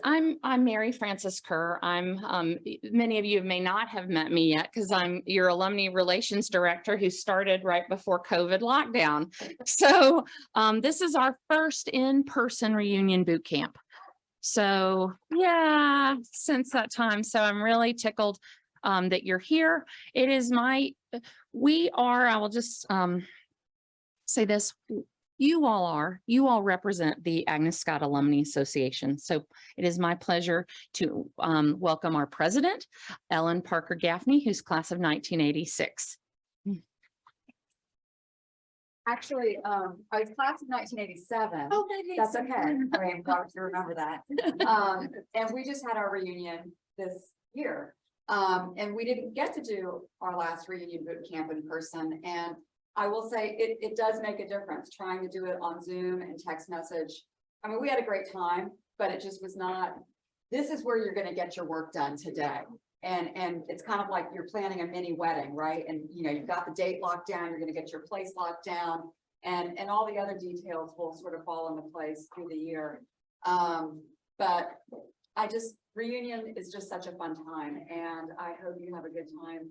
I'm Mary Frances Kerr. Many of you may not have met me yet because I'm your alumni relations director who started right before COVID lockdown. So this is our first in-person reunion boot camp. So yeah, since that time. So I'm really tickled that you're here. It is I will just say this. You all represent the Agnes Scott Alumni Association. So it is my pleasure to welcome our president, Ellen Parker Gaffney, who's class of 1986. Actually, I was class of 1987. Oh, that's okay. I mean, I'm glad to remember that. And we just had our reunion this year. And we didn't get to do our last reunion boot camp in person. And I will say it does make a difference trying to do it on Zoom and text message. I mean, we had a great time, but it just was not, this is where you're going to get your work done today. And it's kind of like you're planning a mini wedding, right? And you know, you've got the date locked down, you're going to get your place locked down, and all the other details will sort of fall into place through the year. But reunion is just such a fun time, and I hope you have a good time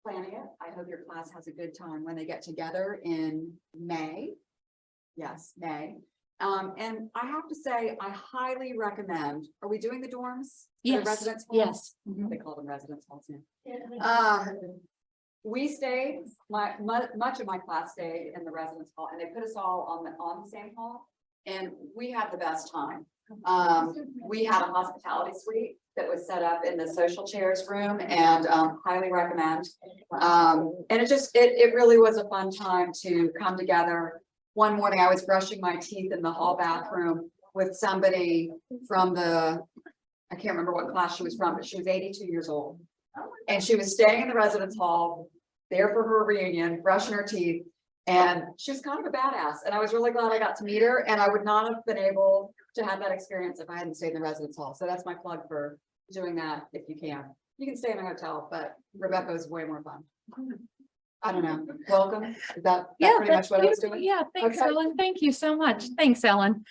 planning it. I hope your class has a good time when they get together in May. Yes, May. And I have to say, I highly recommend, are we doing the dorms? Yes. The residence halls? Yes. They call them residence halls now. We stayed, much of my class stayed in the residence hall, and they put us all on the same hall, and we had the best time. We had a hospitality suite that was set up in the social chairs room, and highly recommend. And it really was a fun time to come together. One morning I was brushing my teeth in the hall bathroom with somebody from I can't remember what class she was from, but she was 82 years old. And she was staying in the residence hall there for her reunion, brushing her teeth. And she was kind of a badass. And I was really glad I got to meet her. And I would not have been able to have that experience if I hadn't stayed in the residence hall. So that's my plug for doing that if you can. You can stay in a hotel, but Rebecca is way more fun. I don't know. Welcome. Is that pretty much what I was doing? Yeah, thanks, Okay. Ellen. Thank you so much. Thanks, Ellen.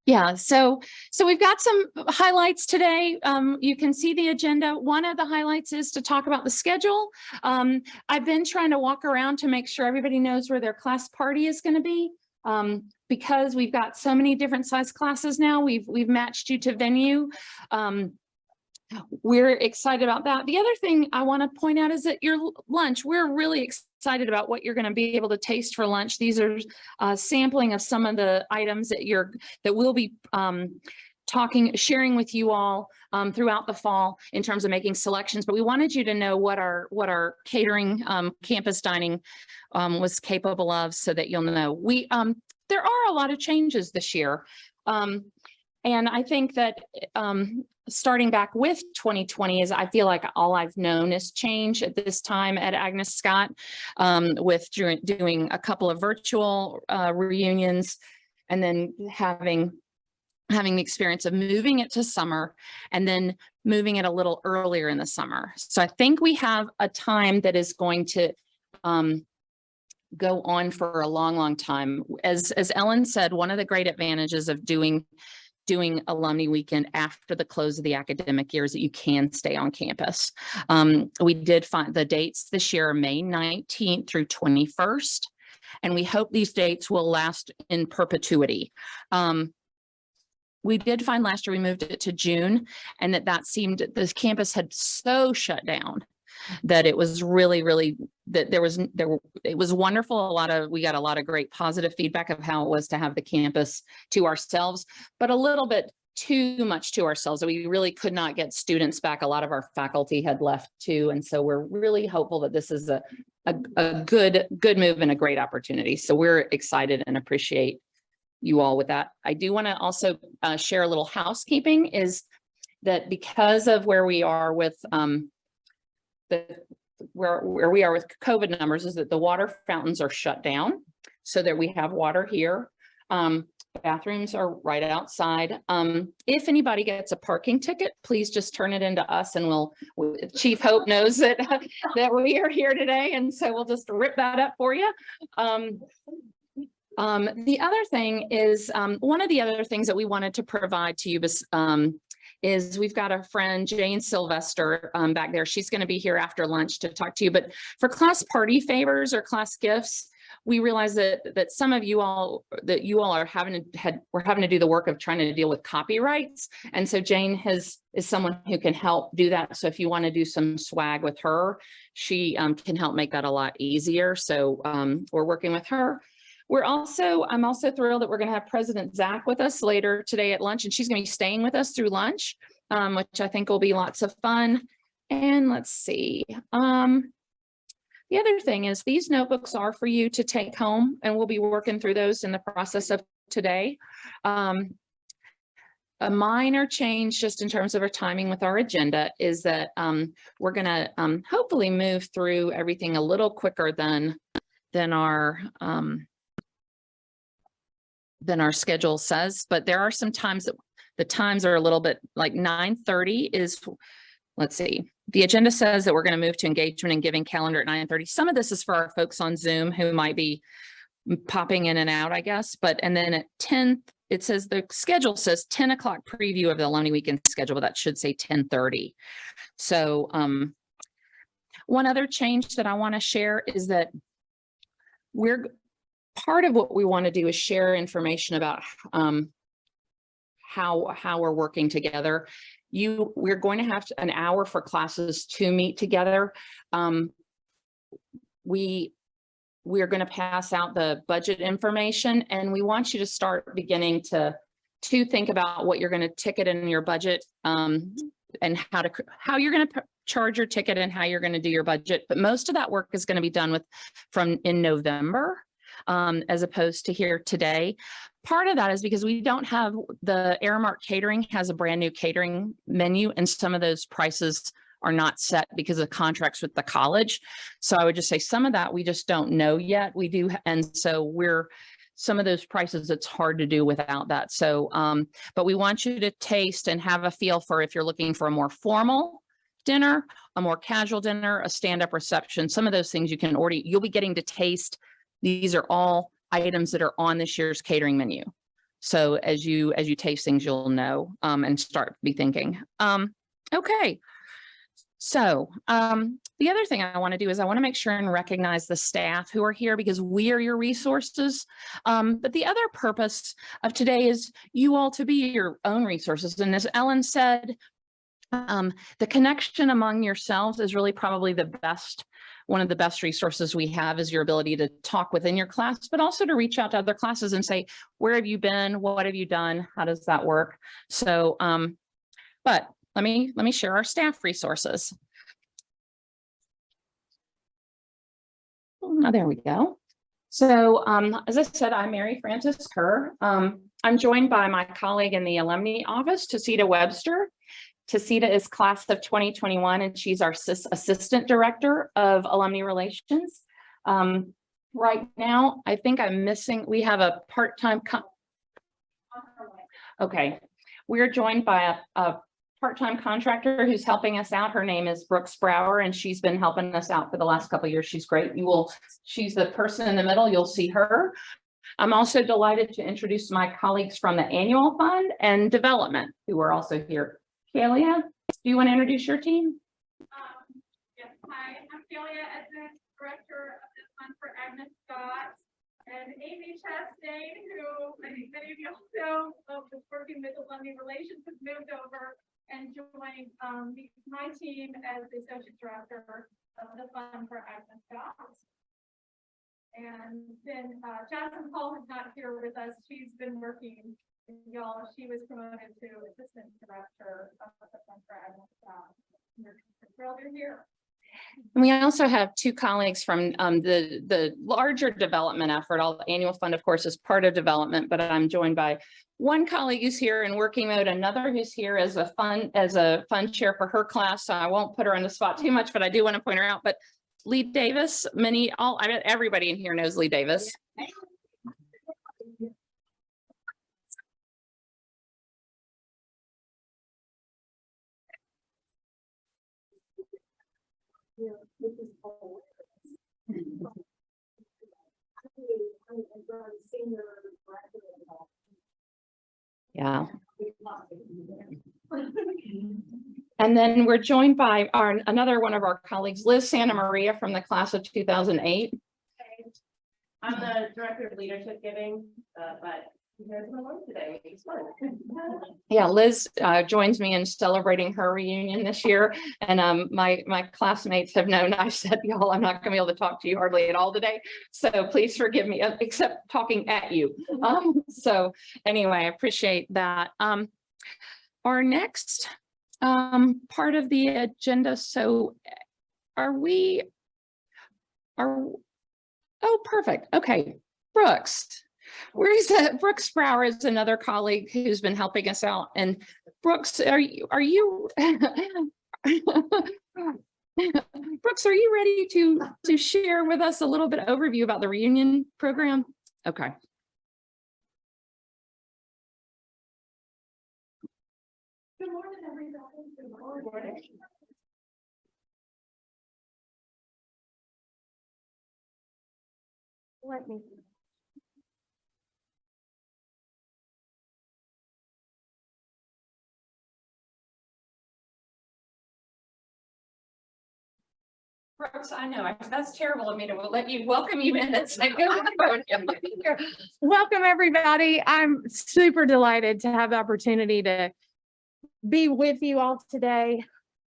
Yeah, so we've got some highlights today. You can see the agenda. One of the highlights is to talk about the schedule. I've been trying to walk around to make sure everybody knows where their class party is going to be. Because we've got so many different size classes now, we've matched you to venue. We're excited about that. The other thing I want to point out is that your lunch, we're really excited about what you're going to be able to taste for lunch. These are sampling of some of the items that we'll be sharing with you all throughout the fall in terms of making selections. But we wanted you to know what our catering campus dining was capable of, so that you'll know. There are a lot of changes this year. And I think that starting back with 2020 is, I feel like all I've known is change at this time at Agnes Scott, with doing a couple of virtual reunions, and then having the experience of moving it to summer and then moving it a little earlier in the summer. So I think we have a time that is going to go on for a long, long time. As Ellen said, one of the great advantages of doing alumni weekend after the close of the academic year is that you can stay on campus. We did find the dates this year are May 19th through 21st, and we hope these dates will last in perpetuity. We did find last year we moved it to June, and that seemed the campus had so shut down that it was really that it was wonderful. We got a lot of great positive feedback of how it was to have the campus to ourselves, but a little bit too much to ourselves. We really could not get students back. A lot of our faculty had left too. And so we're really hopeful that this is a good move and a great opportunity. So we're excited and appreciate you all with that. I do want to also share a little housekeeping, is that because of where we are with where we are with COVID numbers, is that the water fountains are shut down so that we have water here. Bathrooms are right outside. If anybody gets a parking ticket, please just turn it into us, and Chief Hope knows that that we are here today, and so we'll just rip that up for you. The other thing is, one of the other things that we wanted to provide to you is we've got a friend, Jane Sylvester, back there. She's going to be here after lunch to talk to you. But for class party favors or class gifts, we realize that some of you all are we're having to do the work of trying to deal with copyrights. And so Jane is someone who can help do that. So if you want to do some swag with her, she can help make that a lot easier. So we're working with her. I'm also thrilled that we're going to have President Zach with us later today at lunch, and she's going to be staying with us through lunch, which I think will be lots of fun. And let's see. The other thing is these notebooks are for you to take home, and we'll be working through those in the process of today. A minor change just in terms of our timing with our agenda is that we're going to hopefully move through everything a little quicker than our schedule says, but there are some times that the times are a little bit like 9:30 is, let's see, the agenda says that we're going to move to engagement and giving calendar at 9:30. Some of this is for our folks on Zoom who might be popping in and out, I guess, and then at 10, it says the schedule says 10 o'clock preview of the Alumni Weekend schedule, but that should say 10:30. So one other change that I want to share is that part of what we want to do is share information about how we're working together. We're going to have an hour for classes to meet together. We are going to pass out the budget information, and we want you to start beginning to think about what you're going to ticket in your budget, and how you're going to charge your ticket and how you're going to do your budget. But most of that work is going to be done in November. As opposed to here today. Part of that is because we don't have the Aramark Catering has a brand new catering menu, and some of those prices are not set because of contracts with the college. So I would just say some of that we just don't know yet. We do, and so some of those prices, it's hard to do without that. So, but we want you to taste and have a feel for if you're looking for a more formal dinner, a more casual dinner, a stand-up reception. Some of those things you can already, you'll be getting to taste. These are all items that are on this year's catering menu. So as you taste things, you'll know and start be thinking. Okay. So the other thing I want to do is I want to make sure and recognize the staff who are here, because we are your resources. But the other purpose of today is you all to be your own resources. And as Ellen said, the connection among yourselves is really probably one of the best resources we have is your ability to talk within your class, but also to reach out to other classes and say, where have you been? What have you done? How does that work? So, but let me share our staff resources. Oh, there we go. So, as I said, I'm Mary Frances Kerr. I'm joined by my colleague in the alumni office, Tacita Webster. Tacita is class of 2021, and she's our assistant director of alumni relations. Right now, I think I'm missing, we have a part-time. Okay, we're joined by a part-time contractor who's helping us out. Her name is Brooks Brower, and she's been helping us out for the last couple of years. She's great. She's the person in the middle. You'll see her. I'm also delighted to introduce my colleagues from the annual fund and development who are also here. Kalia, do you want to introduce your team? Yes, hi, I'm Kalia Edmonds, Director of the Fund for Agnes Scott, and Amy Chastain, who I think many of you also was working with Alumni Relations, has moved over and joined my team as the Associate Director of the Fund for Agnes Scott. And then Jasmine Paul is not here with us. She's been working. Y'all, she was promoted to assistant director of the Fund for Agnes Scott. We're thrilled you're here. And we also have two colleagues from the larger development effort. All the annual fund, of course, is part of development, but I'm joined by one colleague who's here in working mode, another who's here as a fund chair for her class. So I won't put her on the spot too much, but I do want to point her out. But Lee Davis, I bet everybody in here knows Lee Davis. Yeah. And then we're joined by another one of our colleagues, Liz Santa Maria from the class of 2008. I'm the director of leadership giving, but here's my work today. It's fun. Yeah, Liz joins me in celebrating her reunion this year. And my classmates have known I said, y'all, I'm not gonna be able to talk to you hardly at all today. So please forgive me, except talking at you. So anyway, I appreciate that. Our next part of the agenda. So oh, perfect. Okay, Brooks. Where is that? Brooks Brower is another colleague who's been helping us out. And Brooks, are you Brooks, are you ready to share with us a little bit of overview about the reunion program? Okay. Good morning, everybody. Good morning. Let me. Brooks, I know that's terrible of me to let you welcome you in and say good morning. Welcome, everybody. I'm super delighted to have the opportunity to be with you all today.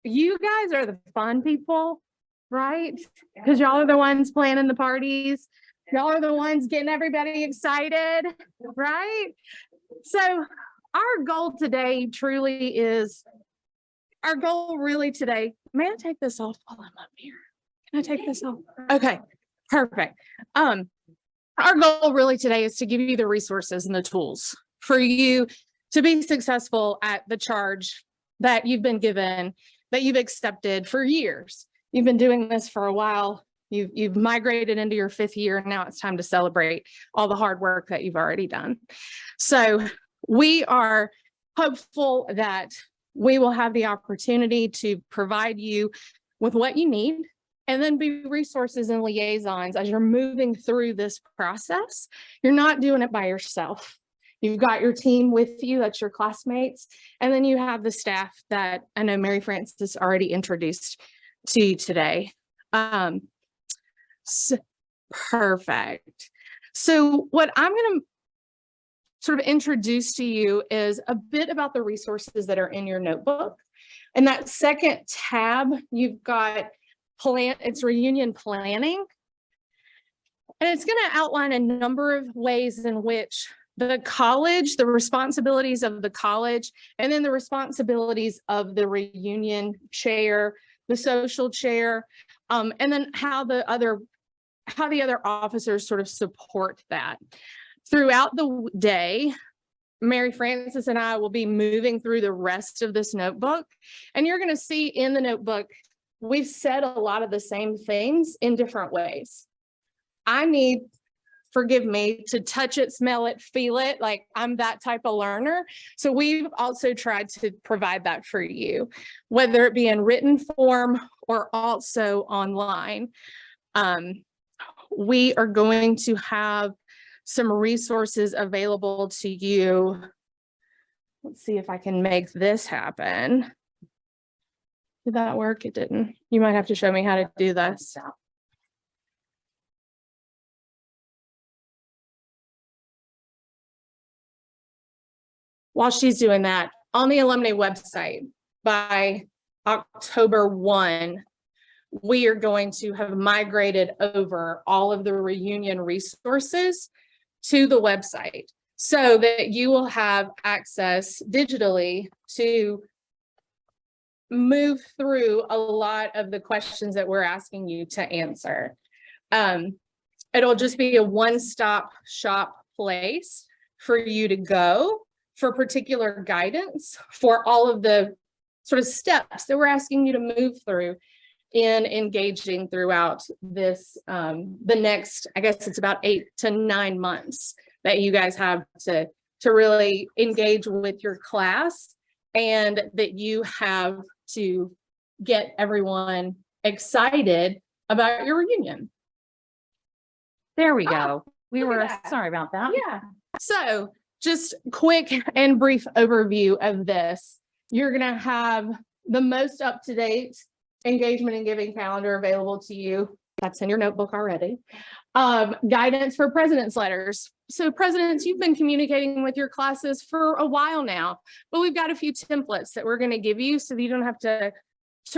You guys are the fun people, right? Because y'all are the ones planning the parties. Y'all are the ones getting everybody excited, right? So our goal today truly is, our goal really today, may I take this off while I'm up here? Can I take this off? Okay, perfect. Our goal really today is to give you the resources and the tools for you to be successful at the charge that you've been given, that you've accepted for years. You've been doing this for a while. You've migrated into your 5th year. Now it's time to celebrate all the hard work that you've already done. So we are hopeful that we will have the opportunity to provide you with what you need, and then be resources and liaisons as you're moving through this process. You're not doing it by yourself. You've got your team with you, that's your classmates, and then you have the staff that I know Mary Frances already introduced to you today. Perfect. So what I'm going to sort of introduce to you is a bit about the resources that are in your notebook. And that second tab, you've got it's reunion planning. And it's going to outline a number of ways in which the college, the responsibilities of the college, and then the responsibilities of the reunion chair, the social chair, and then how the other officers sort of support that. Throughout the day, Mary Frances and I will be moving through the rest of this notebook, and you're going to see in the notebook, we've said a lot of the same things in different ways. I need, forgive me, to touch it, smell it, feel it. Like I'm that type of learner. So we've also tried to provide that for you, whether it be in written form or also online. We are going to have some resources available to you. Let's see if I can make this happen. Did that work? It didn't. You might have to show me how to do this. While she's doing that, on the alumni website by October 1, we are going to have migrated over all of the reunion resources to the website so that you will have access digitally to move through a lot of the questions that we're asking you to answer. It'll just be a one-stop shop place for you to go for particular guidance for all of the sort of steps that we're asking you to move through in engaging throughout this, the next, I guess it's about 8 to 9 months that you guys have to really engage with your class, and that you have to get everyone excited about your reunion. There we go. We Look at were that. sorry about that. Yeah. So just quick and brief overview of this. You're going to have the most up-to-date engagement and giving calendar available to you. That's in your notebook already. Guidance for president's letters. So presidents, you've been communicating with your classes for a while now, but we've got a few templates that we're going to give you so that you don't have to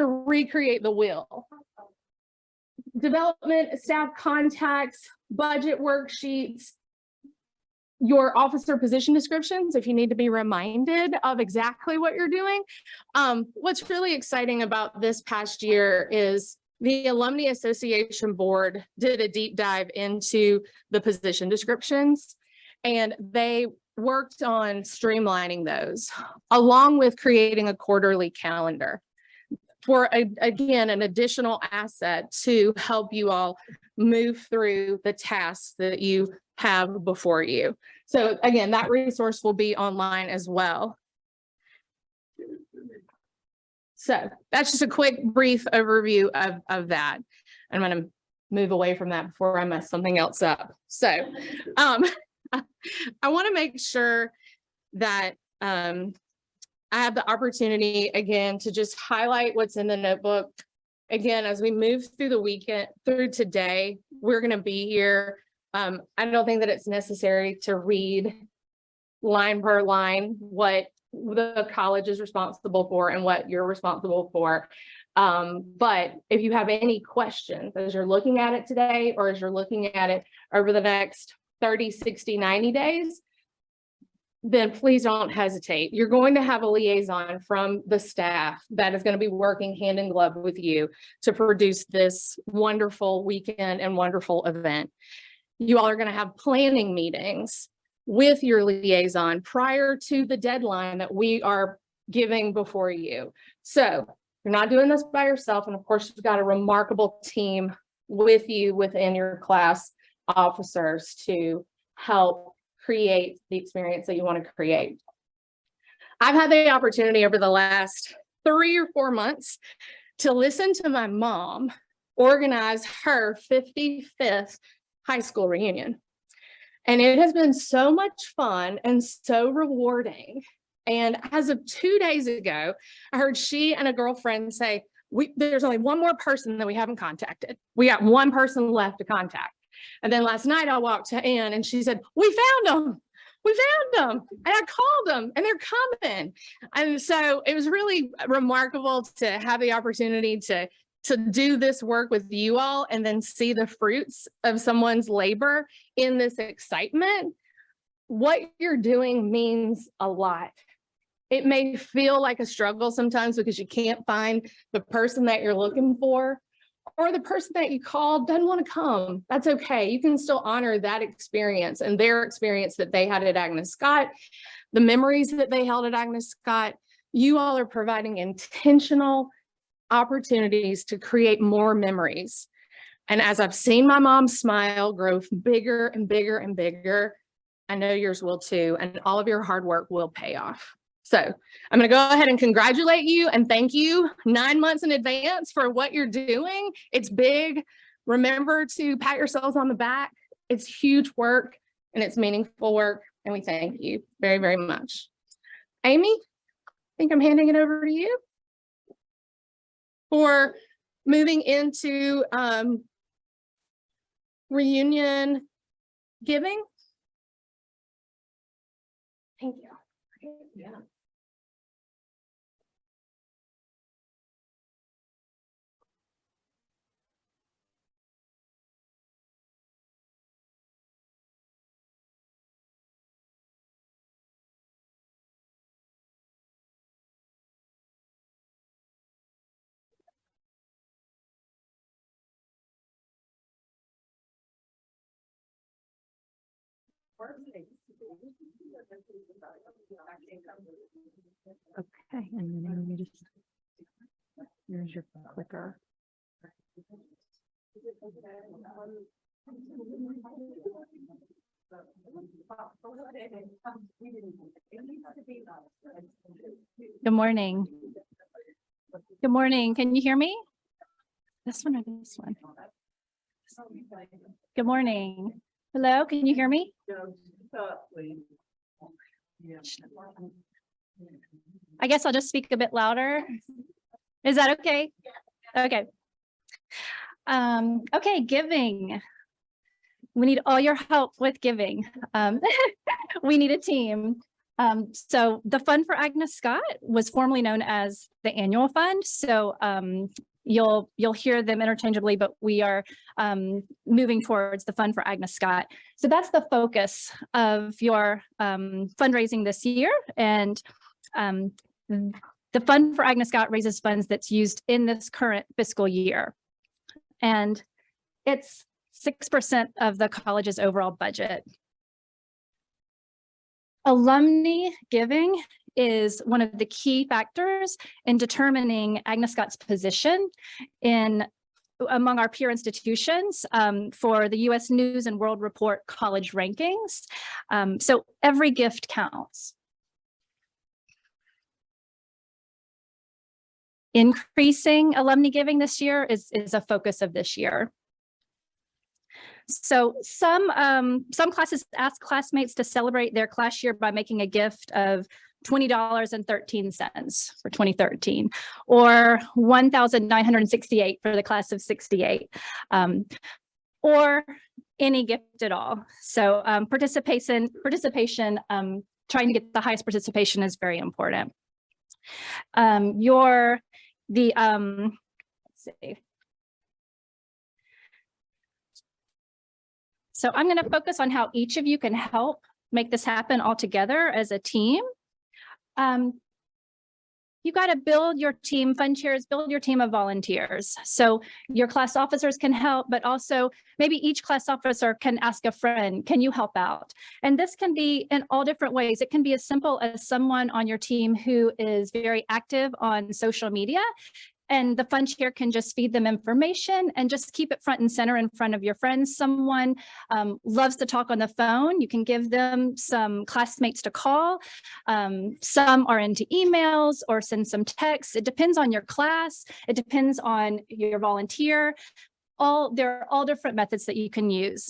recreate the wheel. Development, staff contacts, budget worksheets, your officer position descriptions, if you need to be reminded of exactly what you're doing. What's really exciting about this past year is the Alumni Association Board did a deep dive into the position descriptions, and they worked on streamlining those, along with creating a quarterly calendar for, again, an additional asset to help you all move through the tasks that you have before you. So again, that resource will be online as well. So that's just a quick, brief overview of that. I'm going to move away from that before I mess something else up. So I want to make sure that I have the opportunity again to just highlight what's in the notebook. Again, as we move through the weekend, through today, we're going to be here. I don't think that it's necessary to read line per line what the college is responsible for and what you're responsible for. But if you have any questions as you're looking at it today, or as you're looking at it over the next 30, 60, 90 days, then please don't hesitate. You're going to have a liaison from the staff that is going to be working hand in glove with you to produce this wonderful weekend and wonderful event. You all are going to have planning meetings with your liaison prior to the deadline that we are giving before you. So you're not doing this by yourself. And of course, you've got a remarkable team with you within your class officers to help create the experience that you want to create. I've had the opportunity over the last 3 or 4 months to listen to my mom organize her 55th high school reunion. And it has been so much fun and so rewarding. And as of 2 days ago, I heard she and a girlfriend say, there's only one more person that we haven't contacted. We got one person left to contact. And then last night I walked to Ann and she said, we found them. We found them. And I called them and they're coming. And so it was really remarkable to have the opportunity to do this work with you all and then see the fruits of someone's labor in this excitement. What you're doing means a lot. It may feel like a struggle sometimes because you can't find the person that you're looking for, or the person that you called doesn't want to come. That's okay. You can still honor that experience and their experience that they had at Agnes Scott, the memories that they held at Agnes Scott. You all are providing intentional opportunities to create more memories. And as I've seen my mom's smile grow bigger and bigger and bigger, I know yours will too, and all of your hard work will pay off. So I'm going to go ahead and congratulate you and thank you 9 months in advance for what you're doing. It's big. Remember to pat yourselves on the back. It's huge work and it's meaningful work. And we thank you very, very much. Amy, I think I'm handing it over to you for moving into reunion giving. Thank you. Yeah. Okay, and then you just, here's your clicker. Good morning. Good morning. Can you hear me? This one or this one? Good morning. Hello, can you hear me? I guess I'll just speak a bit louder. Is that okay? Okay. Okay, giving. We need all your help with giving. We need a team. So the Fund for Agnes Scott was formerly known as the Annual Fund. So you'll hear them interchangeably, but we are moving towards the Fund for Agnes Scott. So that's the focus of your fundraising this year. And the Fund for Agnes Scott raises funds that's used in this current fiscal year. And it's 6% of the college's overall budget. Alumni giving is one of the key factors in determining Agnes Scott's position among our peer institutions for the U.S. News and World Report college rankings. So every gift counts. Increasing alumni giving this year is a focus of this year. So some classes ask classmates to celebrate their class year by making a gift of $20.13 for 2013, or $1,968 for the class of 68, or any gift at all. So participation, trying to get the highest participation is very important. Let's see. So I'm going to focus on how each of you can help make this happen all together as a team. You got to build your team, fund chairs, build your team of volunteers. So your class officers can help, but also maybe each class officer can ask a friend, can you help out? And this can be in all different ways. It can be as simple as someone on your team who is very active on social media, and the fund chair can just feed them information and just keep it front and center in front of your friends. Someone loves to talk on the phone. You can give them some classmates to call. Some are into emails or send some texts. It depends on your class. It depends on your volunteer. There are all different methods that you can use.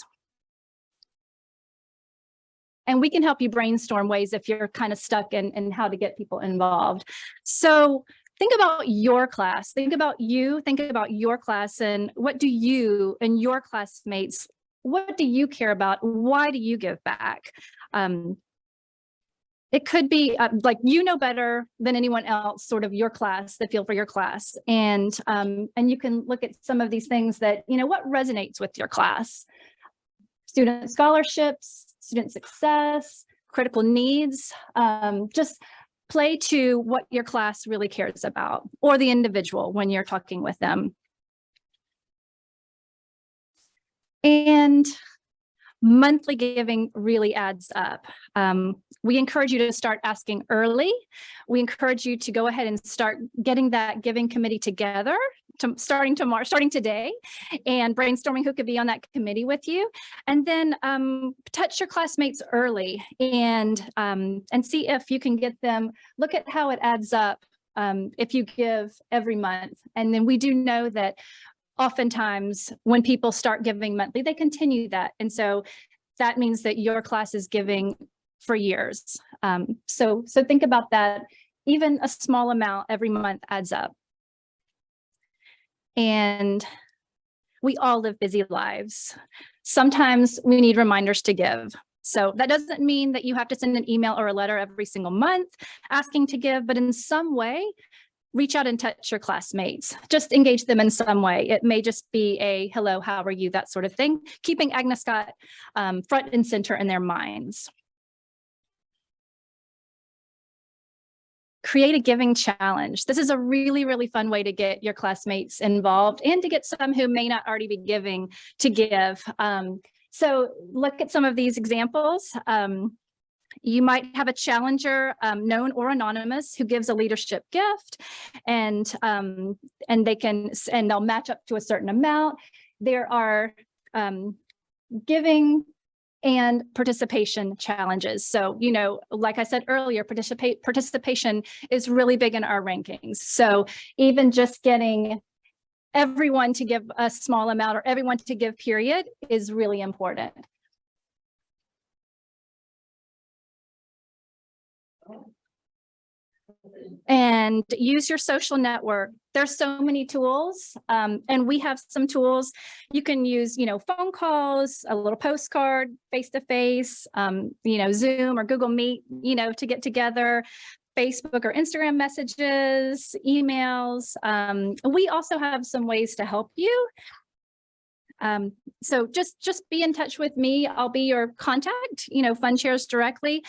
And we can help you brainstorm ways if you're kind of stuck in how to get people involved. So think about your class, think about you, think about your class, and what do you and your classmates, what do you care about? Why do you give back? It could be like, you know better than anyone else, sort of your class, the feel for your class. And you can look at some of these things that, what resonates with your class. Student scholarships, student success, critical needs, just play to what your class really cares about, or the individual when you're talking with them. And monthly giving really adds up. We encourage you to start asking early. We encourage you to go ahead and start getting that giving committee together, starting today, and brainstorming who could be on that committee with you. And then touch your classmates early and see if you can get them, look at how it adds up if you give every month. And then we do know that oftentimes when people start giving monthly, they continue that. And so that means that your class is giving for years. So think about that. Even a small amount every month adds up. And we all live busy lives. Sometimes we need reminders to give. So that doesn't mean that you have to send an email or a letter every single month asking to give, but in some way, reach out and touch your classmates. Just engage them in some way. It may just be a hello, how are you, that sort of thing, keeping Agnes Scott front and center in their minds. Create a giving challenge. This is a really, really fun way to get your classmates involved and to get some who may not already be giving to give. So look at some of these examples. You might have a challenger, known or anonymous, who gives a leadership gift, and they'll match up to a certain amount. There are giving and participation challenges. So, like I said earlier, participation is really big in our rankings. So even just getting everyone to give a small amount or everyone to give period is really important. and use your social network. There's so many tools, and we have some tools. You can use, phone calls, a little postcard, face-to-face, Zoom or Google Meet, to get together, Facebook or Instagram messages, emails. We also have some ways to help you. So just be in touch with me. I'll be your contact, FundShares directly.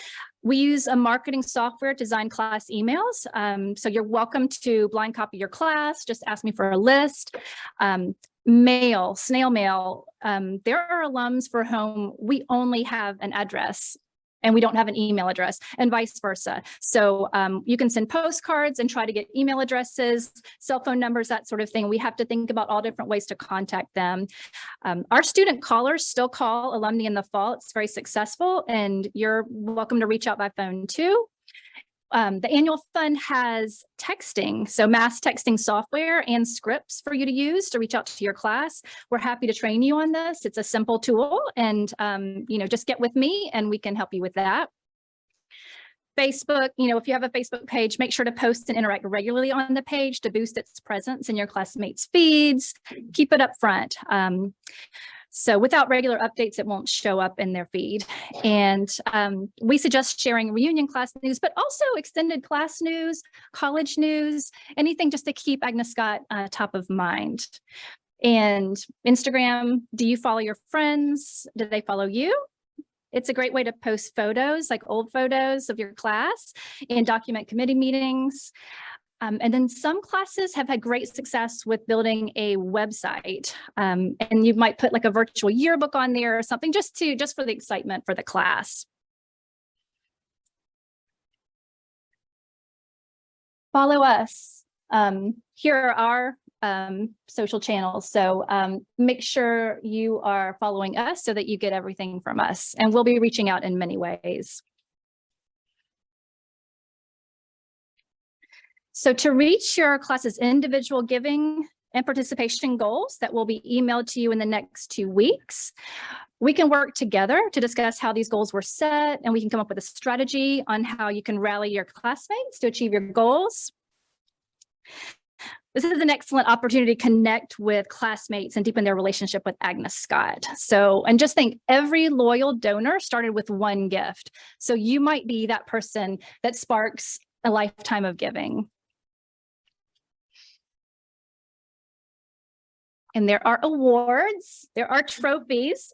We use a marketing software to design class emails. So you're welcome to blind copy your class. Just ask me for a list. Mail, snail mail. There are alums for whom we only have an address and we don't have an email address, and vice versa. So you can send postcards and try to get email addresses, cell phone numbers, that sort of thing. We have to think about all different ways to contact them. Our student callers still call Alumni in the fall. It's very successful, and you're welcome to reach out by phone too. The annual fund has texting, so mass texting software and scripts for you to use to reach out to your class. We're happy to train you on this. It's a simple tool, and just get with me and we can help you with that. Facebook, if you have a Facebook page, make sure to post and interact regularly on the page to boost its presence in your classmates' feeds. Keep it up front. So without regular updates, it won't show up in their feed. And we suggest sharing reunion class news, but also extended class news, college news, anything just to keep Agnes Scott top of mind. And Instagram, do you follow your friends? Do they follow you? It's a great way to post photos, like old photos of your class, and document committee meetings. And then some classes have had great success with building a website. And you might put like a virtual yearbook on there or something just for the excitement for the class. Follow us. Here are our social channels. So make sure you are following us so that you get everything from us. And we'll be reaching out in many ways. So to reach your class's individual giving and participation goals that will be emailed to you in the next 2 weeks, we can work together to discuss how these goals were set, and we can come up with a strategy on how you can rally your classmates to achieve your goals. This is an excellent opportunity to connect with classmates and deepen their relationship with Agnes Scott. So, and just think, every loyal donor started with one gift. So you might be that person that sparks a lifetime of giving. And there are awards, there are trophies.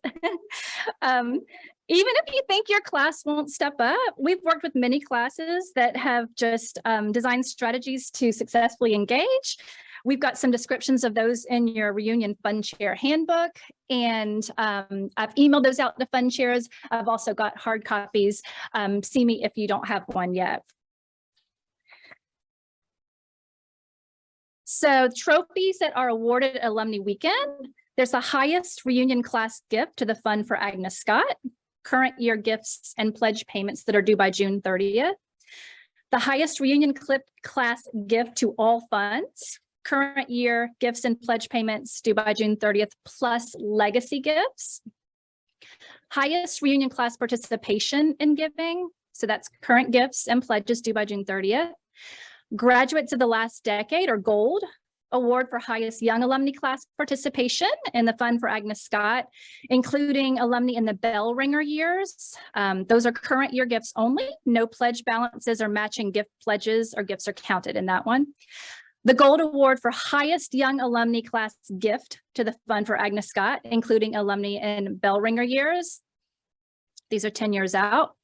Even if you think your class won't step up, we've worked with many classes that have just designed strategies to successfully engage. We've got some descriptions of those in your reunion FundShare handbook, and I've emailed those out to FundShares. I've also got hard copies. See me if you don't have one yet. So trophies that are awarded at Alumni Weekend, there's the highest reunion class gift to the Fund for Agnes Scott, current year gifts and pledge payments that are due by June 30th. The highest reunion class gift to all funds, current year gifts and pledge payments due by June 30th, plus legacy gifts. Highest reunion class participation in giving, so that's current gifts and pledges due by June 30th. Graduates of the last decade, or gold, award for highest young alumni class participation in the Fund for Agnes Scott, including alumni in the bell ringer years. Those are current year gifts only. No pledge balances or matching gift pledges or gifts are counted in that one. The gold award for highest young alumni class gift to the Fund for Agnes Scott, including alumni in bell ringer years. These are 10 years out.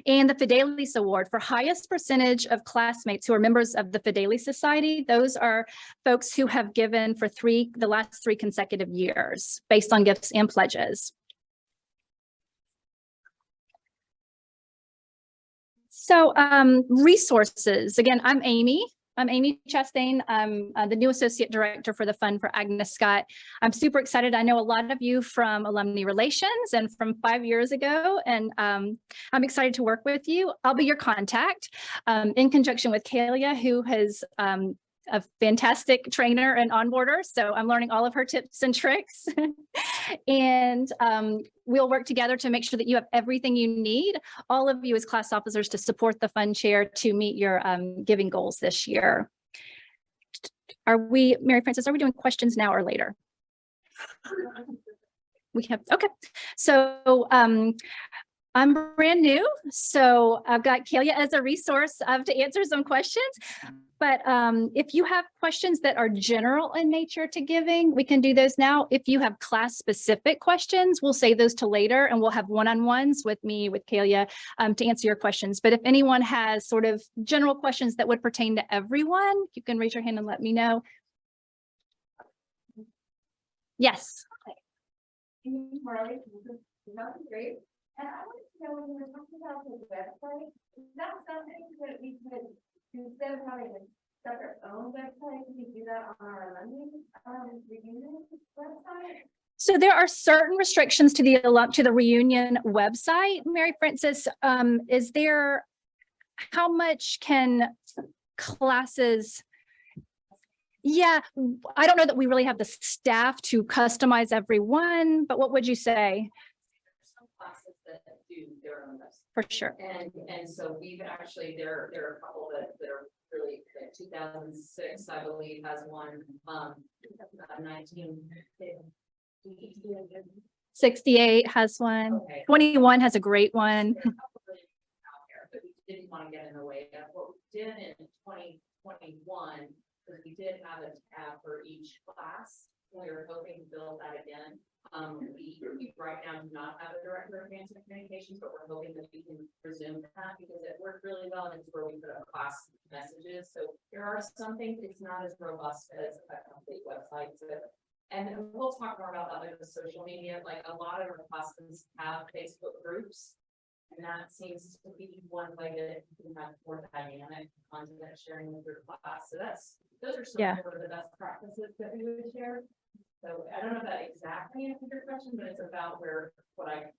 And the Fidelis Award for highest percentage of classmates who are members of the Fidelis Society. Those are folks who have given for the last 3 consecutive years based on gifts and pledges. So resources, again, I'm Amy Chastain. I'm the new Associate Director for the Fund for Agnes Scott. I'm super excited. I know a lot of you from Alumni Relations and from 5 years ago, and I'm excited to work with you. I'll be your contact in conjunction with Kalia, who has a fantastic trainer and onboarder. So I'm learning all of her tips and tricks. And we'll work together to make sure that you have everything you need, all of you as class officers, to support the fund share to meet your giving goals this year. Mary Frances, are we doing questions now or later? We have, okay. So I'm brand new, so I've got Kalia as a resource to answer some questions. But if you have questions that are general in nature to giving, we can do those now. If you have class specific questions, we'll save those to later, and we'll have one-on-ones with me, with Kalia, to answer your questions. But if anyone has sort of general questions that would pertain to everyone, you can raise your hand and let me know. Yes. Great. And I wanted to know, when we were talking about the website, is that something that we could, instead of having a separate own website, can we do that on our alumni reunion website? So there are certain restrictions to the reunion website. Mary Frances, is there, how much can classes? Yeah, I don't know that we really have the staff to customize every one, but what would you say? Some classes that do their own website. For sure. And so we've actually, there are a couple that are really, 2006, I believe, has one, 68 has one. Okay. 21 has a great one. Out there, but we didn't want to get in the way of what we did in 2021, because we did have a tab for each class. We were hoping to build that again. We right now do not have a director of advanced communications, but we're hoping that we can resume that because it worked really well, and it's where we put up class messages. So there are some things, it's not as robust as a complete website. And we'll talk more about that with the social media. Like a lot of our classes have Facebook groups, and that seems to be one way that you can have more dynamic content sharing with your class. So those are some Yeah. of the best practices that we would share. So I don't know if that exactly answers your question, but it's about what I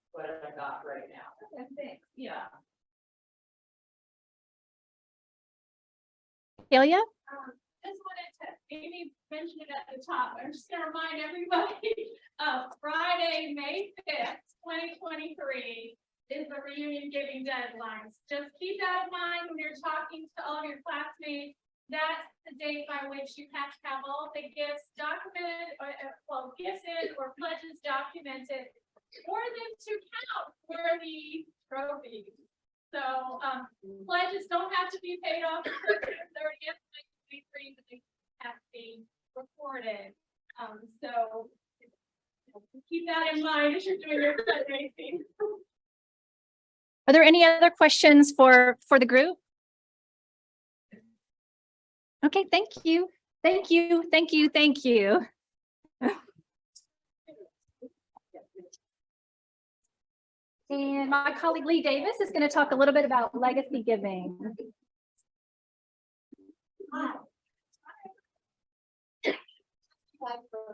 got right now. Okay, thanks. Yeah. Kalia? Just wanted to maybe mention it at the top. I'm just gonna remind everybody, Friday, May 5th, 2023 is the reunion giving deadlines. Just keep that in mind when you're talking to all of your classmates. That's the date by which you have to have all the gifts documented, or gifts in or pledges documented, for them to count for the trophies. So pledges don't have to be paid off until 30th, 2023, but they have to be recorded. So keep that in mind as you're doing your fundraising. Are there any other questions for the group? Okay, thank you. Thank you. Thank you. Thank you. And my colleague Lee Davis is going to talk a little bit about legacy giving. For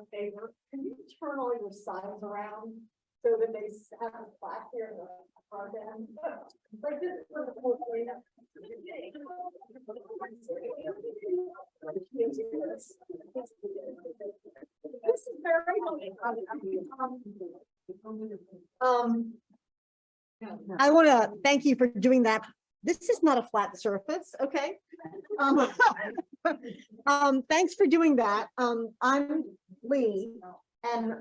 a favor, can you turn all your signs around so that they have a plaque here in the front end? Like this for the whole thing. This is very I want to thank you for doing that. This is not a flat surface, okay? Thanks for doing that. I'm Lee, and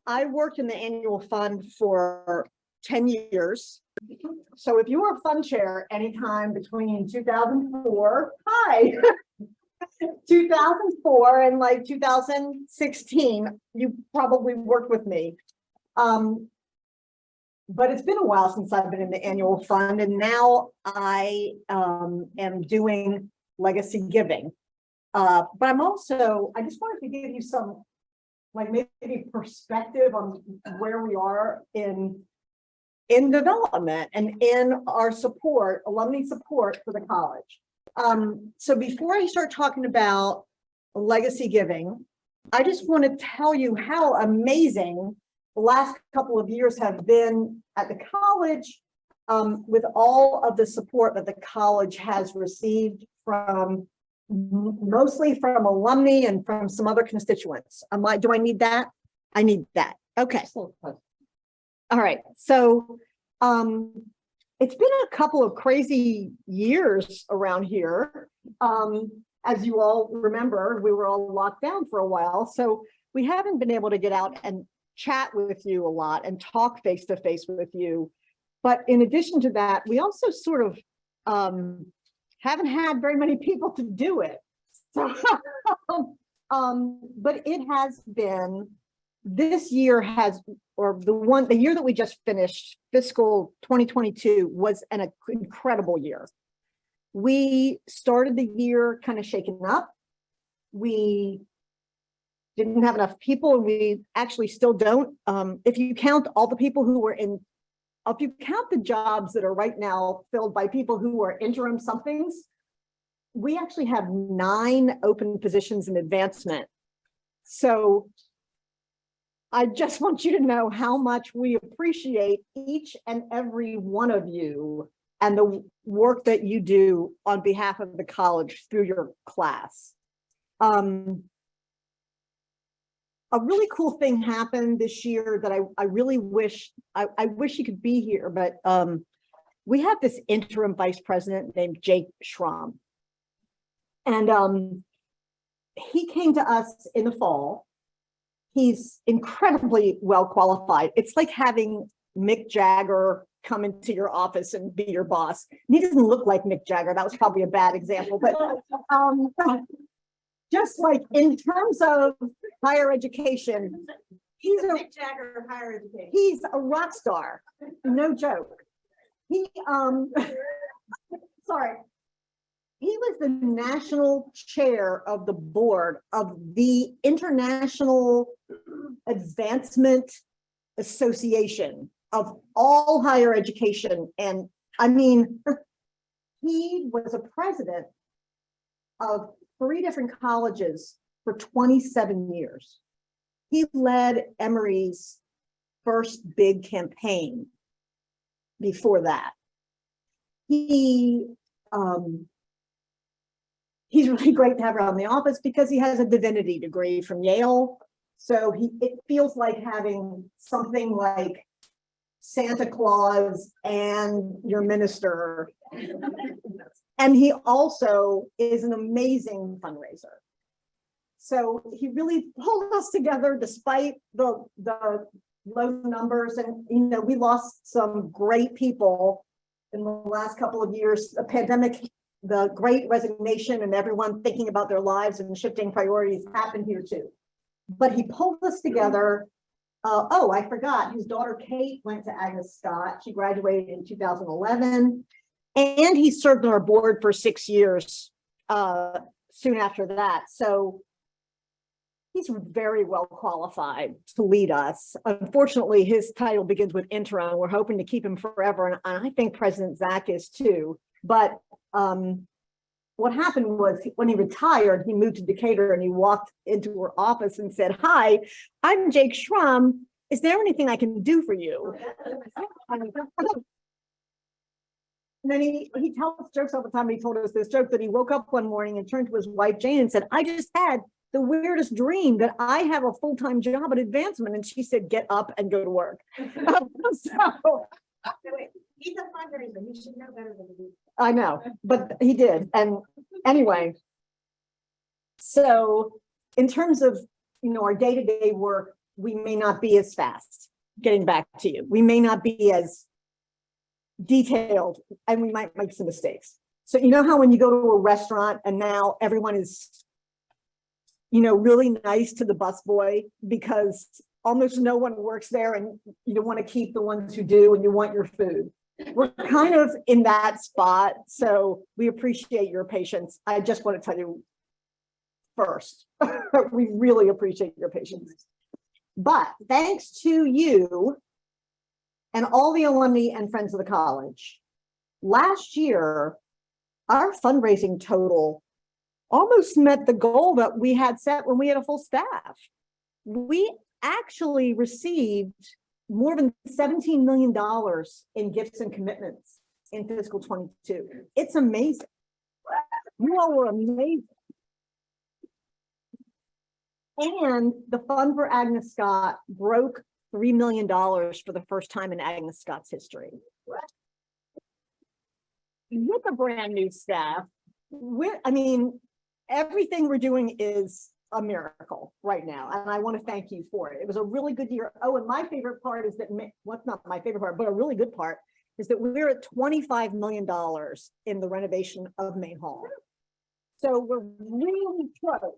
I worked in the annual fund for 10 years. So if you were a fund chair anytime between 2004, 2004 and like 2016, you probably worked with me. But it's been a while since I've been in the annual fund, and now I am doing legacy giving. But I just wanted to give you some, like, maybe perspective on where we are in development and in our support, alumni support for the college. So before I start talking about legacy giving, I just want to tell you how amazing the last couple of years have been at the college, with all of the support that the college has received from mostly from alumni and from some other constituents. Do I need that? I need that. Okay. All right, so, it's been a couple of crazy years around here. As you all remember, we were all locked down for a while, so we haven't been able to get out and chat with you a lot and talk face to face with you. But in addition to that, we also sort of, haven't had very many people to do it. So, but it has been, this year has, or the year that we just finished, fiscal 2022, was an incredible year. We started the year kind of shaken up. We didn't have enough people, and we actually still don't. If you count all the people who were in, if you count the jobs that are right now filled by people who are interim somethings, we actually have 9 open positions in advancement. So I just want you to know how much we appreciate each and every one of you and the work that you do on behalf of the college through your class. A really cool thing happened this year that I really wish, I wish you could be here, but we have this interim vice president named Jake Schramm. And he came to us in the fall. He's incredibly well qualified. It's like having Mick Jagger come into your office and be your boss. And he doesn't look like Mick Jagger. That was probably a bad example, but just like in terms of higher education, he's a Mick Jagger of higher education. He's a rock star, no joke. He sorry. He was the national chair of the board of the International Advancement Association of all higher education. And I mean, he was a president of 3 different colleges for 27 years. He led Emory's first big campaign before that. He's really great to have around the office because he has a divinity degree from Yale. So it feels like having something like Santa Claus and your minister. And he also is an amazing fundraiser. So he really pulled us together despite the low numbers. And, you know, we lost some great people in the last couple of years. The pandemic, the great resignation, and everyone thinking about their lives and shifting priorities happened here too. But he pulled us together. Oh, I forgot, his daughter Kate went to Agnes Scott. She graduated in 2011. And he served on our board for 6 years soon after that. So he's very well qualified to lead us. Unfortunately, his title begins with interim. We're hoping to keep him forever. And I think President Zach is too. But what happened was when he retired, he moved to Decatur and he walked into her office and said, "Hi, I'm Jake Schramm. Is there anything I can do for you?" And then he tells jokes all the time. He told us this joke that he woke up one morning and turned to his wife, Jane, and said, "I just had the weirdest dream that I have a full-time job at advancement." And she said, "Get up and go to work." So, he's a fundraiser. He should know better than to do. I know, but he did. And anyway, so in terms of, you know, our day-to-day work, we may not be as fast getting back to you. We may not be as detailed, and we might make some mistakes. So you know how when you go to a restaurant and now everyone is, you know, really nice to the busboy because almost no one works there, and you don't want to keep the ones who do, and you want your food. We're kind of in that spot, so we appreciate your patience. I just want to tell you first, we really appreciate your patience. But thanks to you and all the alumni and friends of the college, last year, our fundraising total almost met the goal that we had set when we had a full staff. We actually received more than $17 million in gifts and commitments in fiscal 22. It's amazing. You all were amazing. And the Fund for Agnes Scott broke $3 million for the first time in Agnes Scott's history. With a brand new staff, I mean, everything we're doing is a miracle right now. And I want to thank you for it. It was a really good year. Oh, and my favorite part is that, what's not my favorite part, but a really good part is that we're at $25 million in the renovation of Main Hall. So we're really close.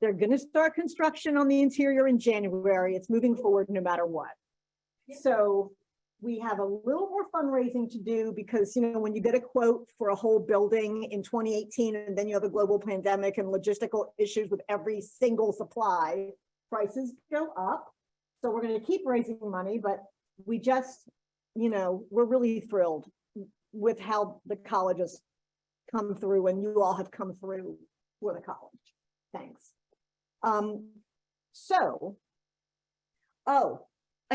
They're going to start construction on the interior in January. It's moving forward no matter what. So we have a little more fundraising to do because, you know, when you get a quote for a whole building in 2018, and then you have a global pandemic and logistical issues with every single supply, prices go up. So we're going to keep raising money, but we just, you know, we're really thrilled with how the college has come through and you all have come through for the college. Thanks. I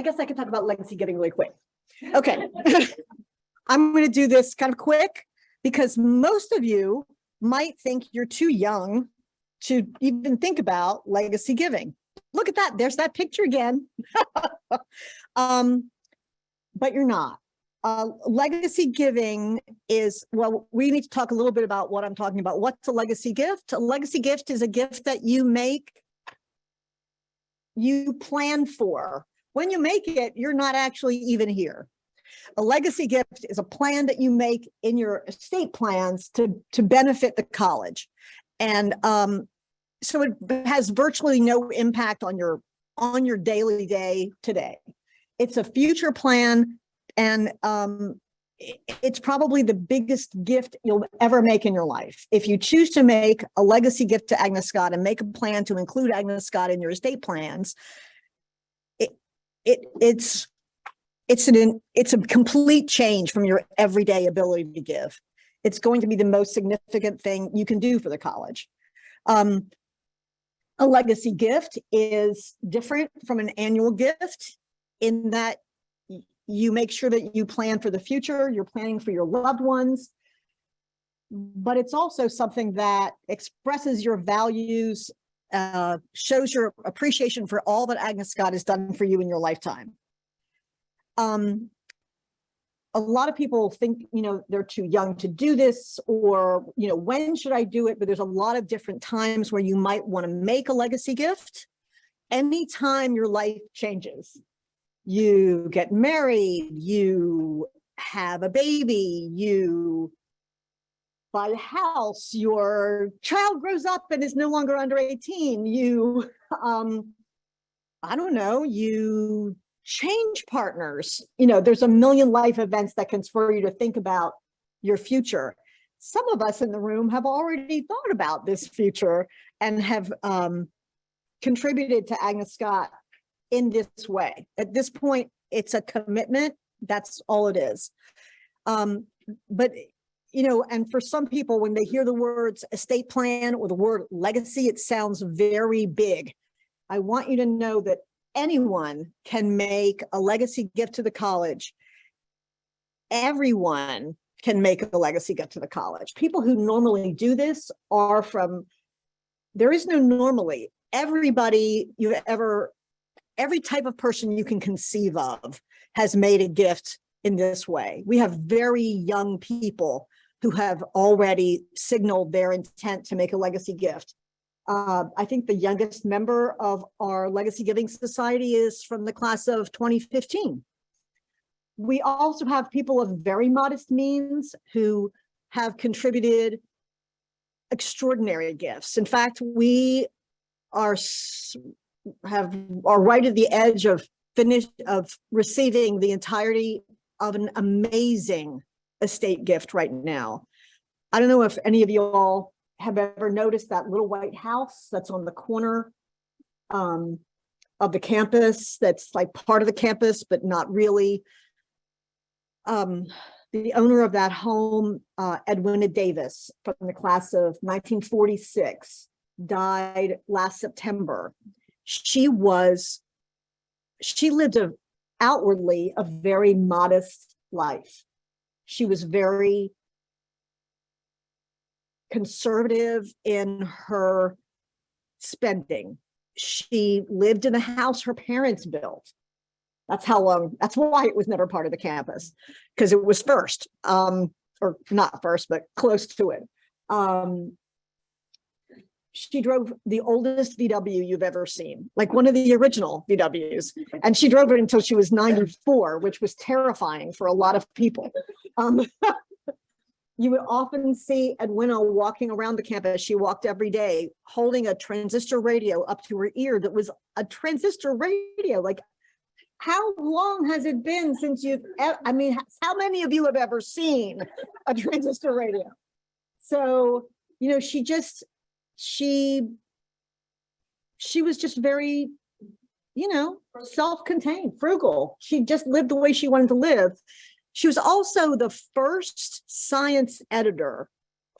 guess I could talk about legacy giving really quick. Okay. I'm going to do this kind of quick because most of you might think you're too young to even think about legacy giving. Look at that. There's that picture again. But you're not. Legacy giving is, well, we need to talk a little bit about what I'm talking about. What's a legacy gift? A legacy gift is a gift that you make, you plan for. When you make it, you're not actually even here. A legacy gift is a plan that you make in your estate plans to benefit the college. And so it has virtually no impact on your daily day today. It's a future plan, and it's probably the biggest gift you'll ever make in your life. If you choose to make a legacy gift to Agnes Scott and make a plan to include Agnes Scott in your estate plans, it's a complete change from your everyday ability to give. It's going to be the most significant thing you can do for the college. A legacy gift is different from an annual gift in that you make sure that you plan for the future, you're planning for your loved ones, but it's also something that expresses your values, shows your appreciation for all that Agnes Scott has done for you in your lifetime. A lot of people think, you know, they're too young to do this, or, you know, when should I do it? But there's a lot of different times where you might want to make a legacy gift. Anytime your life changes, you get married, you have a baby, you buy a house, your child grows up and is no longer under 18, you, I don't know, you change partners. You know, there's a million life events that can spur you to think about your future. Some of us in the room have already thought about this future and have contributed to Agnes Scott in this way. At this point, it's a commitment. That's all it is. But, you know, and for some people, when they hear the words estate plan or the word legacy, it sounds very big. I want you to know that anyone can make a legacy gift to the college. Everyone can make a legacy gift to the college. People who normally do this are from, there is no normally. Everybody you've ever, every type of person you can conceive of has made a gift in this way. We have very young people who have already signaled their intent to make a legacy gift. I think the youngest member of our Legacy Giving Society is from the class of 2015. We also have people of very modest means who have contributed extraordinary gifts. In fact, we are right at the edge of receiving the entirety of an amazing estate gift right now. I don't know if any of you all have ever noticed that little white house that's on the corner of the campus, that's like part of the campus, but not really. The owner of that home, Edwina Davis, from the class of 1946, died last September. She lived outwardly a very modest life. She was very conservative in her spending. She lived in the house her parents built. That's how long, that's why it was never part of the campus, because it was first, or not first, but close to it. She drove the oldest VW you've ever seen, like one of the original VWs. And she drove it until she was 94, which was terrifying for a lot of people. You would often see Edwina walking around the campus. She walked every day holding a transistor radio up to her ear that was a transistor radio. Like, how long has it been since you've, I mean, how many of you have ever seen a transistor radio? So, you know, she was just very, you know, self-contained, frugal. She just lived the way she wanted to live. She was also the first science editor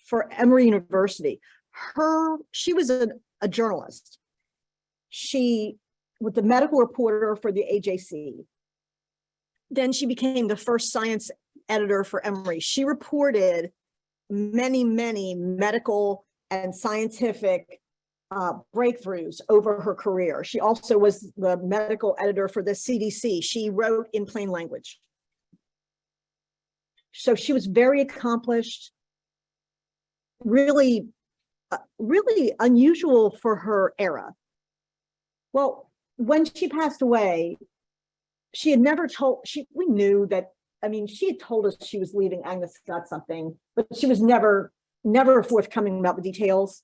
for Emory University. She was a journalist. She was the medical reporter for the AJC. Then she became the first science editor for Emory. She reported many, many medical and scientific breakthroughs over her career. She also was the medical editor for the CDC. She wrote in plain language. So she was very accomplished, really, really unusual for her era. Well, when she passed away, she had never told, we knew that, I mean, she had told us she was leaving Agnes Scott something, but she was never forthcoming about the details.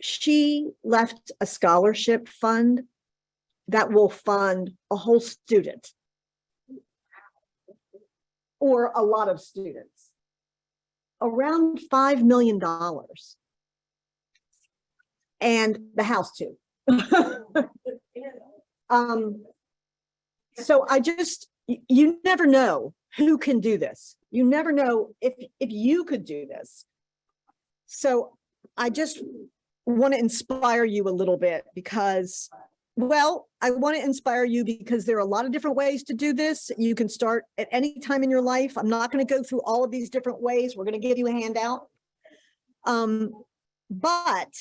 She left a scholarship fund that will fund a whole student or a lot of students, around $5 million, and the house too. So you never know who can do this. You never know if you could do this. So I just want to inspire you a little bit because, well, I want to inspire you because there are a lot of different ways to do this. You can start at any time in your life. I'm not going to go through all of these different ways. We're going to give you a handout. But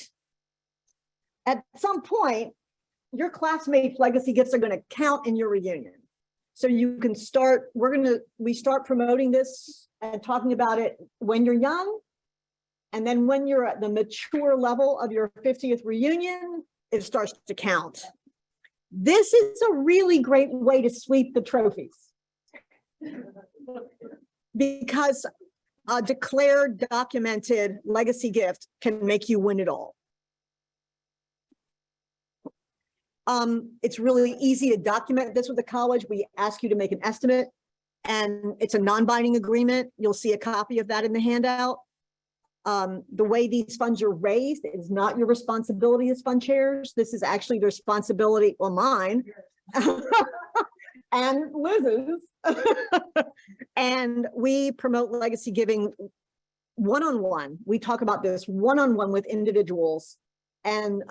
at some point, your classmates' legacy gifts are going to count in your reunion. So you can start, we start promoting this and talking about it when you're young. And then when you're at the mature level of your 50th reunion, it starts to count. This is a really great way to sweep the trophies because a declared, documented legacy gift can make you win it all. It's really easy to document this with the college. We ask you to make an estimate and it's a non-binding agreement. You'll see a copy of that in the handout. The way these funds are raised is not your responsibility as fund chairs. This is actually the responsibility, well, mine and Liz's. And we promote legacy giving one-on-one. We talk about this one-on-one with individuals. And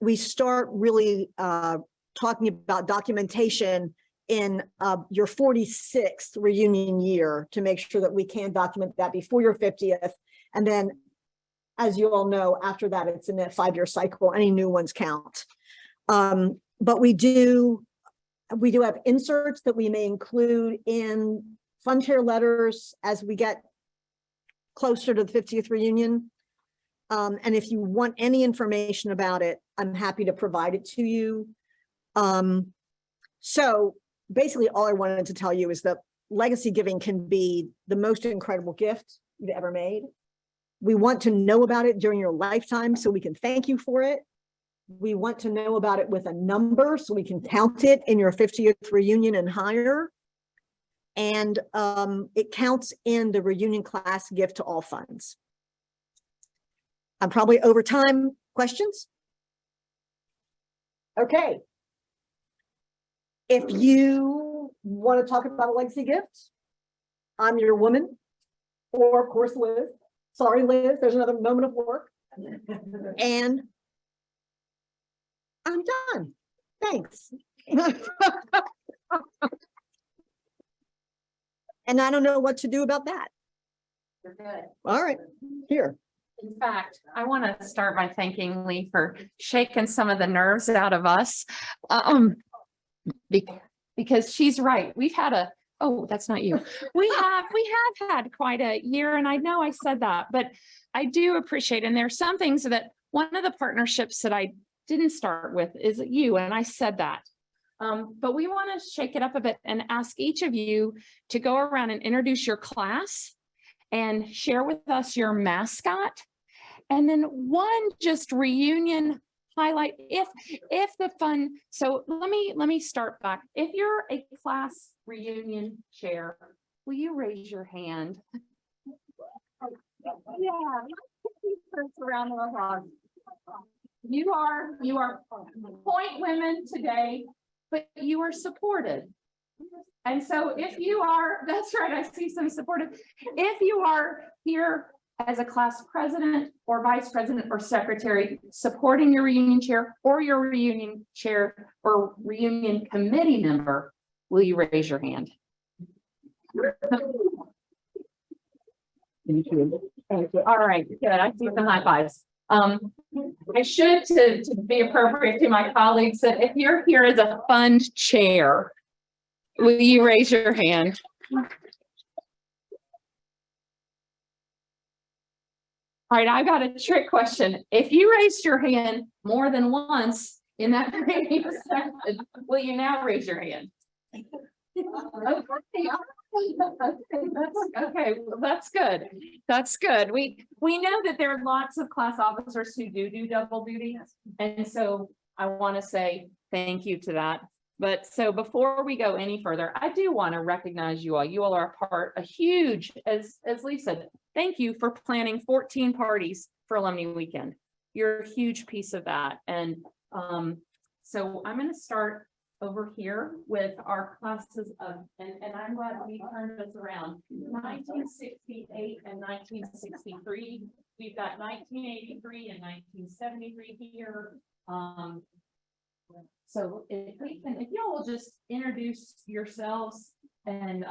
we start really talking about documentation in your 46th reunion year to make sure that we can document that before your 50th. And then, as you all know, after that, it's in that 5-year cycle, any new ones count. But we do have inserts that we may include in fund chair letters as we get closer to the 50th reunion. And if you want any information about it, I'm happy to provide it to you. So basically all I wanted to tell you is that legacy giving can be the most incredible gift you've ever made. We want to know about it during your lifetime so we can thank you for it. We want to know about it with a number so we can count it in your 50th reunion and higher. And it counts in the reunion class gift to all funds. I'm probably over time. Questions? Okay. If you want to talk about a legacy gift, I'm your woman, or of course, Liz. Sorry, Liz, there's another moment of work. And I'm done. Thanks. And I don't know what to do about that. You're good. All right, here. In fact, I want to start by thanking Lee for shaking some of the nerves out of us. Be- because she's right. We've had a, oh, that's not you. We have had quite a year, and I know I said that, but I do appreciate, and there's some things that one of the partnerships that I didn't start with is you, and I said that. But we want to shake it up a bit and ask each of you to go around and introduce your class and share with us your mascot. And then one just reunion highlight if the fun. So let me start back. If you're a class reunion chair, will you raise your hand? Yeah. Around the applause. You are point women today, but you are supported. And so if you are, that's right, I see some supportive. If you are here as a class president or vice president or secretary supporting your reunion chair or your reunion chair or reunion committee member, will you raise your hand? Thank you. All right, good. I see some high fives. I should, to be appropriate to my colleagues, that if you're here as a fund chair, will you raise your hand? All right, I got a trick question. If you raised your hand more than once in that previous session, will you now raise your hand? Okay, well, that's good. That's good. We know that there are lots of class officers who do double duty. And so I want to say thank you to that. But so before we go any further, I do want to recognize you all. You all are a huge, as Lee said, thank you for planning 14 parties for Alumni Weekend. You're a huge piece of that. And so I'm going to start over here with our classes of, and I'm glad we turned this around, 1968 and 1963. We've got 1983 and 1973 here. So if y'all will just introduce yourselves and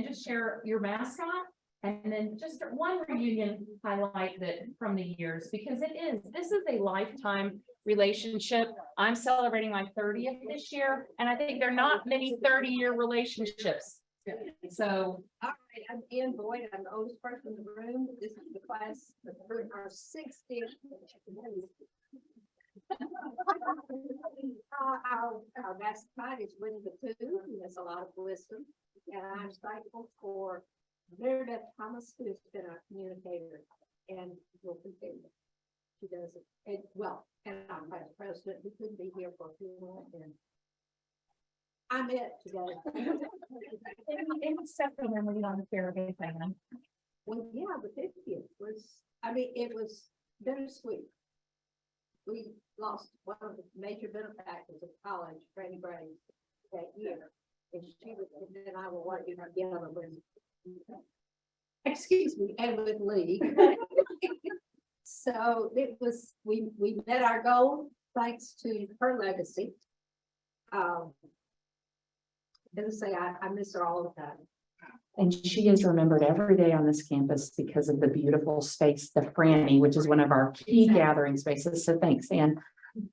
just share your mascot, and then just one reunion highlight that from the years, because this is a lifetime relationship. I'm celebrating my 30th this year, and I think there are not many 30-year relationships. So, all right, I'm Ann Boyd. I'm the oldest person in the room. This is the class for our 60th. Our mascot is Winnie the Pooh. He has a lot of wisdom, and I'm thankful for Meredith Thomas, who's been our communicator and will continue. She does it, and well, and our vice president, who couldn't be here for a few minutes, and I'm it today. Well, yeah, the 50th was, I mean, it was bittersweet. We lost one of the major benefactors of college, Freddie Gray, that year. And she was, and then I will work together with, excuse me, and with Lee. So it was, we met our goal thanks to her legacy. Didn't say I miss her all the time. and she is remembered every day on this campus because of the beautiful space, the Franny, which is one of our key gathering spaces. So thanks, Ann.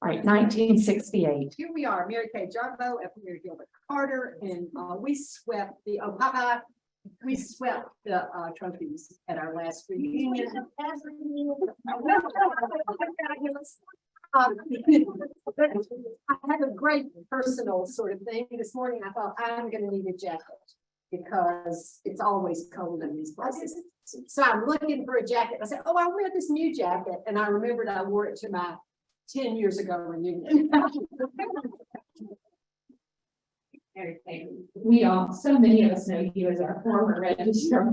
All right, 1968. Here we are, Mary Kay Jarbo and Mary Gilbert Carter, and we swept the trophies at our last reunion. I had a great personal sort of thing this morning. I thought I'm going to need a jacket because it's always cold in these places. So I'm looking for a jacket. I said, oh, I'll wear this new jacket. And I remembered I wore it to my 10 years ago reunion. We all, so many of us know you as our former registrar.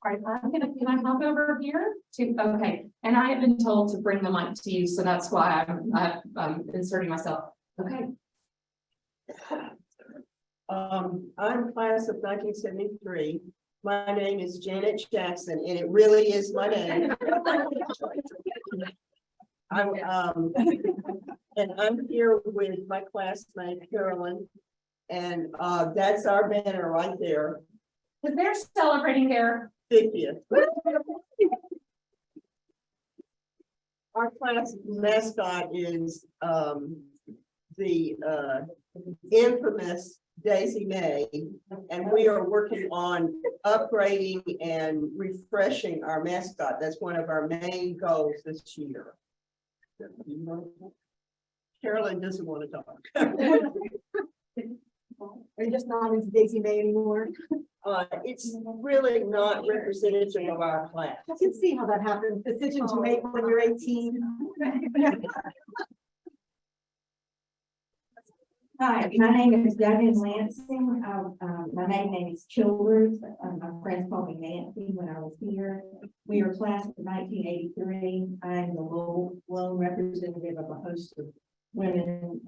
All right, can I hop over here to, okay, and I have been told to bring the mic to you, so that's why I'm inserting myself. Okay. I'm class of 1973. My name is Janet Jackson, and it really is my name. And I'm here with my classmate Carolyn, And that's our banner right there, Cause they're celebrating their 50th. Our class mascot is the infamous Daisy May, and we are working on upgrading and refreshing our mascot. That's one of our main goals this year. Carolyn doesn't want to talk. Are you just not into Daisy May anymore? It's really not representative of our class. I can see how that happens. Decisions you make when you're 18. Hi, my name is Devin Lansing. My maiden name is Childers. My friends called me Nancy when I was here. We are class of 1983. I'm the lone representative of a host of women,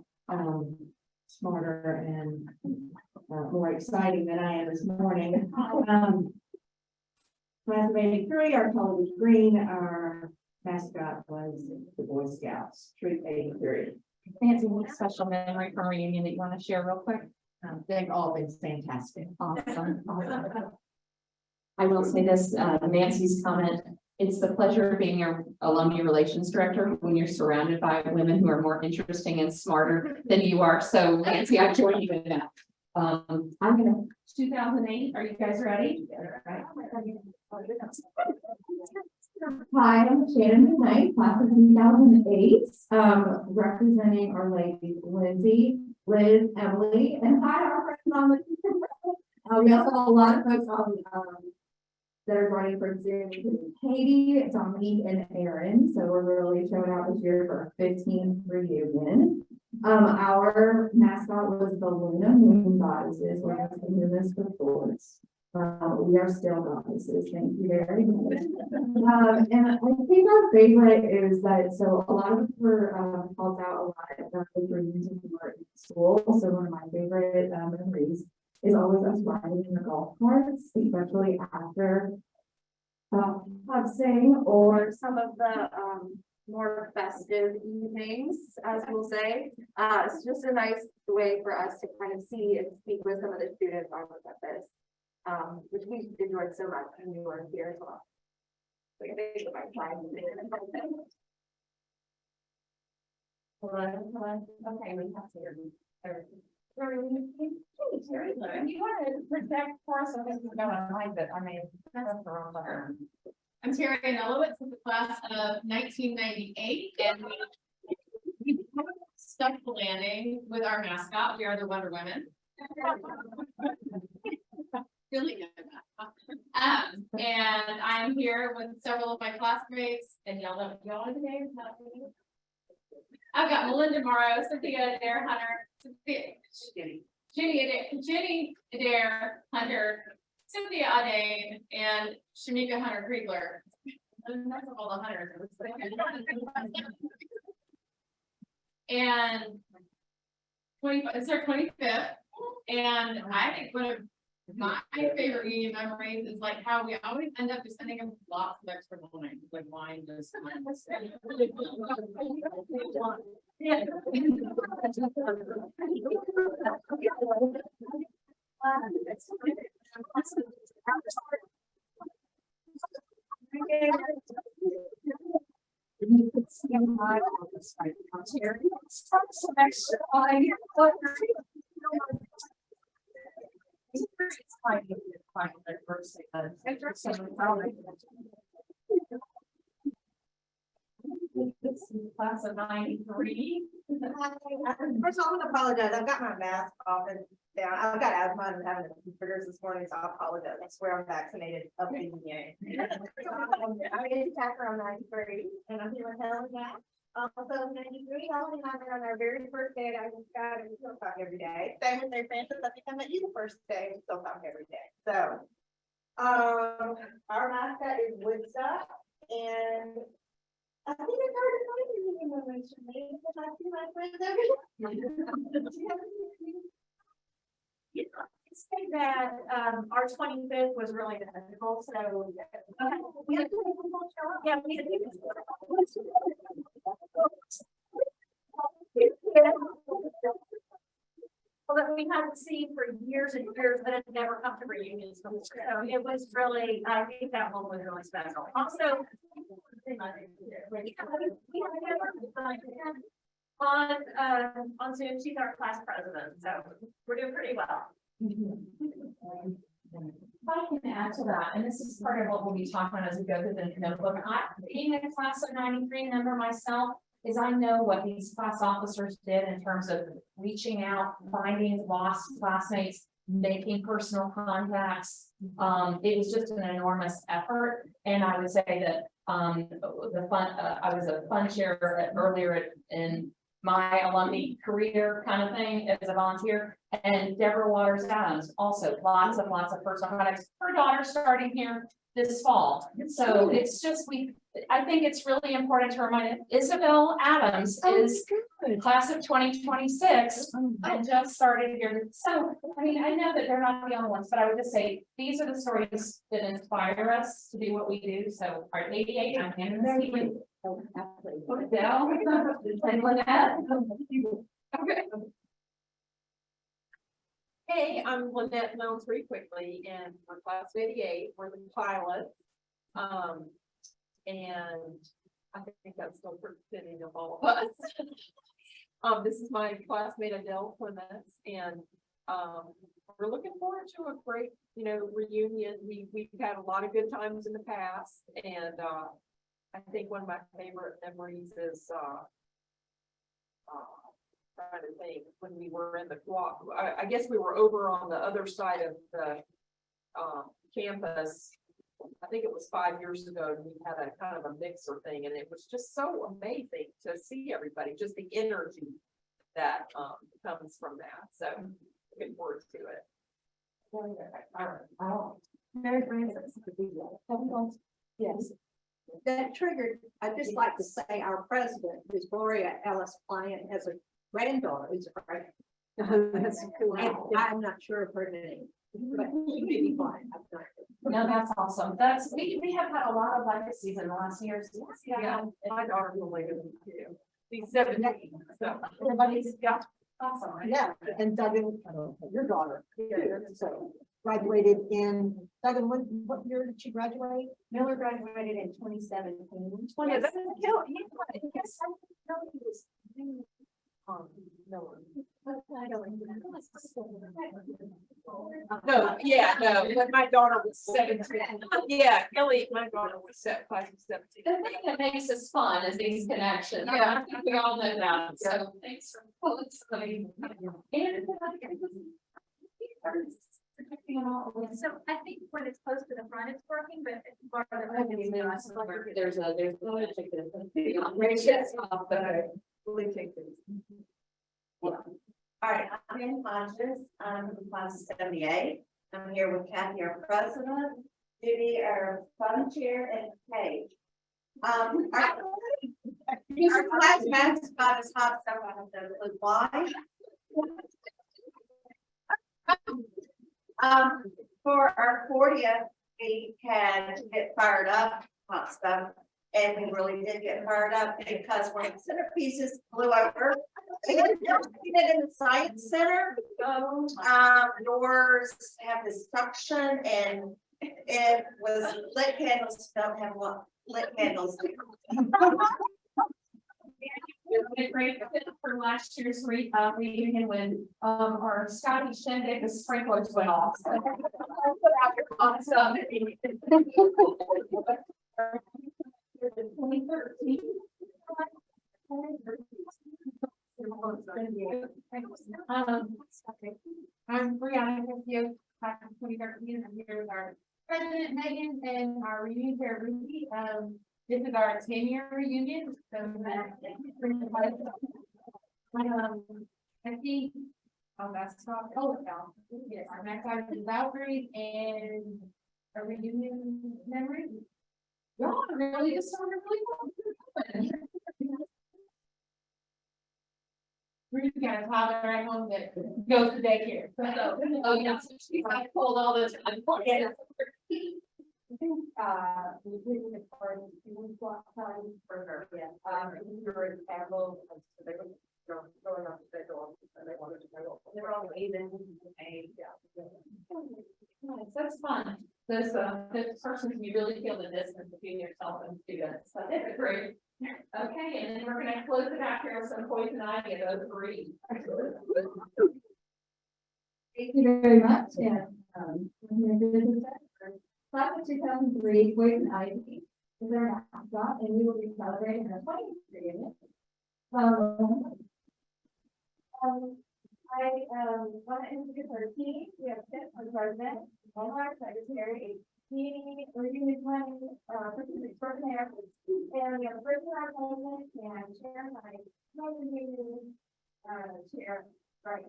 smarter and more exciting than I am this morning. Class of 83, our color was green. Our mascot was the Boy Scouts, Troop 83. Nancy, what special memory from reunion that you want to share real quick? They've all been fantastic. Awesome. I will say this, Nancy's comment, it's the pleasure of being your alumni relations director when you're surrounded by women who are more interesting and smarter than you are. So Nancy, I join you in that. I'm gonna, 2008, are you guys ready? Hi, I'm Shannon Knight, class of 2008, representing our ladies, Lindsay, Liz, Emily, and hi, our friends on the. We also have a lot of folks on, that are running for Zoom, including Katie, Dominique, and Aaron, so we're really showing out this year for our 15th reunion. Our mascot was the Luna Moon Goddesses, we're going to do this before. We are still goddesses, thank you very much. And I think our favorite is that, so a lot of us were called out a lot of the reunions when we were in school. So one of my favorite memories is always us riding in the golf carts, especially after Hudson or some of the more festive evenings, as we'll say. It's just a nice way for us to kind of see and speak with some of the students on the campus. Which we enjoyed so much when we were here as well. So I think my time. Hello. Okay, we have to. You want to project for us, so this is going on, but I mean, that's the wrong button. I'm Terry Nellowitz with the class of 1998, and we stuck the landing with our mascot. We are the Wonder Women. Really good. And I'm here with several of my classmates, and y'all know the names. I've got Melinda Morrow, Cynthia Adair Hunter, Jenny Adair Hunter, Cynthia Adane, and Shamika Hunter Kriegler. And that's all the Hunters. And it's our 25th, and I think one of my favorite reunion memories is like how we always end up just sending them lots of extra wine, like wine just. Yeah. Class of 93. First of all, I'm gonna apologize. I've got my mask off and down. I've got asthma and I'm having triggers this morning, so I apologize. I swear I'm vaccinated up in the air. I'm Nancy Tacker, I'm 93, and I'm here with Helen Jack. Also 93, Helen and I met on our very first day at Agnes Scott, and we still talk every day. Same with their Francis. I think I met you the first day, we still talk every day. So, our mascot is Woodstock, and I think it's hard to find any memories from me because I see my friends every day. Say that our 25th was really difficult, so yeah, we had that we hadn't seen for years and years, but had never come to reunions before. So it was really, I think that one was really special. Also, on Zoom, she's our class president, so we're doing pretty well. If I can add to that, and this is part of what we'll be talking about as we go through the notebook, being a class of 93 member myself, is I know what these class officers did in terms of reaching out, finding lost classmates, making personal contacts. It was just an enormous effort. And I would say that the fun, I was a fun chair earlier in my alumni career kind of thing as a volunteer. And Deborah Waters Adams, also lots of personal contacts. Her daughter's starting here this fall. So it's just, I think it's really important to remind Isabel Adams is class of 2026 and just started here. So, I mean, I know that they're not the only ones, but I would just say, these are the stories that inspire us to do what we do. So our 88, I'm handing this to you. Put it down. And Lynette. Okay. Hey, I'm Lynette Malmesbury quickly, and we're class of 88, we're the pilots. And I think that's still pretty fitting of all of us. This is my classmate Adele Clements, and we're looking forward to a great, reunion. We've had a lot of good times in the past, and I think one of my favorite memories is trying to think when we were in the I guess we were over on the other side of the campus. I think it was 5 years ago, and we had a kind of a mixer thing, and it was just so amazing to see everybody, just the energy that comes from that. So looking forward to it. Mary Frances. Yes. That triggered, I'd just like to say our president, who's Gloria Ellis Bryant, has a granddaughter who's a friend. That's cool. And I'm not sure of her name, but she may be blind. I'm not sure. No, that's awesome. We have had a lot of legacies in the last years. Yeah, my daughter will live in too. She's 17, so. Everybody's got awesome. Right? Yeah, and Duggan, your daughter, so graduated in, Duggan, what year did she graduate? Miller graduated in 2017. Yeah, that's kill. Yes, I know he was. No, yeah, no, but my daughter was 17. Yeah, Kelly, my daughter was 17. The thing that makes us fun is these connections. Yeah. I think we all know that. So thanks for pulling somebody. And So I think when it's close to the front, it's working, but it's far there's a All right, I'm in Hodges, I'm in class of 78. I'm here with Kathy, our president, Judy, our fun chair, and Paige. Our class mascot is hot stuff. I have to include why. For our 40th, we had to get fired up, hot stuff, and we really did get fired up because one of the centerpieces blew over. We did it in the science center. Doors have this suction, and it was lit candles. Don't have lit candles. a great fit for last year's reunion when our Scotty Shindig, the sprinklers went off. So put out your hot stuff. 2013. I'm Brianna Castillo, class of 2013. I'm here with our president Megan and our reunion chair Ruby. This is our 10-year reunion. So I think that's not yes, our next item is outreach and a reunion memory. Yeah, really just started really fun. We're just gonna have her at home that goes to daycare. So, oh yeah, so I pulled all this. think, we did it for the block time for sure, yeah. We were in Campbell, so they were going up to the door, and they wanted to go. They were all even, yeah. Nice, that's fun. This person, you really feel the distance between yourself and students. So that's great. Okay, and then we're gonna close it out here with some poison ivy of those three. Thank you very much, and, I'm here to visit that. Class of 2003, Poison Ivy is our mascot, and we will be celebrating our 20th reunion. I want to introduce our team. We have Kit, our president, Omar, secretary, Amy, reunion planning, person extraordinaire, and we have a person our president and chair, my reunion chair, right.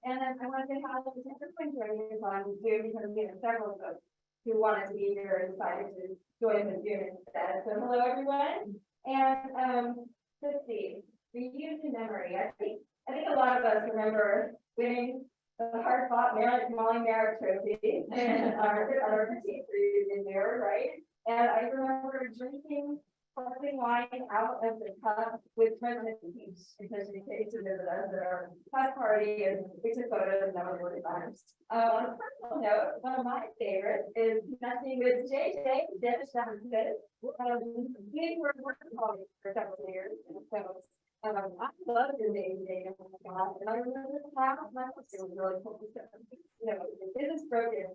And then I want to say hi to the Quinter is on Zoom because we have several folks who wanted to be here and decided to join the Zoom instead. So hello, everyone. And let's see, reunion memory. I think a lot of us remember winning the hard fought Molly Merritt Trophy and our reunion there, right? And I remember drinking sparkling wine out of the cup with President Peach because we came to visit us at our class party and we took photos and that was really fun. On a personal note, one of my favorites is messing with JJ, Dennis Johnson. We were working on it for several years, and so I love your name, JJ. Oh my God! And I remember the class, it was really cool. You know, it is broken.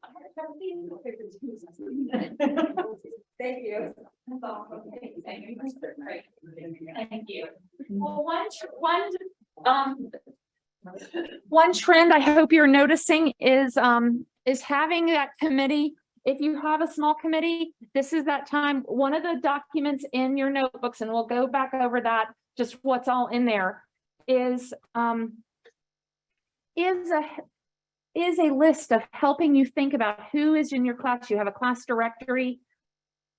I have seen the pictures. Thank you. That's awesome. Thank you. Great. Thank you. Well, one trend I hope you're noticing is having that committee. If you have a small committee, this is that time. One of the documents in your notebooks, and we'll go back over that, just what's all in there, is a list of helping you think about who is in your class. You have a class directory.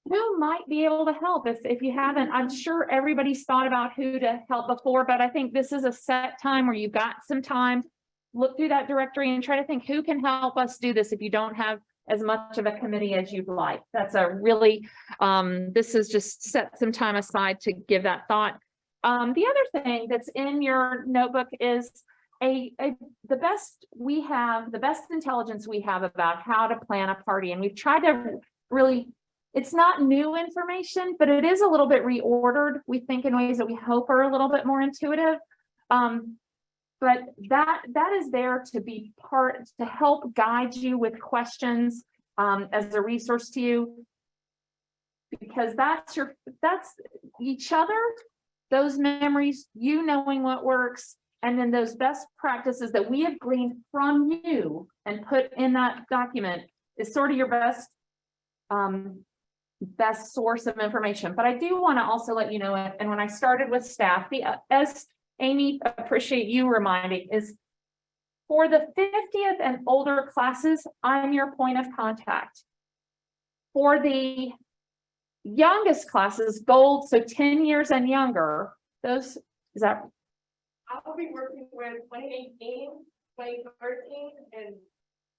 Who might be able to help if you haven't? I'm sure everybody's thought about who to help before, but I think this is a set time where you've got some time. Look through that directory and try to think who can help us do this if you don't have as much of a committee as you'd like. That's a really, this is just set some time aside to give that thought. The other thing that's in your notebook is the best intelligence we have about how to plan a party. And we've tried to really, it's not new information, but it is a little bit reordered. We think in ways that we hope are a little bit more intuitive. But that is there to be to help guide you with questions as a resource to you. Because that's each other, those memories, you knowing what works, and then those best practices that we have gleaned from you and put in that document is sort of your best source of information. But I do want to also let you know, and when I started with staff, as Amy, appreciate you reminding, is for the 50th and older classes, I'm your point of contact. For the youngest classes, gold, so 10 years and younger, those, is that? I'll be working with 2018, 2013, and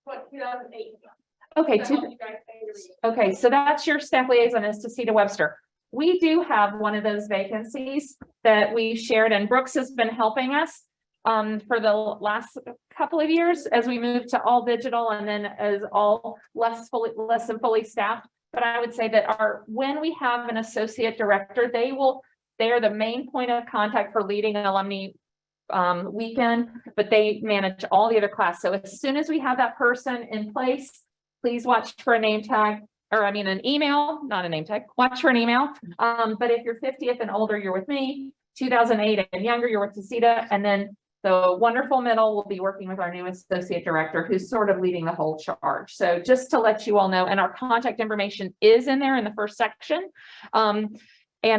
2008. Okay, okay, so that's your staff liaison is Tacita Webster. We do have one of those vacancies that we shared, and Brooks has been helping us for the last couple of years as we move to all digital and then as all less than fully staffed. But I would say that when we have an associate director, they are the main point of contact for leading an alumni weekend, but they manage all the other class. So as soon as we have that person in place, please watch for a name tag, or I mean an email, not a name tag, watch for an email. But if you're 50th and older, you're with me, 2008 and younger, you're with Tacita, and then the wonderful middle will be working with our new associate director who's sort of leading the whole charge. So just to let you all know, and our contact information is in there in the first section. And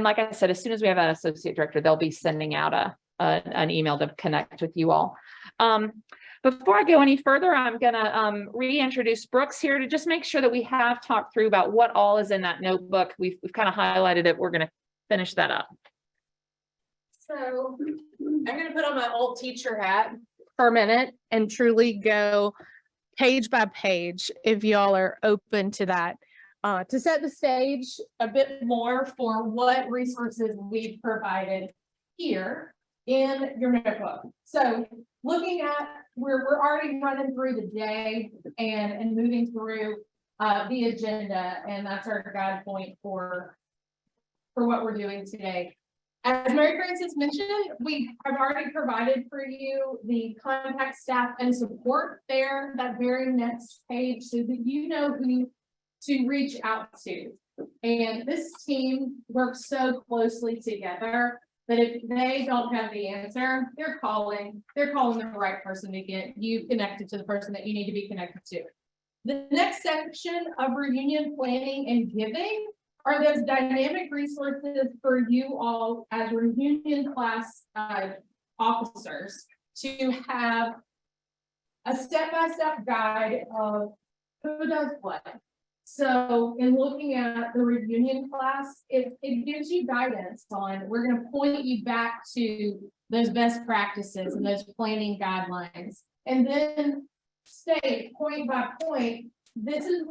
like I said, as soon as we have an associate director, they'll be sending out an email to connect with you all. Before I go any further, I'm gonna reintroduce Brooks here to just make sure that we have talked through about what all is in that notebook. We've kind of highlighted it. We're gonna finish that up. So I'm gonna put on my old teacher hat for a minute and truly go page by page if y'all are open to that. to set the stage a bit more for what resources we've provided here in your notebook. So looking at, we're already running through the day and moving through the agenda, and that's our guide point for what we're doing today. As Mary Frances mentioned, we have already provided for you the contact staff and support there, that very next page, so that you know who to reach out to. And this team works so closely together that if they don't have the answer, they're calling the right person to get you connected to the person that you need to be connected to. The next section of reunion planning and giving are those dynamic resources for you all as reunion class officers to have a step-by-step guide of who does what. So in looking at the reunion class, it gives you guidance on, we're going to point you back to those best practices and those planning guidelines. And then state point by point, this is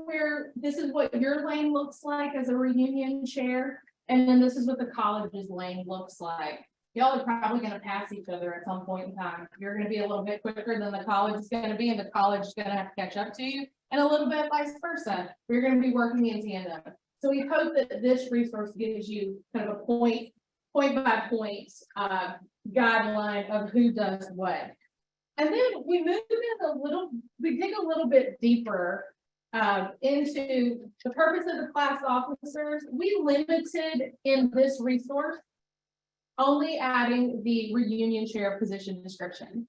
what your lane looks like as a reunion chair. And then this is what the college's lane looks like. Y'all are probably going to pass each other at some point in time. You're going to be a little bit quicker than the college is going to be, and the college is going to have to catch up to you, and a little bit vice versa. You're going to be working in tandem. So we hope that this resource gives you kind of a point by point guideline of who does what. And then we move in we dig a little bit deeper into the purpose of the class officers. We limited in this resource only adding the reunion chair position description.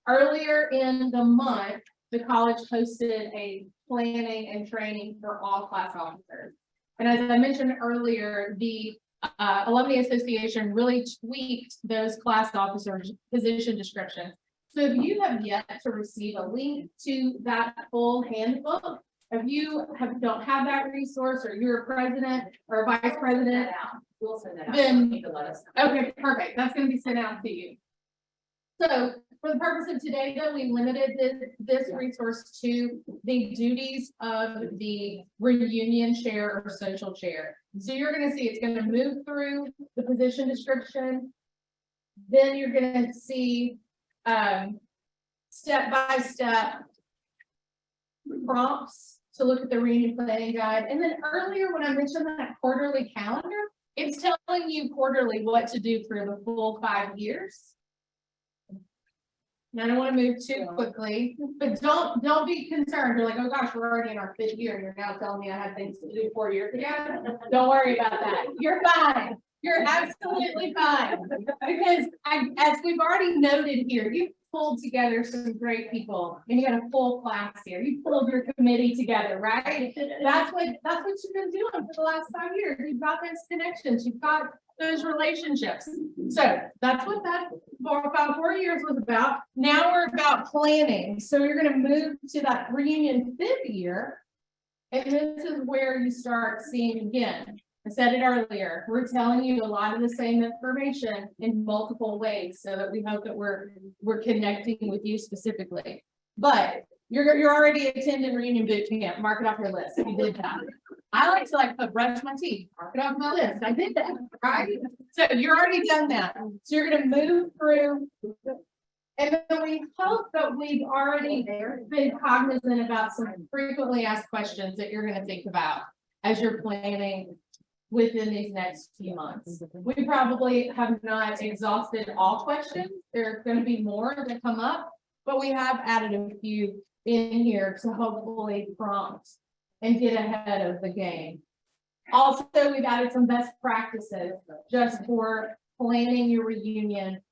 Earlier in the month, the college hosted a planning and training for all class officers. And as I mentioned earlier, the Alumni Association really tweaked those class officers position descriptions. So if you have yet to receive a link to that full handbook, if you don't have that resource, or you're a president or a vice president, We'll send that out. Then- You can let us know. okay, perfect. That's going to be sent out to you. So for the purpose of today, though, we limited this resource to the duties of the reunion chair or social chair. So you're going to see it's going to move through the position description. Then you're going to see step by step prompts to look at the reunion planning guide. And then earlier when I mentioned that quarterly calendar, it's telling you quarterly what to do for the full 5 years. And I don't want to move too quickly, but don't be concerned. You're like, oh gosh, we're already in our 5th year and you're now telling me I had things to do 4 years ago. Don't worry about that. You're fine. You're absolutely fine. Because as we've already noted here, you pulled together some great people and you got a full class here. You pulled your committee together, right? That's what you've been doing for the last 5 years. You've got those connections, you've got those relationships. So that's what that about 4 years was about. Now we're about planning. So you're going to move to that reunion 5th year. And this is where you start seeing again. I said it earlier, we're telling you a lot of the same information in multiple ways so that we hope that we're connecting with you specifically. But you're already attending reunion boot camp. Mark it off your list. You did that. I like to brush my teeth. Mark it off my list. I did that, right? So you're already done that. So you're going to move through. And then we hope that we've already been cognizant about some frequently asked questions that you're going to think about as you're planning within these next few months. We probably have not exhausted all questions. There are going to be more that come up, but we have added a few in here to hopefully prompt and get ahead of the game. Also, we've added some best practices just for planning your reunion.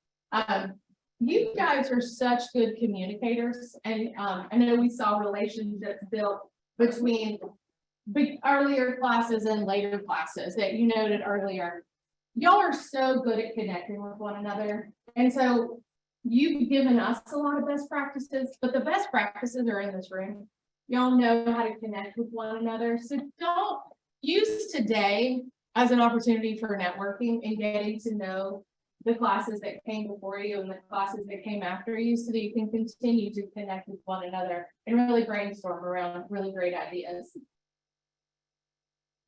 You guys are such good communicators, and I know we saw relationships built between earlier classes and later classes that you noted earlier. Y'all are so good at connecting with one another. And so you've given us a lot of best practices, but the best practices are in this room. Y'all know how to connect with one another. So don't use today as an opportunity for networking and getting to know the classes that came before you and the classes that came after you so that you can continue to connect with one another and really brainstorm around really great ideas.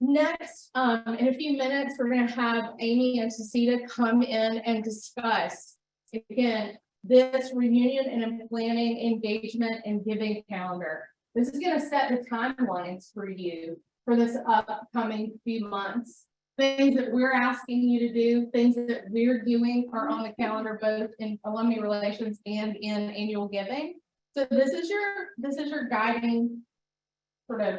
Next, in a few minutes, we're gonna have Amy and Cecita come in and discuss, again, this reunion and planning engagement and giving calendar. This is gonna set the timelines for you for this upcoming few months. Things that we're asking you to do, things that we're doing are on the calendar, both in alumni relations and in annual giving. So this is your guiding, sort of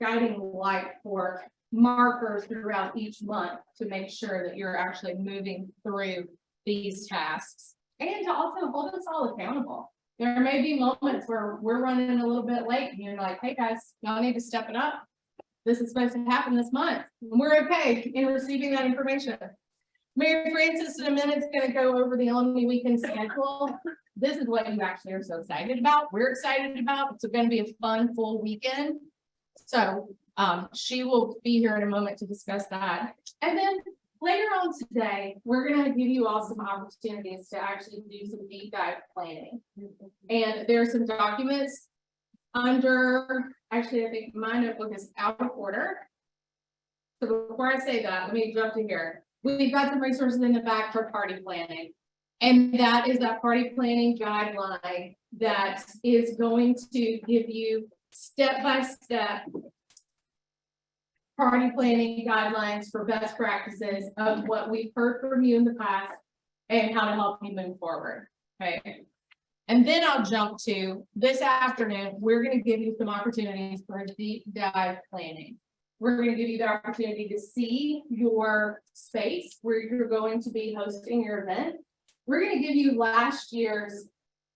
guiding light for markers throughout each month to make sure that you're actually moving through these tasks. And to also hold us all accountable. There may be moments where we're running a little bit late and you're like, hey guys, y'all need to step it up. This is supposed to happen this month. And we're okay in receiving that information. Mary Frances in a minute is going to go over the alumni weekend schedule. This is what you actually are so excited about. We're excited about. It's going to be a fun, full weekend. So she will be here in a moment to discuss that. And then later on today, we're going to give you all some opportunities to actually do some deep dive planning. And there are some documents under, actually, I think my notebook is out of order. So before I say that, let me jump to here. We've got some resources in the back for party planning. And that is that party planning guideline that is going to give you step-by-step party planning guidelines for best practices of what we've heard from you in the past and how to help you move forward. Okay. And then I'll jump to this afternoon. We're going to give you some opportunities for deep dive planning. We're going to give you the opportunity to see your space where you're going to be hosting your event. We're going to give you last year's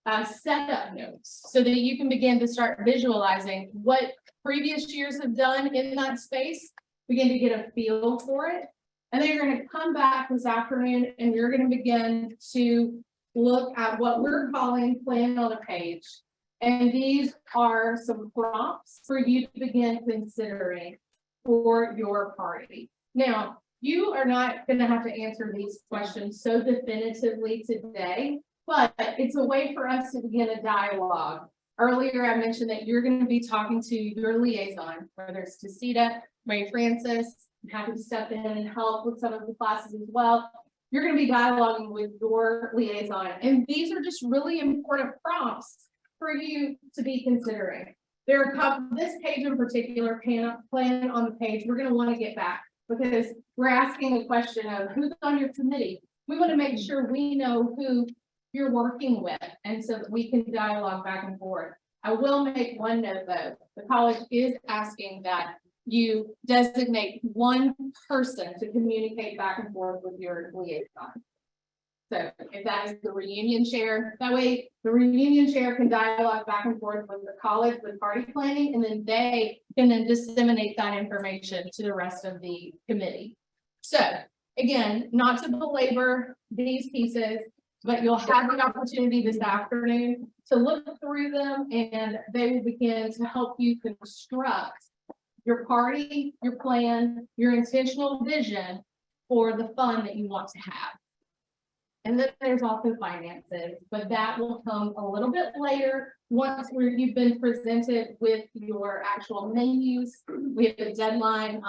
setup notes so that you can begin to start visualizing what previous years have done in that space, begin to get a feel for it. And then you're going to come back this afternoon and you're going to begin to look at what we're calling plan on a page. And these are some prompts for you to begin considering for your party. Now, you are not going to have to answer these questions so definitively today, but it's a way for us to begin a dialogue. Earlier, I mentioned that you're going to be talking to your liaison, whether it's Cecita, Mary Frances. I'm happy to step in and help with some of the classes as well. You're going to be dialoguing with your liaison, and these are just really important prompts for you to be considering. There are a couple, this page in particular, plan on the page, we're going to want to get back because we're asking a question of who's on your committee. We want to make sure we know who you're working with, and so that we can dialogue back and forth. I will make one note though. The college is asking that you designate one person to communicate back and forth with your liaison. So if that is the reunion chair, that way the reunion chair can dialogue back and forth with the college with party planning, and then they can then disseminate that information to the rest of the committee. So again, not to belabor these pieces, but you'll have the opportunity this afternoon to look through them, and they will begin to help you construct your party, your plan, your intentional vision for the fun that you want to have. And then there's also finances, but that will come a little bit later once you've been presented with your actual menus. We have a deadline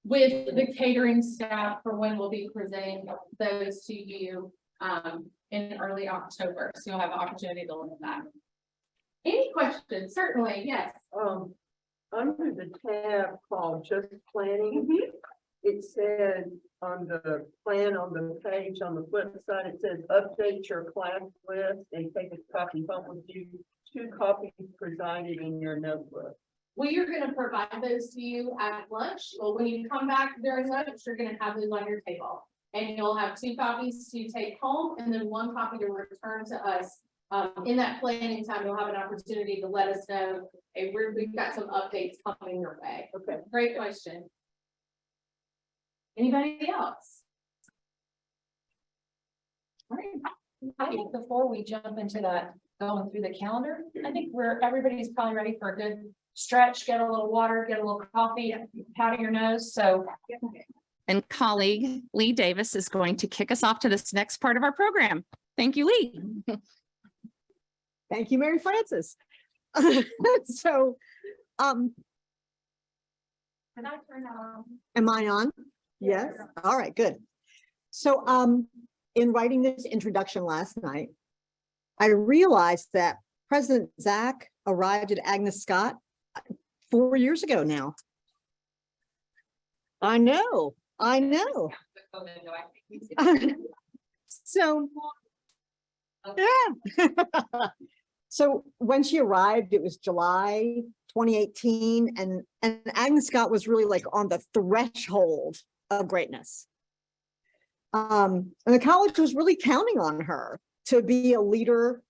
with the catering staff for when we'll be presenting those to you in early October. So you'll have an opportunity to look at that. Any questions? Certainly, yes. Under the tab called just planning, it said on the plan on the page on the flip side, it says update your class list and take a copy home with you. 2 copies presided in your notebook. We are going to provide those to you at lunch. Well, when you come back during lunch, you're going to have those on your table. And you'll have 2 copies to take home and then 1 copy to return to us. In that planning time, you'll have an opportunity to let us know, hey, we've got some updates coming your way. Okay. Great question. Anybody else? All right. I think before we jump into that, going through the calendar, I think everybody's probably ready for a good stretch, get a little water, get a little coffee, powder your nose. So. And colleague Lee Davis is going to kick us off to this next part of our program. Thank you, Lee. Thank you, Mary Frances. So, I And I turn on. Am I on? Yes, all right, good. So, in writing this introduction last night, I realized that President Zach arrived at Agnes Scott 4 years ago now. I know. So, yeah. So when she arrived, it was July 2018, and Agnes Scott was really like on the threshold of greatness. And the college was really counting on her to be a leader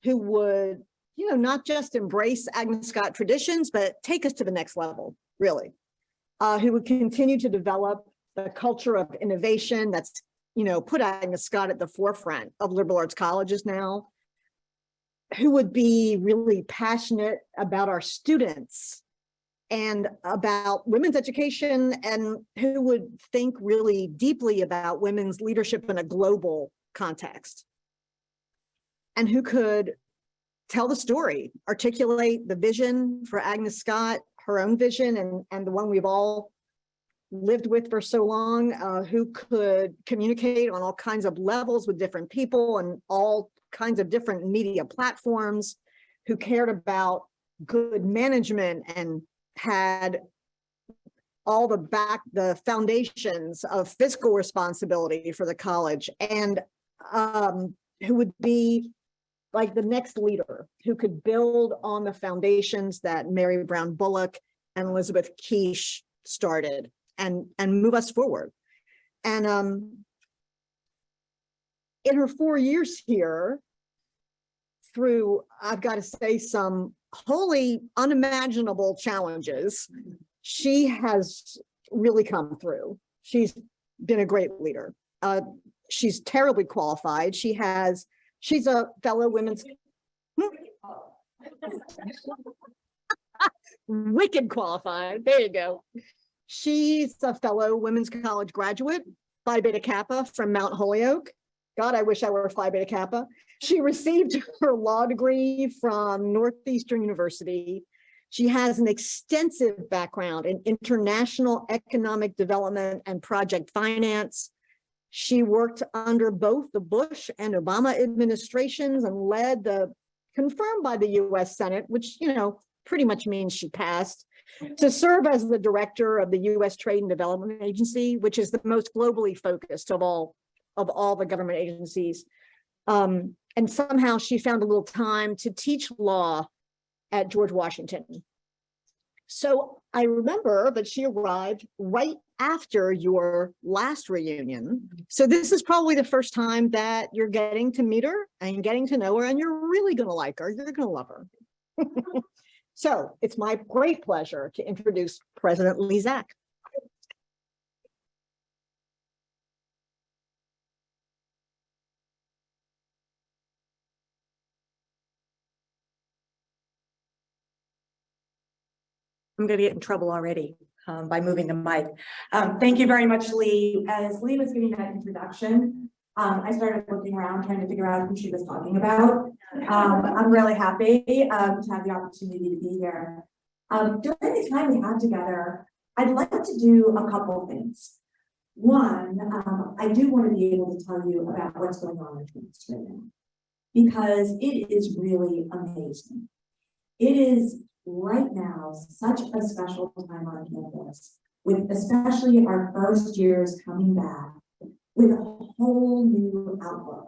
who would, not just embrace Agnes Scott traditions, but take us to the next level, really. Who would continue to develop the culture of innovation that's, put Agnes Scott at the forefront of liberal arts colleges now. Who would be really passionate about our students and about women's education, and who would think really deeply about women's leadership in a global context. And who could tell the story, articulate the vision for Agnes Scott, her own vision, and the one we've all lived with for so long, who could communicate on all kinds of levels with different people and all kinds of different media platforms, who cared about good management and had all the foundations of fiscal responsibility for the college, and who would be like the next leader, who could build on the foundations that Mary Brown Bullock and Elizabeth Quiche started and move us forward. And in her 4 years here, through, I've got to say, some wholly unimaginable challenges, she has really come through. She's been a great leader. She's terribly qualified. She's a fellow women's wicked qualified. There you go. She's a fellow Women's College graduate, Phi Beta Kappa from Mount Holyoke. God, I wish I were Phi Beta Kappa. She received her law degree from Northeastern University. She has an extensive background in international economic development and project finance. She worked under both the Bush and Obama administrations and led the, confirmed by the US Senate, which, pretty much means she passed, to serve as the director of the US Trade and Development Agency, which is the most globally focused of all the government agencies. And somehow she found a little time to teach law at George Washington. So I remember that she arrived right after your last reunion. So this is probably the first time that you're getting to meet her and getting to know her, and you're really going to like her. You're going to love her. So it's my great pleasure to introduce President Lee Zach. I'm going to get in trouble already by moving the mic. Thank you very much, Lee. As Lee was giving that introduction, I started looking around trying to figure out who she was talking about. I'm really happy to have the opportunity to be here. During the time we have together, I'd like to do a couple of things. One, I do want to be able to tell you about what's going on in campus right now, because it is really amazing. It is right now such a special time on campus, with especially our first years coming back with a whole new outlook.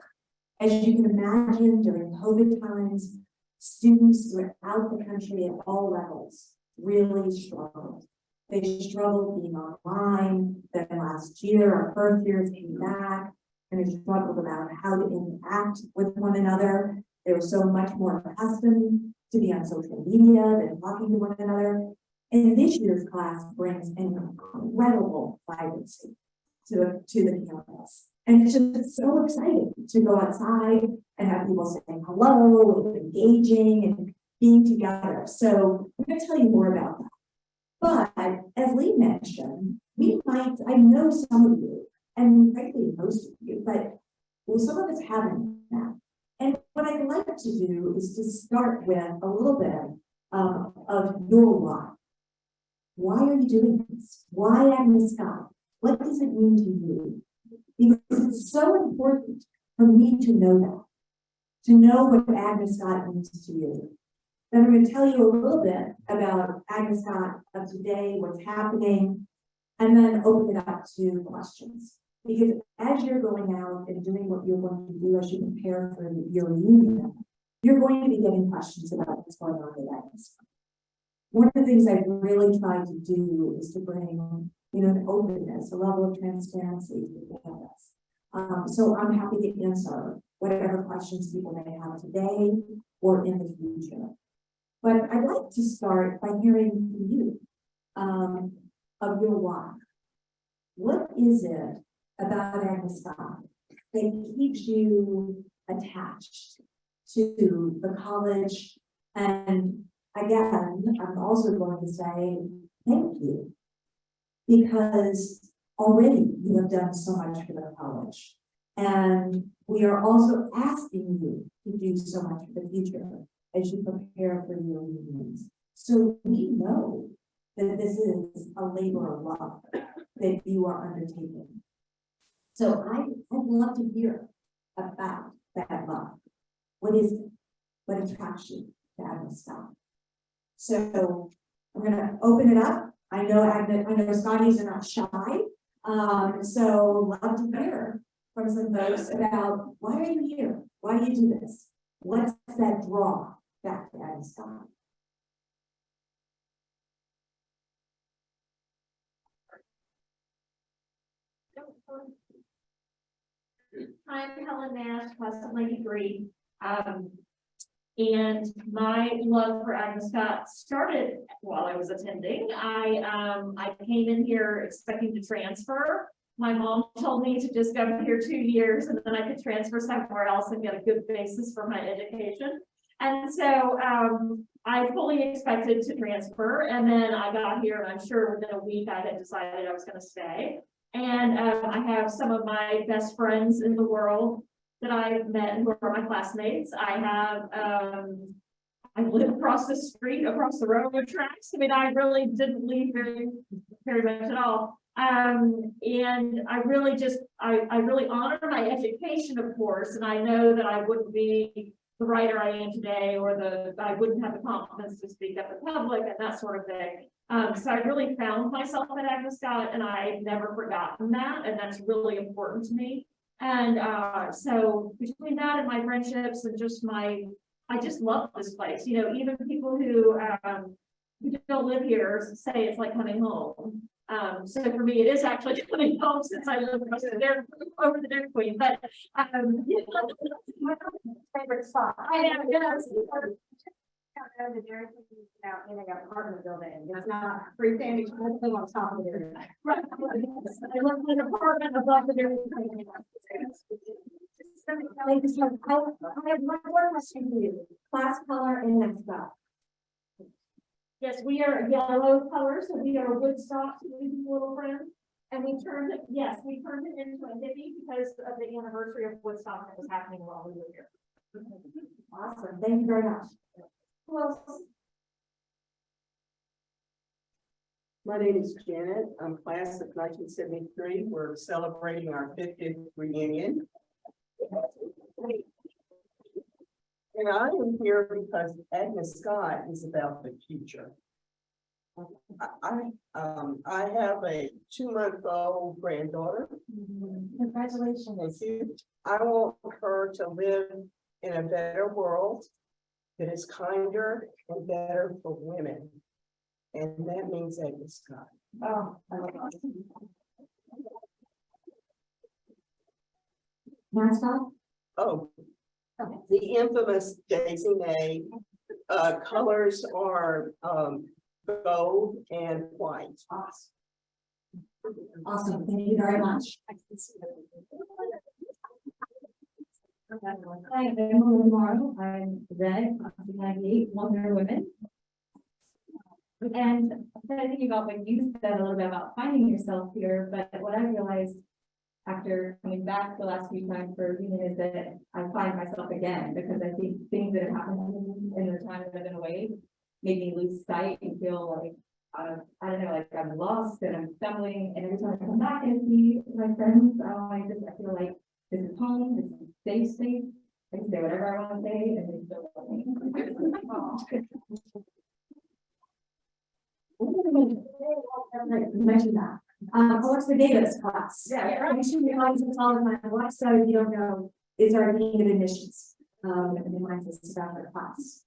As you can imagine, during COVID times, students throughout the country at all levels really struggled. They struggled being online. Then last year, our first years came back and they struggled about how to interact with one another. They were so much more accustomed to be on social media than talking to one another. And this year's class brings an incredible vibrancy to the campus. And it's just so exciting to go outside and have people saying hello and engaging and being together. So I'm going to tell you more about that. But as Lee mentioned, I know some of you, and frankly most of you, but some of us haven't that. And what I'd like to do is to start with a little bit of your why. why are you doing this? Why Agnes Scott? What does it mean to you? Because it's so important for me to know that, to know what Agnes Scott means to you. Then I'm going to tell you a little bit about Agnes Scott of today, what's happening, and then open it up to questions. Because as you're going out and doing what you're going to do as you prepare for your reunion, you're going to be getting questions about what's going on with Agnes Scott. One of the things I've really tried to do is to bring, an openness, a level of transparency to the campus. So I'm happy to answer whatever questions people may have today or in the future. But I'd like to start by hearing from you, of your why. What is it about Agnes Scott that keeps you attached to the college? And again, I'm also going to say thank you, because already you have done so much for the college. And we are also asking you to do so much for the future as you prepare for your reunions. So we know that this is a labor of love that you are undertaking. So I'd love to hear about that love. What is it? What attracts you to Agnes Scott? So I'm going to open it up. I know Scotties are not shy. So love to hear from some folks about why are you here? Why do you do this? What's that draw back to Agnes Scott? I'm Helen Nash, Pleasant Lake degree. And my love for Agnes Scott started while I was attending. I came in here expecting to transfer. My mom told me to just go here 2 years and then I could transfer somewhere else and get a good basis for my education. And so I fully expected to transfer, and then I got here and I'm sure within a week I had decided I was going to stay. And I have some of my best friends in the world that I've met who are my classmates. I live across the street, across the railroad tracks. I mean, I really didn't leave very much at all. And I really I really honor my education, of course, and I know that I wouldn't be the writer I am today, or I wouldn't have the confidence to speak up in public and that sort of thing. So I really found myself at Agnes Scott, and I've never forgotten that, and that's really important to me. And so between that and my friendships and just I just love this place. Even people who don't live here say it's like coming home. So for me, it is actually coming home, since I live over the Dairy Queen. But my favorite spot. I know, yes. The Dairy Queen is now in an apartment building. It's not freestanding, it's on top of it. Right. I live in an apartment above the Dairy Queen. I have one more question for you. Class color and next up. Yes, we are a yellow color, so we are Woodstock, little friend. And we turned it into a hippie because of the anniversary of Woodstock that was happening while we were here. Awesome, thank you very much. Who else? My name is Janet. I'm class of 1973. We're celebrating our 50th reunion. And I am here because Agnes Scott is about the future. I have a 2-month-old granddaughter. Congratulations. Thank you. I want her to live in a better world that is kinder and better for women. And that means Agnes Scott. Oh, I love that. Mascot? Oh, the infamous Daisy May. Colors are gold and white. Awesome, thank you very much. Hi, I'm Emily Morrow. I'm Red, 98, Wonder Women. And I'm kind of thinking about what you said a little bit about finding yourself here, but what I realized after coming back the last few times for a reunion is that I find myself again, because I think things that have happened in the time that I've been away made me lose sight and feel like I don't know, like I'm lost and I'm stumbling, and every time I come back and see my friends, I feel like this is home, this is safe space. I can say whatever I want to say, and they still love me. Mention that. What's the Davis class? Yeah. I should be honest with all of my life, so if you don't know, is our dean of admissions. And the minds us about our class.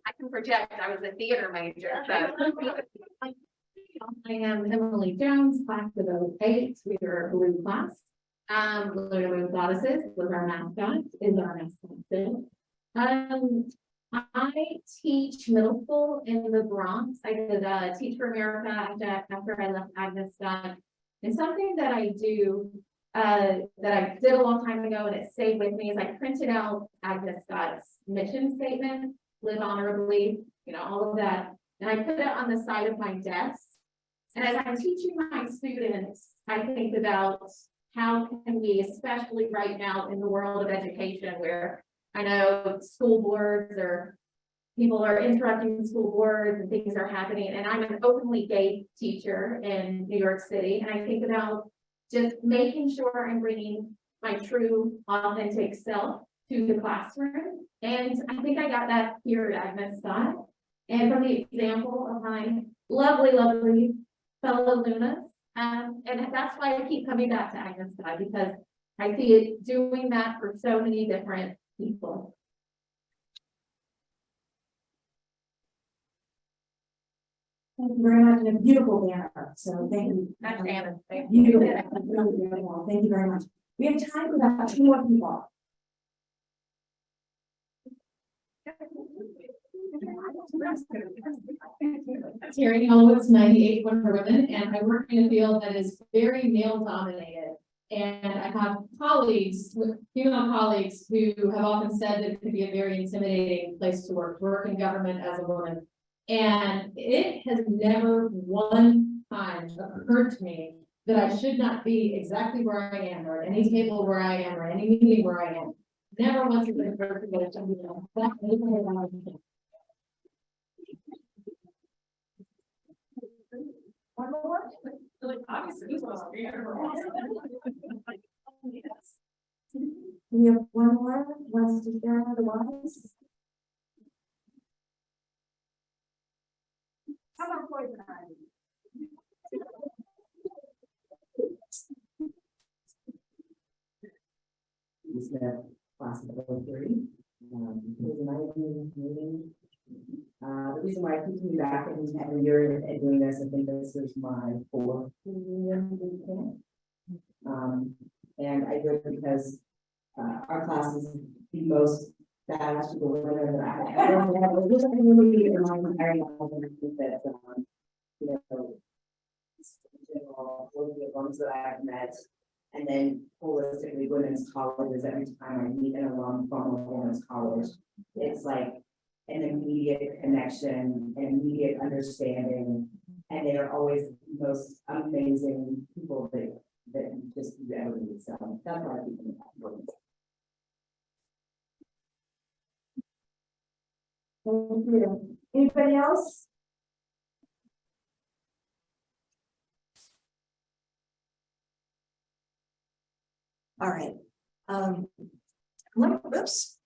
I can project, I was a theater major, so. I am Emily Jones, class of 08, we are a blue class. Blue Moon Goddesses was our mascot, is our mascot. I teach middle school in the Bronx. I did Teach for America after I left Agnes Scott. And something that I do, that I did a long time ago and it stayed with me is I printed out Agnes Scott's mission statement, live honorably, you know, all of that. And I put it on the side of my desk. And as I'm teaching my students, I think about how can we, especially right now in the world of education, where I know school boards or people are interrupting school boards and things are happening. And I'm an openly gay teacher in New York City. And I think about just making sure I'm bringing my true, authentic self to the classroom. And I think I got that here at Agnes Scott. And from the example of my lovely fellow Lunas. And that's why I keep coming back to Agnes Scott, because I see it doing that for so many different people. Thank you very much, and a beautiful banner, so thank you. That's Anna. Thank Beautiful. Really beautiful. Thank you very much. We have time for about 2 more people. Terry Elwood's 98 Wonder Women, and I work in a field that is very male dominated. And I have colleagues, female colleagues, who have often said that it could be a very intimidating place to work in government as a woman. And it has never one time occurred to me that I should not be exactly where I am, or at any table where I am, or any meeting where I am. Never once has it occurred to me that I should be there. One more? Like, obviously, this was We have one more, wants to share otherwise. How about poison ivy? This is class of 03. Poison ivy meeting. The reason why I keep coming back every year and doing this, I think this is my 4th reunion with camp. And I do it because our class is the most badass people women that I ever had. Just really in my entire life, and I think that you know, all the ones that I've met, and then holistically women's colleges. Every time I meet an alum from a women's college, it's like an immediate connection, an immediate understanding, and they are always the most amazing people that you just ever meet. So that's why I keep them back. Thank you. Anybody else? All right. Oops.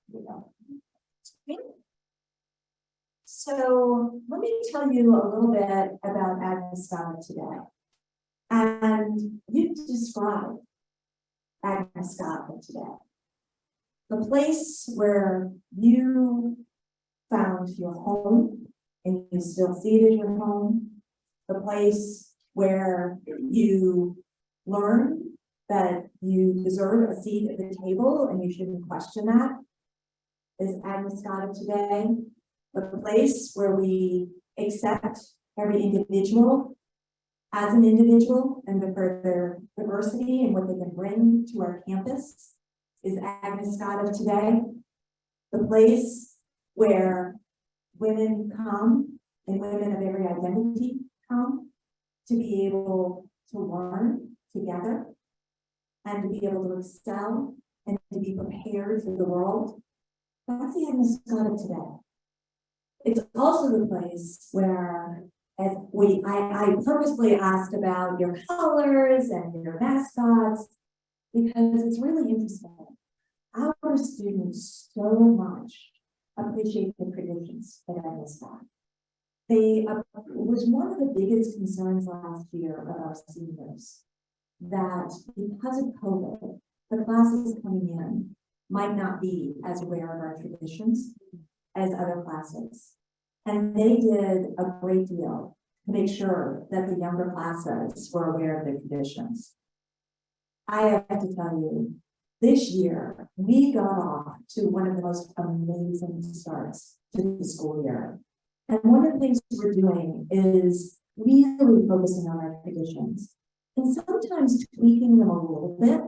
So let me tell you a little bit about Agnes Scott today. And you described Agnes Scott today. The place where you found your home and you still see it as your home. The place where you learned that you deserve a seat at the table and you shouldn't question that is Agnes Scott today. The place where we accept every individual as an individual and for their diversity and what they can bring to our campus is Agnes Scott of today. The place where women come and women of every identity come to be able to learn together and to be able to excel and to be prepared for the world. That's the Agnes Scott of today. It's also the place where, I purposely asked about your colors and your mascots, because it's really interesting. Our students so much appreciate the traditions that Agnes got. It was one of the biggest concerns last year of our seniors, that because of COVID, the classes coming in might not be as aware of our traditions as other classes. And they did a great deal to make sure that the younger classes were aware of the traditions. I have to tell you, this year, we got off to one of the most amazing starts to the school year. And one of the things we're doing is really focusing on our traditions and sometimes tweaking them a little bit.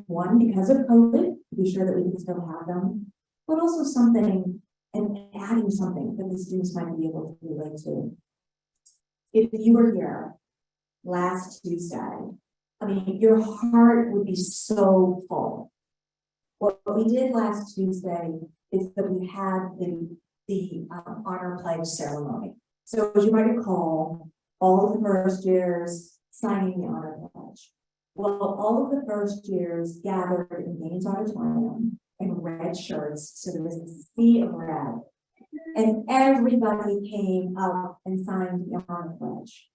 One, because of COVID, to be sure that we can still have them, but also something and adding something that the students might be able to relate to. If you were here last Tuesday, I mean, your heart would be so full. What we did last Tuesday is that we had the honor pledge ceremony. So as you might recall, all of the first years signing the honor pledge. Well, all of the first years gathered in Gaines Auditorium in red shirts, so there was a sea of red. And everybody came up and signed the honor pledge.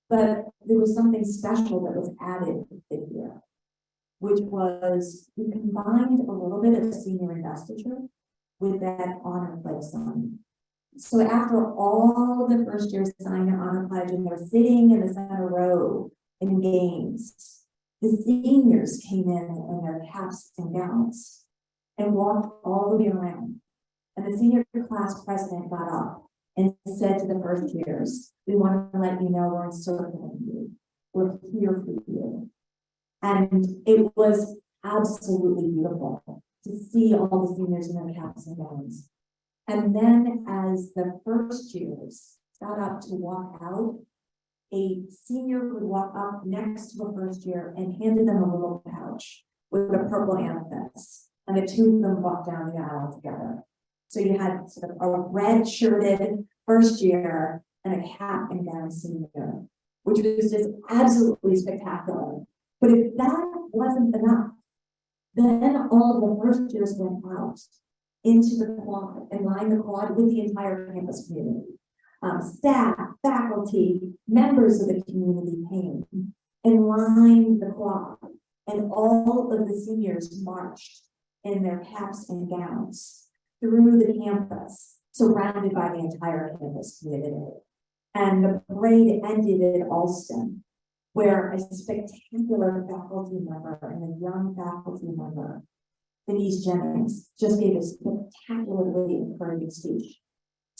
But there was something special that was added this year, which was we combined a little bit of senior investiture with that honor pledge sign. So after all the first years signed their honor pledge and they're sitting in the center row in Gaines, the seniors came in their caps and gowns and walked all the way around. And the senior class president got up and said to the first years, we want to let you know we're encircling you. We're here for you. And it was absolutely beautiful to see all the seniors in their caps and gowns. And then as the first years got up to walk out, a senior would walk up next to a first year and handed them a little pouch with a purple amethyst. And the two of them walked down the aisle together. So you had sort of a red shirted first year and a cap and gown senior, which was just absolutely spectacular. But if that wasn't enough, then all of the first years went out into the quad and lined the quad with the entire campus community. Staff, faculty, members of the community came and lined the quad, and all of the seniors marched in their caps and gowns through the campus, surrounded by the entire campus community. And the parade ended at Alston, where a spectacular faculty member and a young faculty member, Denise Jennings, just gave a spectacularly encouraging speech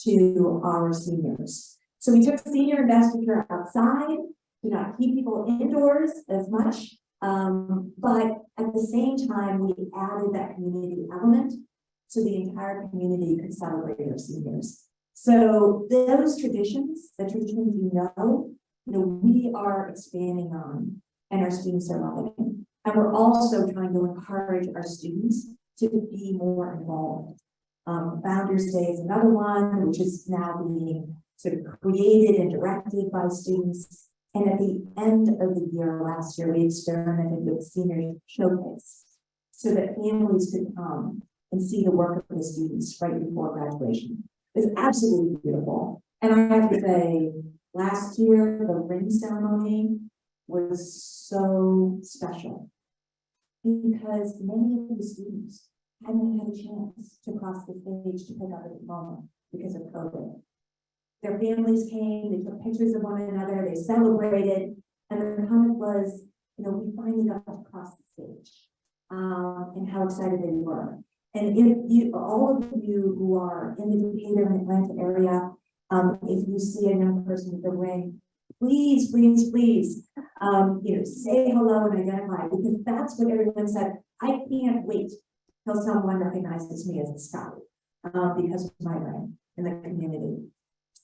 to our seniors. So we took senior investiture outside to not keep people indoors as much, but at the same time, we added that community element so the entire community could celebrate our seniors. So those traditions, the traditions we are expanding on and our students are loving. And we're also trying to encourage our students to be more involved. Founders Day is another one, which is now being sort of created and directed by students. And at the end of the year, last year, we experimented with senior showcase so that families could come and see the work of the students right before graduation. It's absolutely beautiful. And I have to say, last year, the ring ceremony was so special because many of the students hadn't had a chance to cross the stage to pick up a diploma because of COVID. Their families came, they took pictures of one another, they celebrated, and the comment was, we finally got to cross the stage, and how excited they were. And if all of you who are in the Decatur and Atlanta area, if you see a young person with a ring, please, say hello and identify, because that's what everyone said. I can't wait till someone recognizes me as a scout, because of my ring in the community.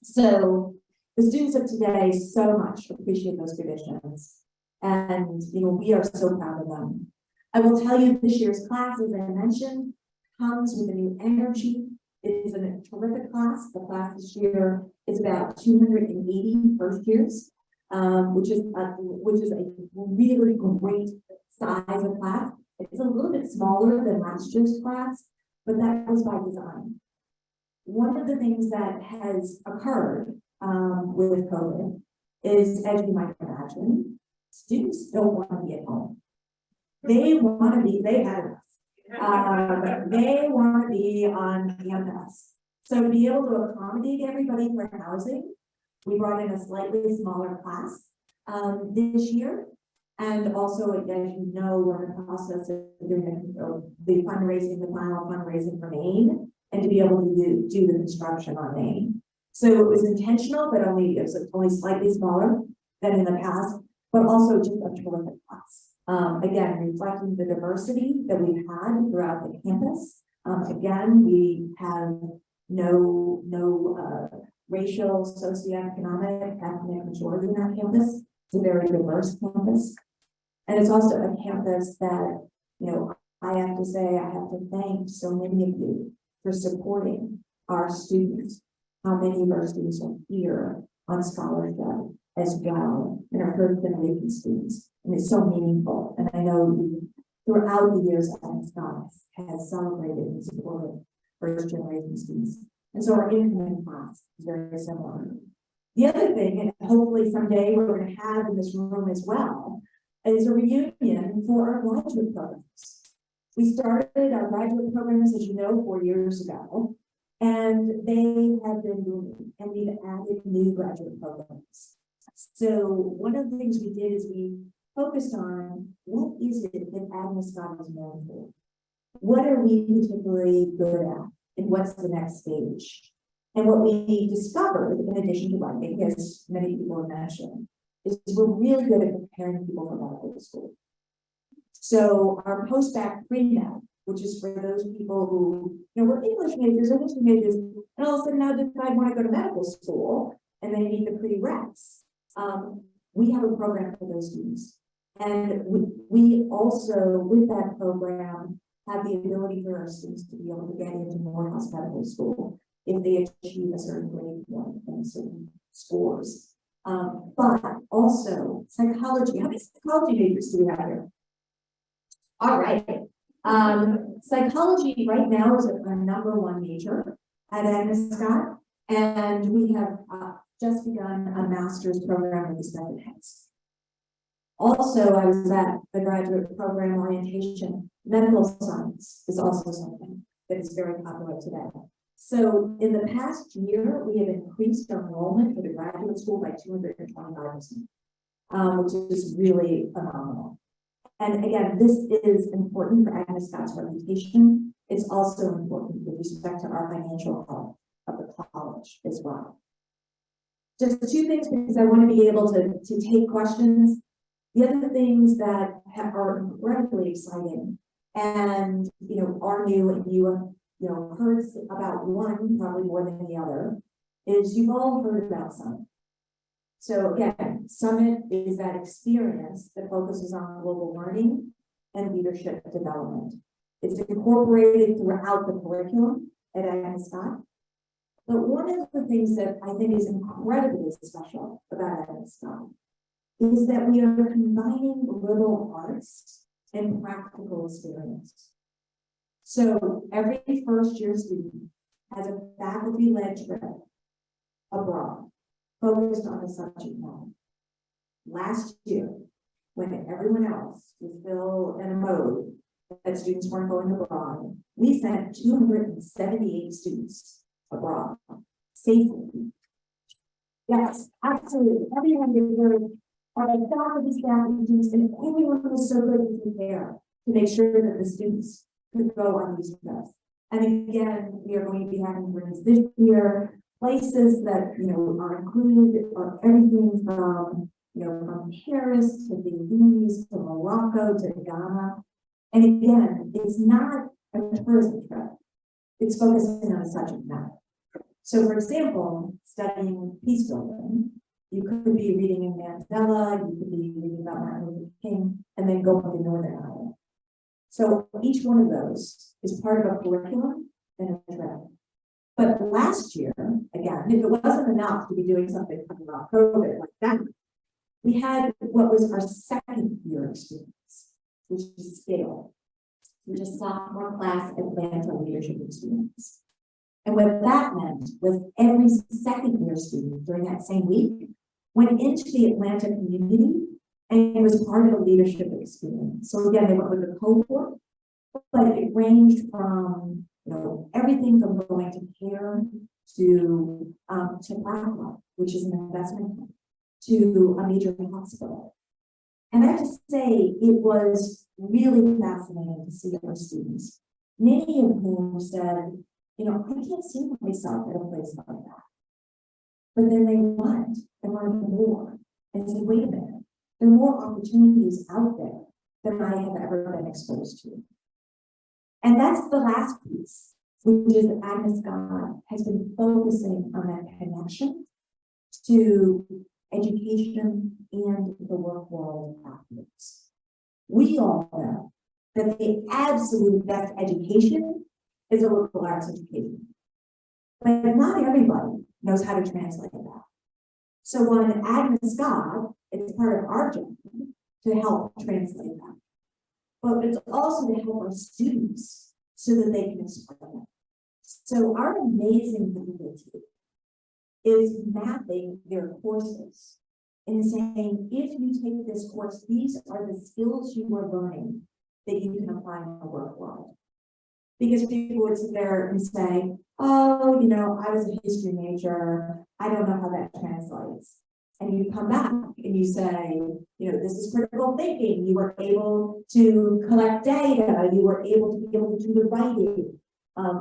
So the students of today so much appreciate those traditions, and we are so proud of them. I will tell you, this year's class, as I mentioned, comes with a new energy. It's is a terrific class. The class this year is about 280 first years, which is a really great size of class. It's a little bit smaller than last year's class, but that was by design. One of the things that has occurred with COVID is, as you might imagine, students don't want to be at home. They want to be, they had they want to be on campus. So to be able to accommodate everybody for housing, we brought in a slightly smaller class this year. And also, as you know, we're in the process of doing the fundraising, the final fundraising for Maine, and to be able to do the construction on Maine. So it was intentional, but it was only slightly smaller than in the past, but also just a terrific class. Again, reflecting the diversity that we've had throughout the campus. Again, we have no racial, socioeconomic, ethnic majority in our campus. It's a very diverse campus. And it's also a campus that, you know, I have to say, I have to thank so many of you for supporting our students. How many of our students are here on scholarship as well, and our first generation students. And it's so meaningful. And I know throughout the years, Agnes Scotts has celebrated and supported first generation students. And so our incoming class is very similar. The other thing, and hopefully someday we're going to have in this room as well, is a reunion for our graduate programs. We started our graduate programs, as you know, 4 years ago, and they have been booming, and we've added new graduate programs. So one of the things we did is we focused on what is it that Agnes Scott is known for? What are we particularly good at? And what's the next stage? And what we discovered, in addition to writing, as many people have mentioned, is we're really good at preparing people for medical school. So our post-bac pre-med, which is for those people who, you know, we're English majors, and all of a sudden now decide want to go to medical school, and they need the prereqs. We have a program for those students. And we also, with that program, have the ability for our students to be able to get into Morehouse Medical School if they achieve a certain grade point and certain scores. But also psychology. How many psychology majors do we have here? All right. Psychology right now is our #1 major at Agnes Scott, and we have just begun a master's program with the heads. Also, I was at the graduate program orientation. Medical science is also something that is very popular today. So in the past year, we have increased our enrollment for the graduate school by 225%, which is really phenomenal. And again, this is important for Agnes Scott's reputation. It's also important with respect to our financial health of the college as well. Just 2 things, because I want to be able to take questions. The other things that are incredibly exciting and, you know, are new, and you know, heard about one probably more than the other, is you've all heard about Summit. So again, Summit is that experience that focuses on global learning and leadership development. It's incorporated throughout the curriculum at Agnes Scott. But one of the things that I think is incredibly special about Agnes Scott is that we are combining liberal arts and practical experience. So every first year student has a faculty-led trip abroad focused on a subject matter. Last year, when everyone else was still in a mode that students weren't going abroad, we sent 278 students abroad safely. Yes, absolutely. Everyone deserves our faculty, staff, and students, and everyone was so good to prepare to make sure that the students could go on these trips. And again, we are going to be having rooms this year. Places that, you know, are included are everything from, you know, from Paris to Belize to Morocco to Ghana. And again, it's not a tourism trip. It's focusing on a subject matter. So for example, studying peace building, you could be reading in Mandela, you could be reading about Martin Luther King, and then go to Northern Ireland. So each one of those is part of a curriculum and a trip. But last year, again, if it wasn't enough to be doing something about COVID like that, we had what was our second year experience, which is scale, which is sophomore class Atlanta leadership experience. And what that meant was every second year student during that same week went into the Atlanta community and was part of a leadership experience. So again, they went with a cohort, but it ranged from, you know, everything from going to care to BlackRock, which is an investment fund, to a major hospital. And I have to say, it was really fascinating to see our students, many of whom said, you know, I can't see myself at a place like that. But then they went and learned more and said, wait a minute, there are more opportunities out there than I have ever been exposed to. And that's the last piece, which is that Agnes Scott has been focusing on that connection to education and the work world afterwards. We all know that the absolute best education is a liberal arts education. But not everybody knows how to translate that. So when Agnes Scott, it's part of our job to help translate that. But it's also to help our students so that they can explain it. So our amazing faculty is mapping their courses and saying, if you take this course, these are the skills you are learning that you can apply in the work world. Because people would sit there and say, oh, you know, I was a history major, I don't know how that translates. And you come back and you say, you know, this is critical thinking. You were able to collect data. You were able to be able to do the writing.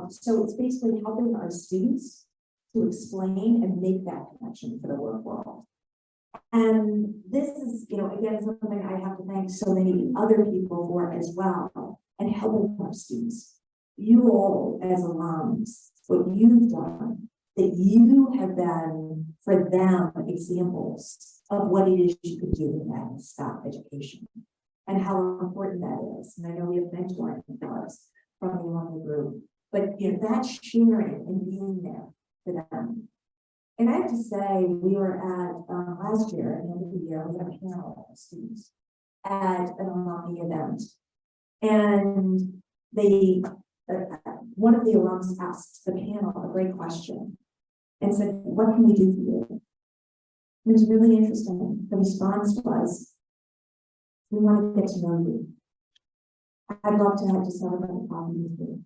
So it's basically helping our students to explain and make that connection for the work world. And this is, you know, again, something I have to thank so many other people for as well, and helping our students. You all as alums, what you've done, that you have been for them examples of what it is you could do in that Scott education and how important that is. And I know we have mentoring us from the alumni group, but you know, that sharing and being there for them. And I have to say, we were at last year, at the end of the year, we had a panel of students at an alumni event, and they one of the alums asked the panel a great question and said, what can we do for you? It was really interesting. The response was, we want to get to know you. I'd love to have just have a coffee with you.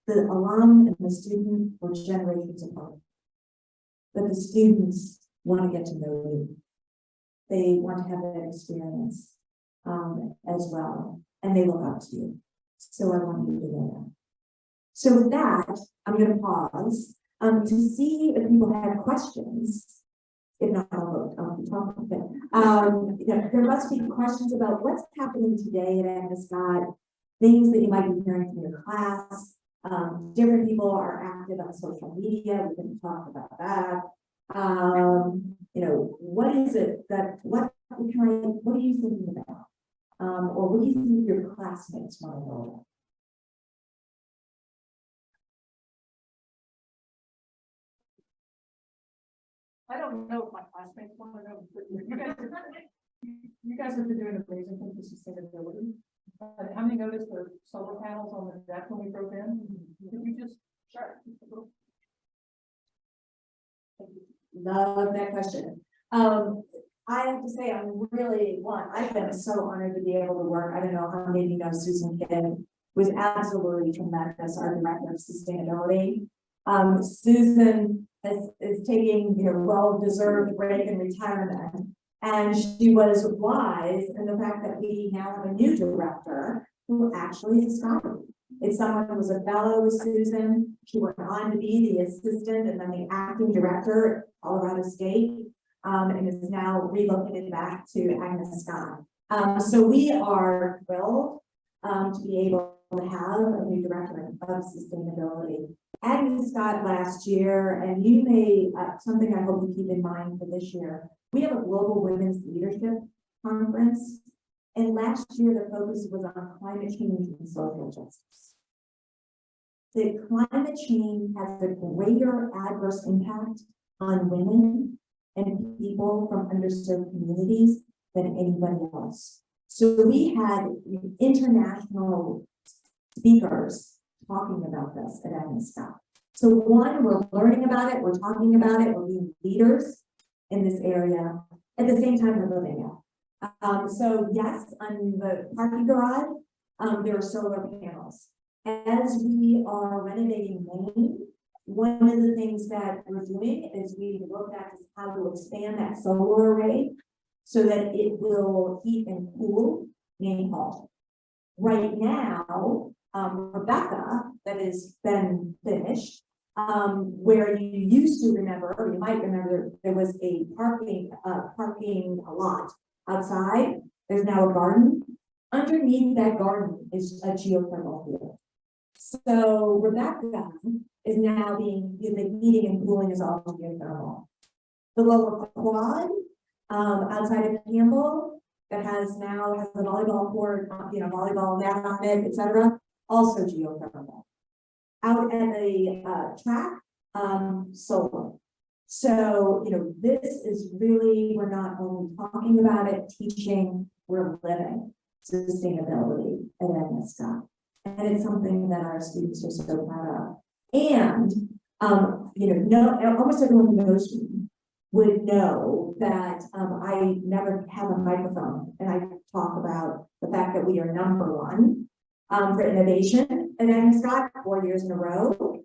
The alum and the student were generations apart, but the students want to get to know you. They want to have that experience as well, and they look up to you. So I want you to know that. So with that, I'm going to pause to see if people have questions. If not, I'll be talking a bit. There must be questions about what's happening today at Agnes Scott, things that you might be hearing from your class. Different people are active on social media. We can talk about that. You know, what is it that, what are you thinking about? Or what do you think your classmates want to know about? I don't know if my classmates want to know, but you guys have been doing amazing things for sustainability. How many noticed the solar panels on the deck when we drove in? Did you just sure? Love that question. I have to say, I've been so honored to be able to work. I don't know how many of you know Susan Kidd was absolutely tremendous, our director of sustainability. Susan is taking, you know, well-deserved break in retirement. And she was wise in the fact that we now have a new director who actually is a scholar. It's someone who was a fellow with Susan. She went on to be the assistant and then the acting director at Colorado State, and is now relocated back to Agnes Scott. So we are thrilled to be able to have a new director of sustainability. Agnes Scott last year, and you may, something I hope you keep in mind for this year, we have a global women's leadership conference. And last year, the focus was on climate change and social justice. that climate change has a greater adverse impact on women and people from underserved communities than anybody else. So we had international speakers talking about this at Agnes Scott. So one, we're learning about it, we're talking about it, we're being leaders in this area. At the same time, we're living it. So yes, on the parking garage, there are solar panels. As we are renovating Maine, one of the things that we're doing is we look at how to expand that solar array so that it will heat and cool Maine Hall. Right now, Rebecca, that has been finished, where you used to remember, or you might remember, there was a parking lot outside. There's now a garden. Underneath that garden is a geothermal field. So Rebecca is now the heating and cooling is all geothermal. The lower quad, outside of Campbell, that has a volleyball court, volleyball net on it, etc. Also geothermal. Out at the track, solar. So, this is really, we're not only talking about it, teaching, we're living sustainability at Agnes Scott. And it's something that our students are so proud of. And, almost everyone who knows me would know that I never have a microphone and I talk about the fact that we are #1 for innovation at Agnes Scott 4 years in a row.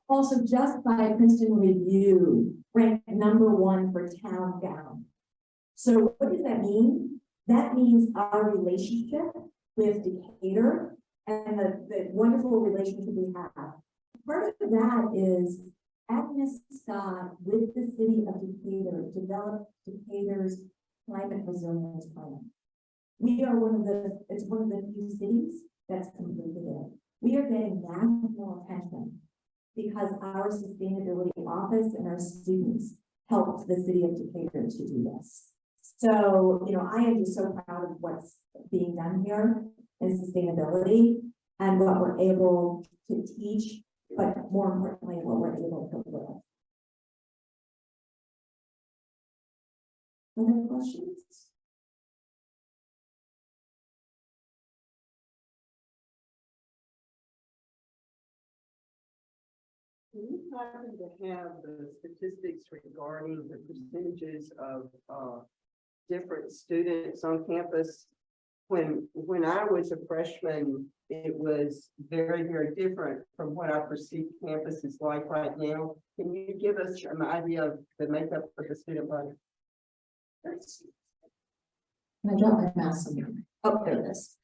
Also, just by Princeton Review, ranked #1 for town gown. So what does that mean? That means our relationship with Decatur and the wonderful relationship we have. Part of that is Agnes Scott with the city of Decatur developed Decatur's climate resilience plan. It's one of the few cities that's completed it. We are getting national attention because our sustainability office and our students helped the city of Decatur to do this. So, I am just so proud of what's being done here in sustainability and what we're able to teach, but more importantly, what we're able to live. Other questions? Do you happen to have the statistics regarding the percentages of different students on campus? When I was a freshman, it was very, very different from what I perceive campus is like right now. Can you give us an idea of the makeup of the student body? Can I drop my mouse on here? Oh, there it is.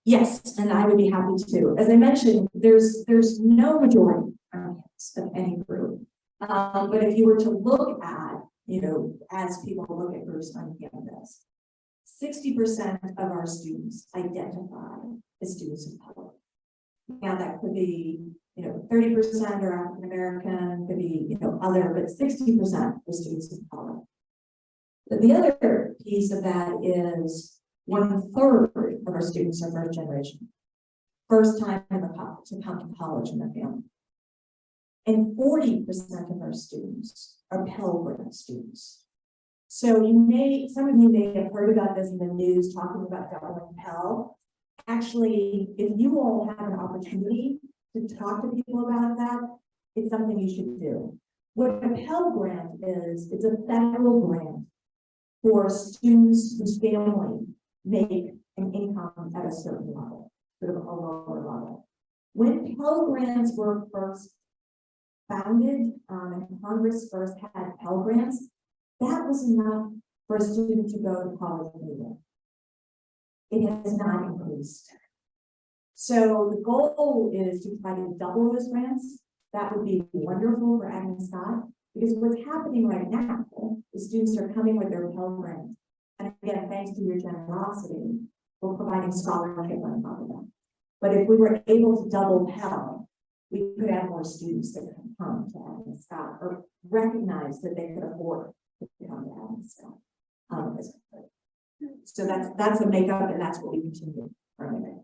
Yes, and I would be happy to. As I mentioned, there's no majority of any group. But if you were to look at, as people look at groups on campus, 60% of our students identify as students of color. Now that could be, 30% are African American, could be, other, but 60% are students of color. But the other piece of that is 1/3 of our students are first generation, first time to come to college in their family. And 40% of our students are Pell Grant students. So some of you may have heard about this in the news talking about doubling Pell. Actually, if you all have an opportunity to talk to people about that, it's something you should do. What a Pell Grant is, it's a federal grant for students whose family make an income at a certain level, sort of a lower level. When Pell Grants were first founded, and Congress first had Pell Grants, that was enough for a student to go to college anyway. It has not increased. So the goal is to try to double those grants. That would be wonderful for Agnes Scott, because what's happening right now is students are coming with their Pell Grant. And again, thanks to your generosity, we're providing scholarship on top of that. But if we were able to double Pell, we could have more students that can come to Agnes Scott or recognize that they could afford to come to Agnes Scott. So that's the makeup, and that's what we continue running it.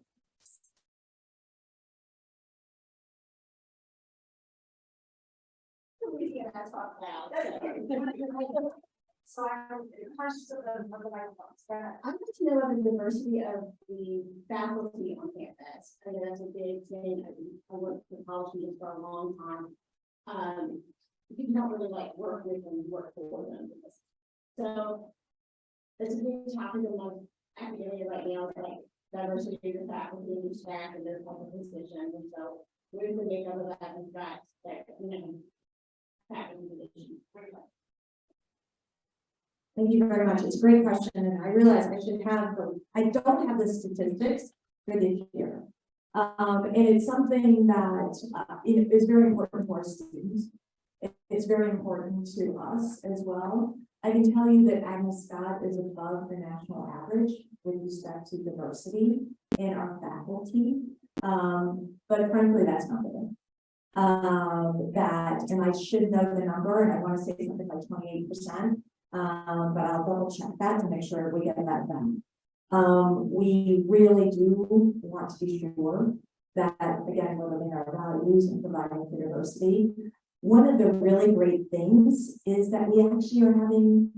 So I'm conscious of the microphones. I'd like to know about the diversity of the faculty on campus. I know that's a big thing. I worked with college students for a long time. You don't really like work with them, work for them. So it's a big topic of my academia right now, like diversity of the faculty and staff and their public positions. And so we're going to make out of that in fact that, faculty positions. Thank you very much. It's a great question, and I realize I should have I don't have the statistics for this year. And it's something that is very important to our students. It's very important to us as well. I can tell you that Agnes Scott is above the national average with respect to diversity in our faculty. But frankly, that's not good. And I should know the number, and I want to say something like 28%. But I'll double check that to make sure we get that done. We really do want to be sure that, again, we're living our values and providing for diversity. One of the really great things is that we actually are having,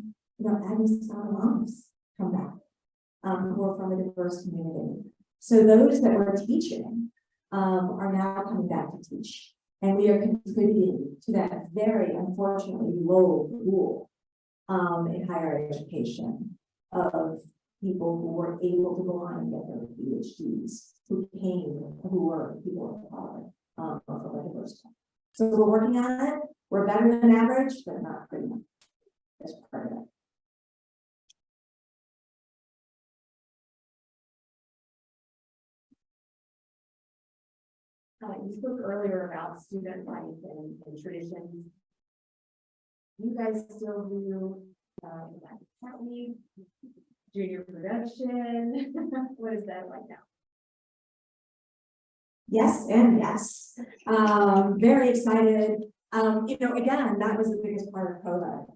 Agnes Scott alums come back, who are from a diverse community. So those that were teaching are now coming back to teach. And we are contributing to that very unfortunately low pool in higher education of people who were able to go on and get their PhDs, who were people of color, from a diverse background. So we're working on it. We're better than average, but not good enough. That's part of it. You spoke earlier about student life and traditions. You guys still do academy, junior production? What is that like now? Yes, and yes. Very excited. Again, that was the biggest part of COVID.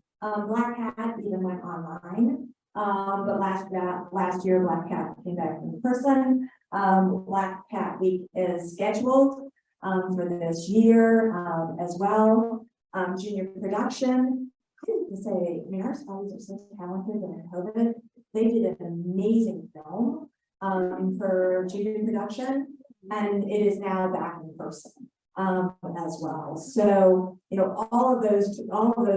Black Hat even went online. But last year, Black Hat came back in person. Black Hat Week is scheduled for this year as well. Junior production. I have to say, our scholars are so talented, and in COVID, they did an amazing film for junior production, and it is now back in person as well. So, all of those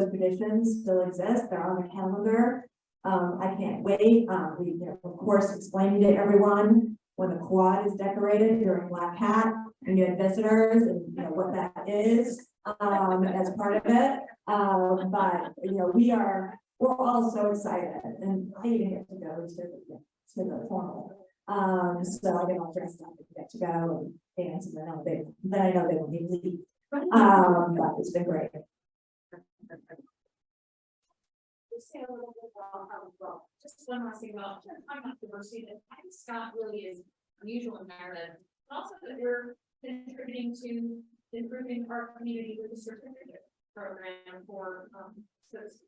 traditions still exist. They're on the calendar. I can't wait. We, of course, explaining to everyone when the quad is decorated during Black Hat, and you have visitors, and what that is as part of it. But we're all so excited, and I even get to go to the formal. So I get all dressed up and get to go and dance, and then I know they will need to leave. But it's been great. Say a little bit about just one last thing about diversity. That I think Scott really is unusual in narrative, but also that we're contributing to improving our community with the certificate program for citizens.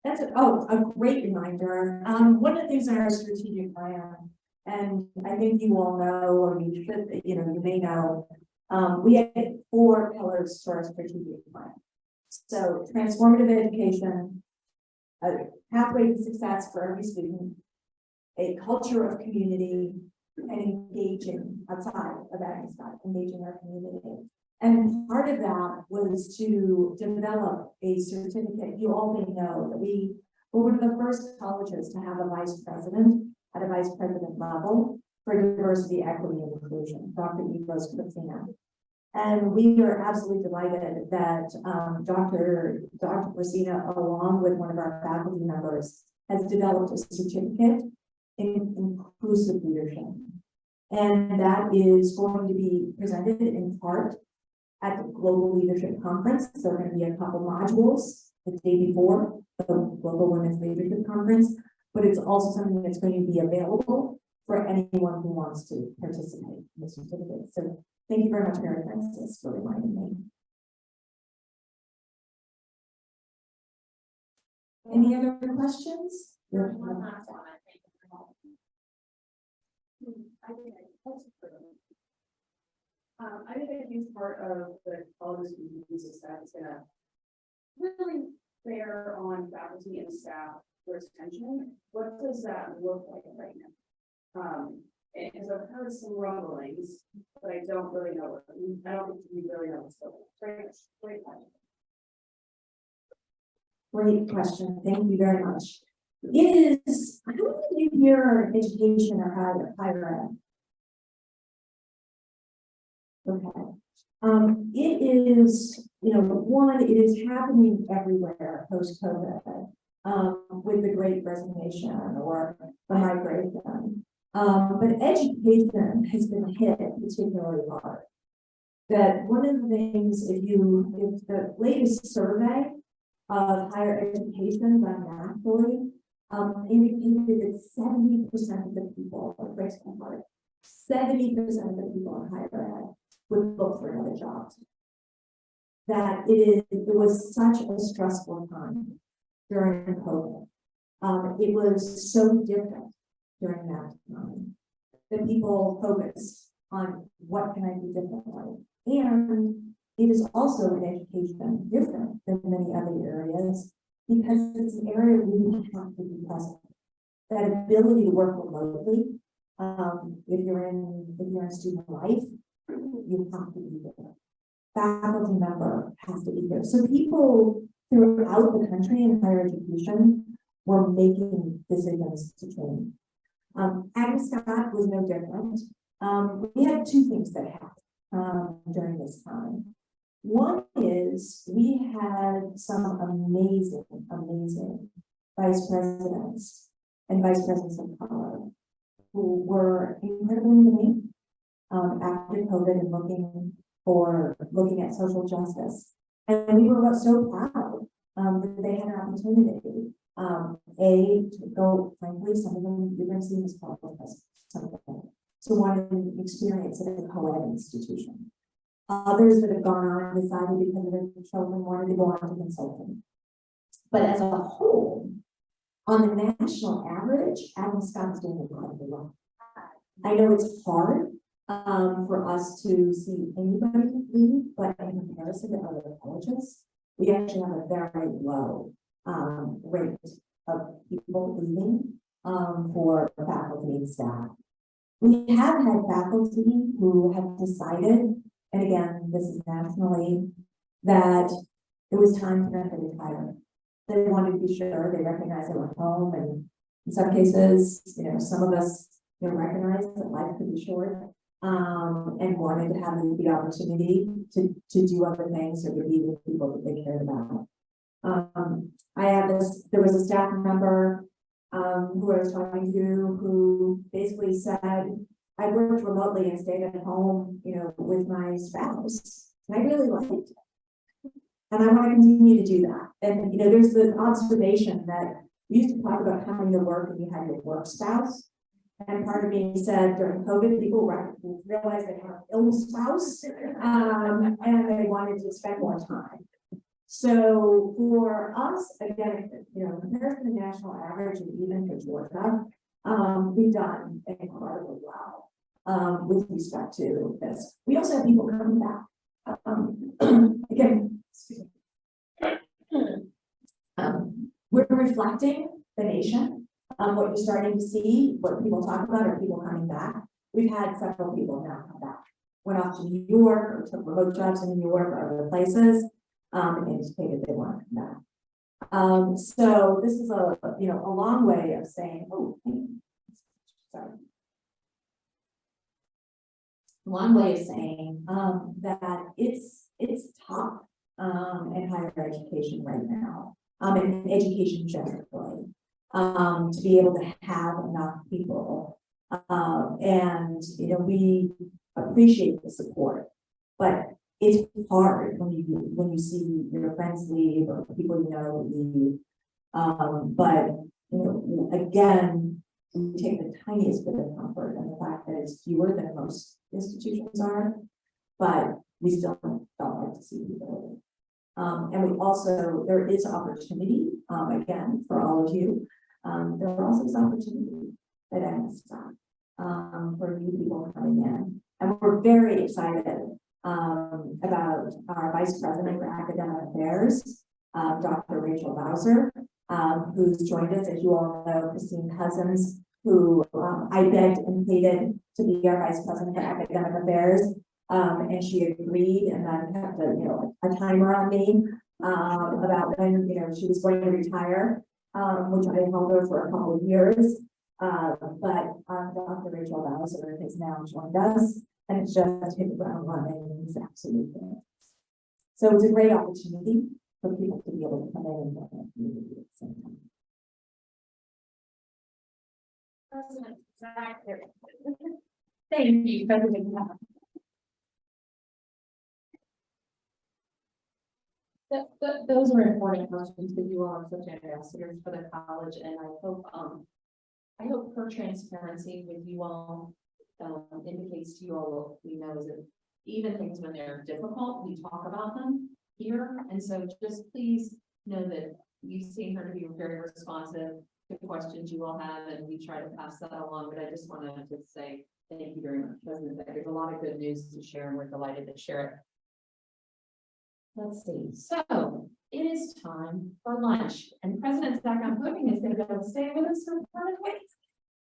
That's a great reminder. One of the things in our strategic plan, and I think you all know, or you should, you may know, we have 4 pillars to our strategic plan. So transformative education, a pathway to success for every student, a culture of community, and engaging outside of Agnes Scott, engaging our community. And part of that was to develop a certificate. You all may know that we were one of the first colleges to have a vice president at a vice president level for diversity, equity, and inclusion, Dr. Evos Christina. And we are absolutely delighted that Dr. Christina, along with one of our faculty members, has developed a certificate in inclusive leadership. And that is going to be presented in part at the Global Leadership Conference. So there are going to be a couple modules the day before the Global Women's Leadership Conference, but it's also something that's going to be available for anyone who wants to participate in the certificate. So thank you very much, Mary Frances, for reminding me. Any other questions? I think a huge part of the college's communities is that it's gonna really bear on faculty and staff retention. What does that look like right now? Because I've heard some rumblings, but I don't really know. I don't think we really know what's going on. Great question. Great question. Thank you very much. It is, how do you hear education or higher ed? Okay. It is, one, it is happening everywhere post-COVID, with the Great Resignation or the migration. But education has been hit particularly hard. That one of the things, if the latest survey of higher education done nationally, indicated that 70% of the people, it breaks my heart, 70% of the people in higher ed would look for another job. That it was such a stressful time during COVID. It was so different during that time that people focused on what can I do differently. And it is also in education different than many other areas because it's an area where you have to be present. That ability to work remotely, if you're in student life, you have to be there. Faculty member has to be there. So people throughout the country in higher education were making decisions to change. Agnes Scott was no different. We had two things that happened during this time. One is we had some amazing vice presidents and vice presidents of color who were incredibly unique after COVID and looking at social justice. And we were so proud that they had an opportunity, to go, frankly, some of them, you're going to see this problem, some of them, to want to experience it at a co-ed institution. Others that have gone on and decided because of their children wanted to go on to consulting. But as a whole, on the national average, Agnes Scott is doing incredibly well. I know it's hard for us to see anybody leave, but in comparison to other colleges, we actually have a very low rate of people leaving for faculty and staff. We have had faculty who have decided, and again, this is nationally, that it was time for them to retire. They wanted to be sure, they recognized they were home, and in some cases, some of us recognize that life could be short, and wanted to have the opportunity to do other things or to be with people that they cared about. There was a staff member who I was talking to who basically said, I worked remotely and stayed at home, with my spouse. And I really liked it. And I want to continue to do that. And, there's the observation that we used to talk about coming to work and you had your work spouse. And part of me said during COVID, people realized they had an ill spouse and they wanted to spend more time. So for us, again, compared to the national average and even for Georgia, we've done incredibly well with respect to this. We also have people coming back. Again, excuse me. We're reflecting the nation. What you're starting to see, what people talk about are people coming back. We've had several people now come back. Went off to New York or took remote jobs in New York or other places. And indicated they want to come back. So this is a long way of saying, sorry. Long way of saying that it's tough in higher education right now, in education generally, to be able to have enough people. And we appreciate the support, but it's hard when you see your friends leave or people leave. But again, we take the tiniest bit of comfort in the fact that it's fewer than most institutions are, but we still don't like to see people leave. And we also, there is opportunity, again, for all of you. There also is opportunity at Agnes Scott. for new people coming in. And we're very excited about our Vice President for Academic Affairs, Dr. Rachel Bowser, who's joined us. As you all know, Christine Cousins, who I begged and pleaded to be our Vice President for Academic Affairs. And she agreed, and then kept a timer on me about when she was going to retire, which I held her for a couple of years. But Dr. Rachel Bowser has now joined us, and it's just hit the ground running, and it's absolutely great. So it's a great opportunity for people to be able to come in and join the community at the same time. Thank you, President. Those are important questions because you all are such ambassadors for the college, and I hope her transparency with you all indicates to you all what we know is that even things when they're difficult, we talk about them here, and so just please know that you've seen her to be very responsive to questions you all have, and we try to pass that along. But I just want to just say thank you very much, President Beck. There's a lot of good news to share, and we're delighted to share it. Let's see, so it is time for lunch, and President Zach, I'm hoping is going to go stay with us for part of the way.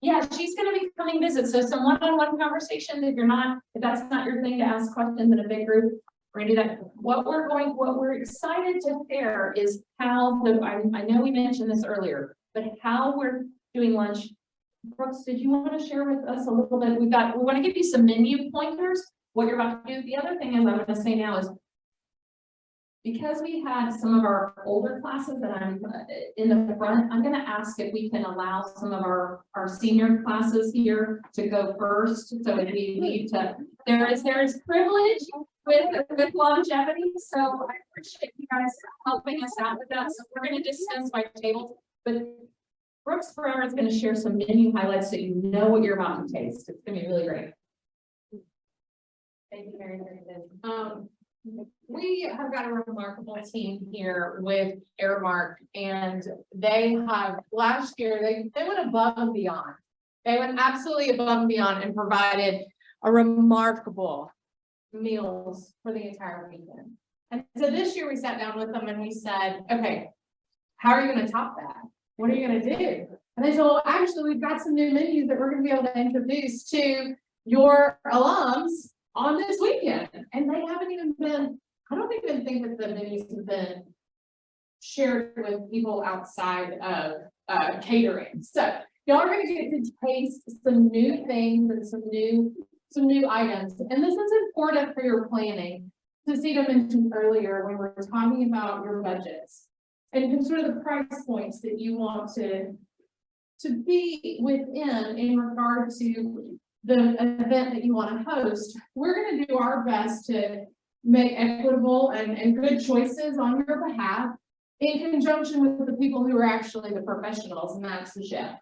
Yeah, she's going to be coming visit, so some one-on-one conversation. If that's not your thing to ask questions in a big group, we're going to do that. What we're excited to share is how I know we mentioned this earlier, but how we're doing lunch. Brooks, did you want to share with us a little bit? We want to give you some menu pointers, what you're about to do. The other thing is I'm going to say now is, because we had some of our older classes that I'm in the front, I'm going to ask if we can allow some of our senior classes here to go first. So if we need to, there is privilege with longevity. So I appreciate you guys helping us out with that. So we're going to distance by tables, but Brooks Forever is going to share some menu highlights so you know what you're about to taste. It's going to be really great. Thank you very much. We have got a remarkable team here with Airmark, and they have last year they went above and beyond. They went absolutely above and beyond and provided a remarkable meals for the entire weekend. And so this year we sat down with them and we said, okay, how are you going to top that? What are you going to do? And they said, well, actually, we've got some new menus that we're going to be able to introduce to your alums on this weekend. And they haven't even been, I don't even think that the menus have been shared with people outside of catering. So y'all are going to get to taste some new things and some new items. And this is important for your planning. Cecilia mentioned earlier when we're talking about your budgets and sort of the price points that you want to be within in regard to the event that you want to host. We're going to do our best to make equitable and good choices on your behalf in conjunction with the people who are actually the professionals, and that's the chef.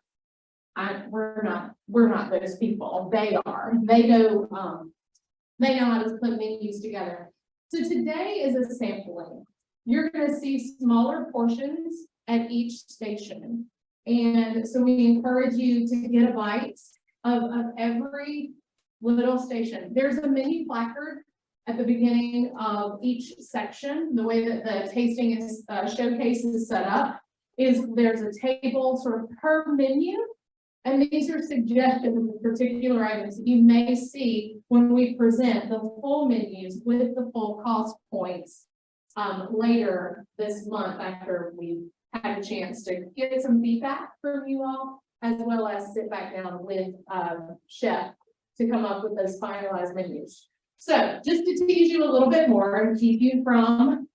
We're not those people. They are. They know how to put menus together. So today is a sampling. You're going to see smaller portions at each station. And so we encourage you to get a bite of every little station. There's a menu placard at the beginning of each section. The way that the tasting is showcase is set up is there's a table sort of per menu. And these are suggestions of particular items that you may see when we present the full menus with the full cost points later this month, after we've had a chance to get some feedback from you all, as well as sit back down with chef to come up with those finalized menus. So just to tease you a little bit more and keep you from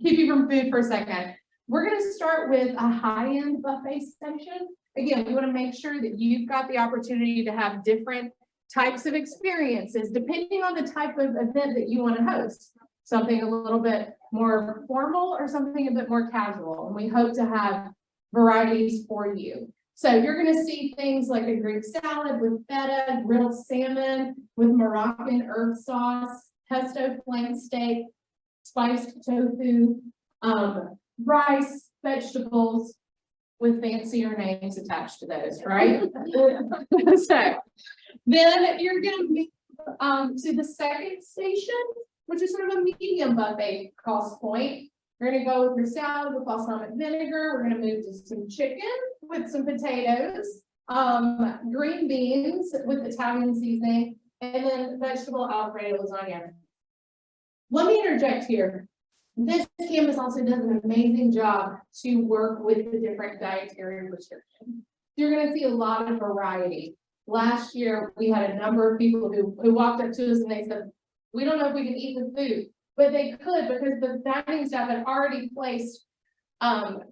food for a second, we're going to start with a high-end buffet section. Again, we want to make sure that you've got the opportunity to have different types of experiences depending on the type of event that you want to host. Something a little bit more formal or something a bit more casual. And we hope to have varieties for you. So you're going to see things like a Greek salad with feta, grilled salmon with Moroccan herb sauce, pesto flank steak, spiced tofu, rice, vegetables, with fancier names attached to those, right? So then you're gonna move to the second station, which is sort of a medium buffet cost point. We're gonna go with your salad with balsamic vinegar. We're gonna move to some chicken with some potatoes, green beans with Italian seasoning, and then vegetable Alfredo lasagna. Let me interject here. This campus also does an amazing job to work with the different dietary restrictions. You're gonna see a lot of variety. Last year, we had a number of people who walked up to us and they said, we don't know if we can eat the food, but they could because the dining staff had already placed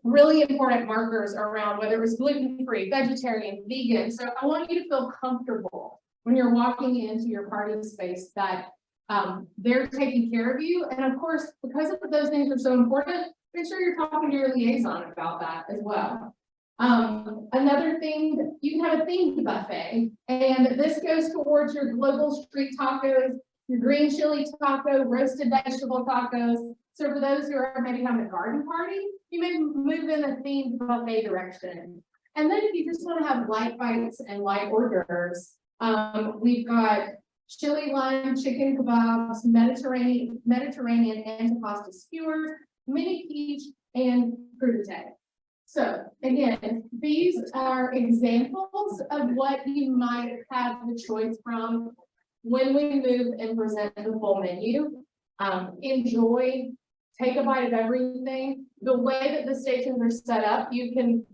really important markers around whether it was gluten-free, vegetarian, vegan. So I want you to feel comfortable when you're walking into your party space that they're taking care of you. And of course, because of those things are so important, make sure you're talking to your liaison about that as well. Another thing, you can have a themed buffet, and this goes towards your global street tacos, your green chili taco, roasted vegetable tacos. So for those who are maybe having a garden party, you may move in a themed buffet direction. And then if you just want to have light bites and light hors d'oeuvres, we've got chili lime, chicken kebabs, Mediterranean antipasta skewers, mini quiche, and crudité. So again, these are examples of what you might have the choice from when we move and present the full menu. Enjoy, take a bite of everything. The way that the stations are set up, you can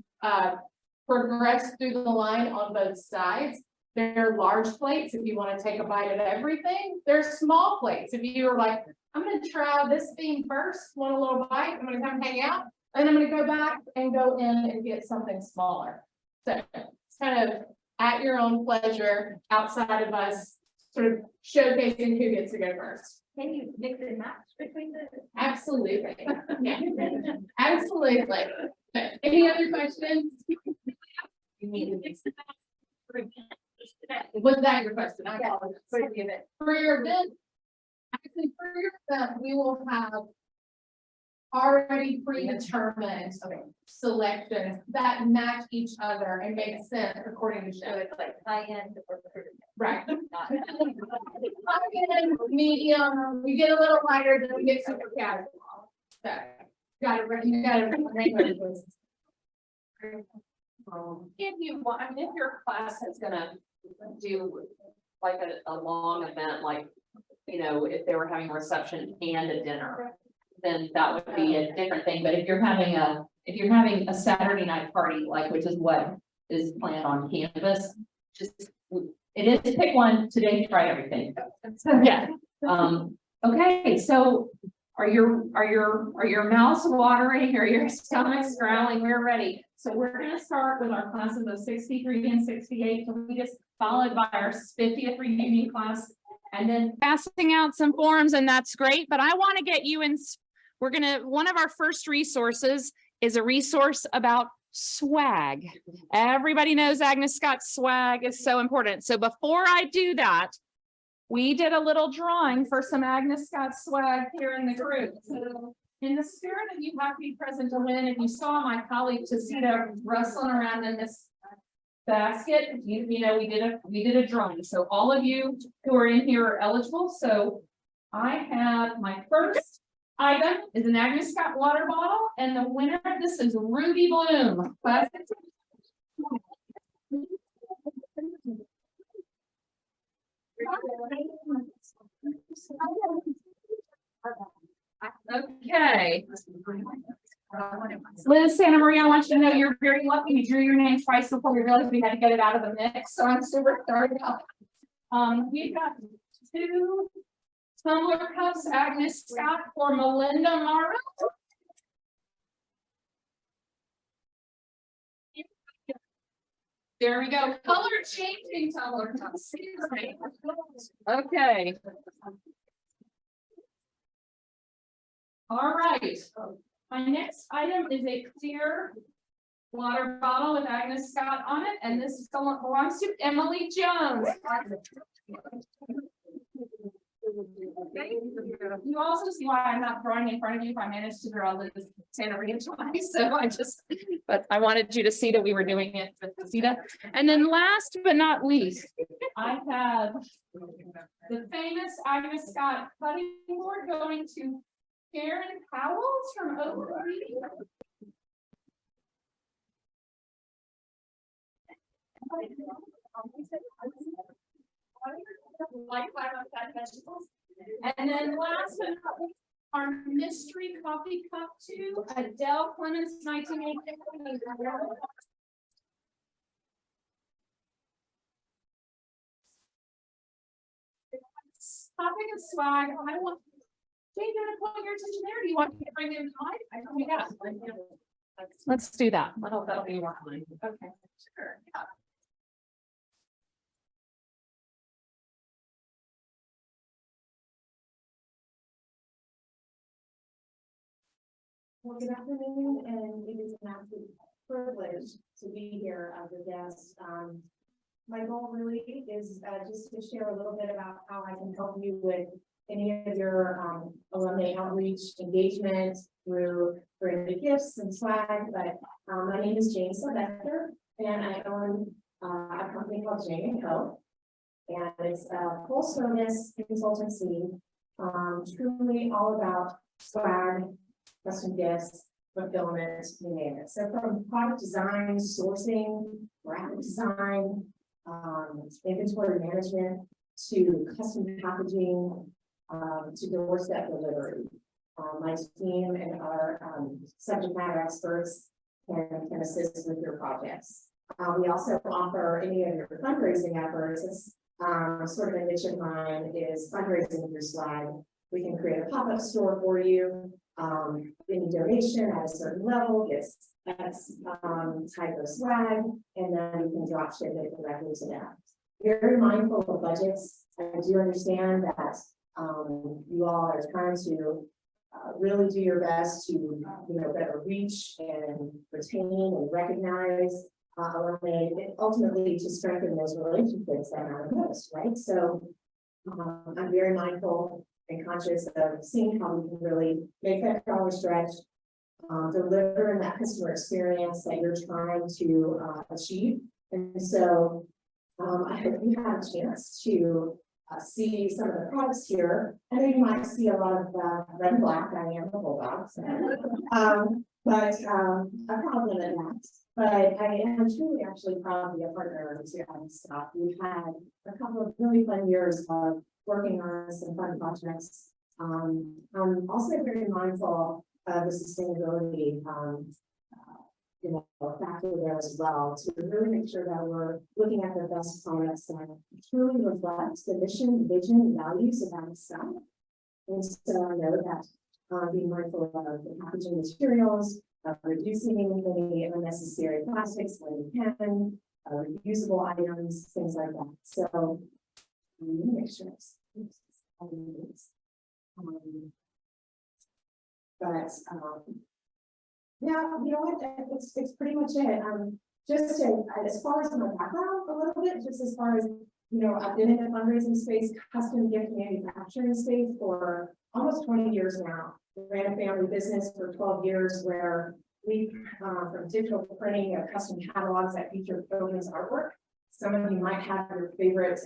progress through the line on both sides. There are large plates if you want to take a bite of everything. There's small plates if you are like, I'm going to try this thing first, want a little bite, I'm going to come hang out, and I'm going to go back and go in and get something smaller. So it's kind of at your own pleasure outside of us sort of showcasing who gets to go first. Can you mix and match between the? Absolutely. Yeah. Absolutely. Any other questions? You need to mix it up. Was that your question? I apologize. For your event, actually for your event, we will have already predetermined selections that match each other and make sense according to show. It's like high end or. Right. High-end, medium, we get a little lighter, then we get super casual. So, you gotta. If you want, I mean, if your class is gonna do like a long event, like, you know, if they were having a reception and a dinner, then that would be a different thing. But if you're having a Saturday night party, like, which is what is planned on campus, just, it is pick one today, try everything. Yeah. Okay, so are your mouths watering or your stomachs growling? We're ready. So we're gonna start with our classes of 63 and 68, followed by our 50th reunion class. And then Passing out some forms, and that's great, but I want to get you in. One of our first resources is a resource about swag. Everybody knows Agnes Scott's swag is so important. So before I do that, we did a little drawing for some Agnes Scott swag here in the group. So in the spirit of you have to be present to win, if you saw my colleague Tacita rustling around in this basket, you know, we did a drawing. So all of you who are in here are eligible. So I have my first item is an Agnes Scott water bottle, and the winner of this is Ruby Bloom. Okay. Liz Santa Maria, I want you to know you're very lucky. We drew your name twice before we realized we had to get it out of the mix. So I'm super sorry about that. We've got 2 tumbler cups, Agnes Scott for Melinda Morrow. There we go. Color changing tumbler cups. Okay. All right. My next item is a clear water bottle with Agnes Scott on it, and this belongs to Emily Jones. You also see why I'm not drawing in front of you if I manage to draw this Santa Maria twice, so but I wanted you to see that we were doing it with Zeta. And then last but not least, I have the famous Agnes Scott cutting board going to Karen Powells from Oak Creek. And then last but not least, our mystery coffee cup to Adele Clemens, 1980. Topic of swag. I want. Jay, do you want to put your attention there? Do you want me to bring in the mic? Yeah. Let's do that. That'll be more fun. Okay, sure. Yeah. Well, good afternoon, and it is an absolute privilege to be here as a guest. My goal really is just to share a little bit about how I can help you with any of your alumni outreach engagement through branded gifts and swag. But my name is Jane Sylvester, and I own a company called Jane & Co. And it's a full service consultancy, truly all about swag, custom gifts, fulfillment, you name it. So from product design, sourcing, graphic design, inventory management, to custom packaging, to doorstep delivery. My team and our subject matter experts can assist with your projects. We also offer any of your fundraising efforts. Sort of a niche of mine is fundraising through swag. We can create a pop-up store for you. Any donation at a certain level gets X type of swag, and then you can drop ship it directly to them. Very mindful of budgets. I do understand that you all are trying to really do your best to better reach and retain and recognize alumni, ultimately to strengthen those relationships that matter most, right? So I'm very mindful and conscious of seeing how we can really make that dollar stretch, deliver that customer experience that you're trying to achieve. And so I hope you have a chance to see some of the products here. I know you might see a lot of red and black. I am a bulldog, but I'm proud of that. But I am truly actually proud to be a partner to Agnes Scott. We've had a couple of really fun years of working on some fun projects. I'm also very mindful of the sustainability factor there as well, to really make sure that we're looking at the best products that truly reflect the mission, vision, values of Agnes Scott. And so I know that being mindful of the packaging materials, of reducing any unnecessary plastics when we can, reusable items, things like that. So let me make sure yeah, you know what, it's pretty much it. Just to, as far as my background a little bit, just as far as, I've been in the fundraising space, custom gift manufacturing space for almost 20 years now. Ran a family business for 12 years where we, from digital printing of custom catalogs that feature children's artwork. Some of you might have your favorite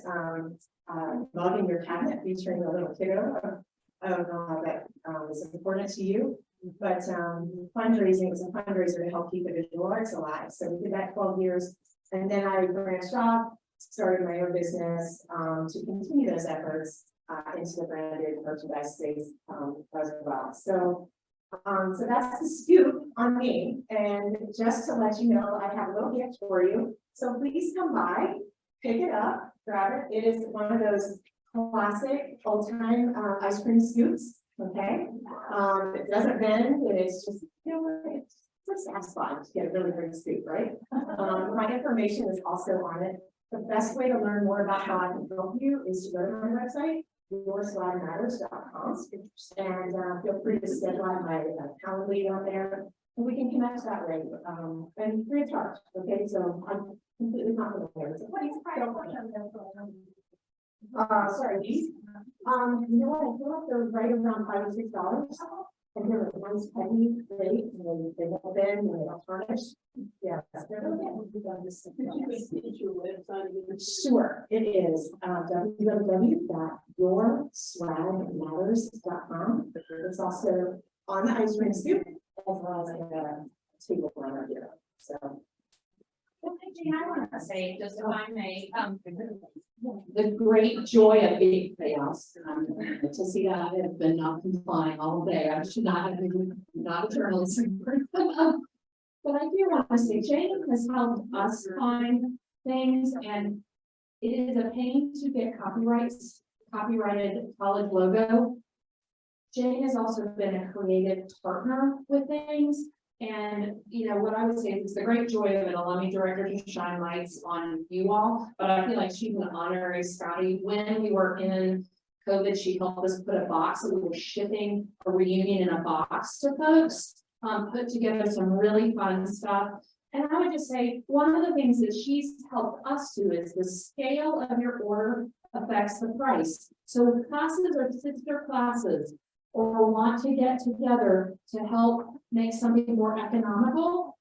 mug in your cabinet featuring a little kiddo that is important to you. But fundraising is a fundraiser to help keep the visual arts alive. So we did that 12 years. And then I branched off, started my own business to continue those efforts into the branded merchandise space as well. So that's the scoop on me. And just to let you know, I have a little gift for you. So please come by, pick it up, grab it. It is one of those classic old-time ice cream scoops. Okay, it doesn't bend, and it's just, it's just satisfying to get a really great scoop, right? My information is also on it. The best way to learn more about how I can help you is to go to my website, yourswagmatters.com, and feel free to schedule my Calendly on there, and we can connect that way, and free of charge. Okay, so I'm completely confident there. So please sorry, these. You know what? I feel like they're right around $5 or $6. And they're nice, heavy, great, and then they won't bend, and they don't tarnish. Yeah. Sure, it is, www.yourswagmatters.com. It's also on the ice rink scoop, as well as in the table runner here, so. One thing I want to say, just if I may, the great joy of being chaos, to see that I have been not complying all day. I should not have been, not a journalist. But I do want to say Jane has helped us find things, and it is a pain to get copyrighted college logo. Jane has also been a creative partner with things. And, you know, what I would say is the great joy of an alumni director to shine lights on you all, but I feel like she's an honorary Scotty. When we were in COVID, she helped us put a box, so we were shipping a reunion in a box to folks, put together some really fun stuff. And I would just say, one of the things that she's helped us do is the scale of your order affects the price. So if classes are sister classes, or want to get together to help make something more economical,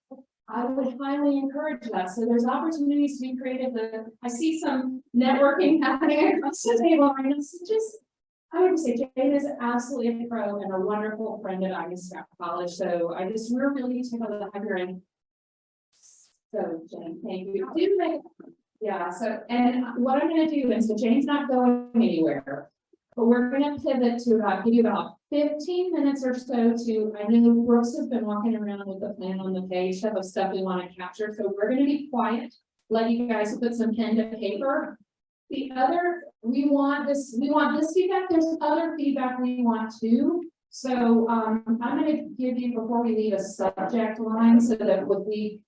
I would highly encourage that. So there's opportunities to be creative. I see some networking happening across the table right now. So just, I would say Jane is absolutely a pro and a wonderful friend at Agnes Scott College. So I just, we're really tickled to have her in. So Jane, thank you. Yeah, so, and what I'm gonna do is, so Jane's not going anywhere. But we're gonna pivot to give you about 15 minutes or so to, I know Brooks has been walking around with the plan on the page of stuff we want to capture, so we're gonna be quiet, let you guys put some pen to paper. The other, we want this feedback, there's other feedback we want too. So I'm gonna give you, before we leave, a subject line so that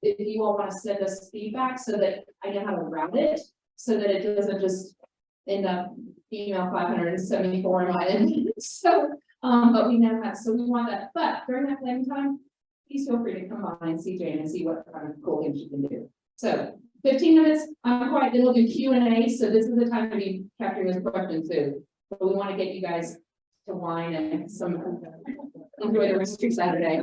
if you all want to send us feedback, so that I know how to route it, so that it doesn't just end up email 574 in my end. So, but we know that, so we want that, but during that planning time, please feel free to come by and see Jane and see what kind of cool things you can do. So 15 minutes, I'm quiet, then we'll do Q&A, so this is the time to be capturing this question too. But we want to get you guys to wine and enjoy the rest of your Saturday.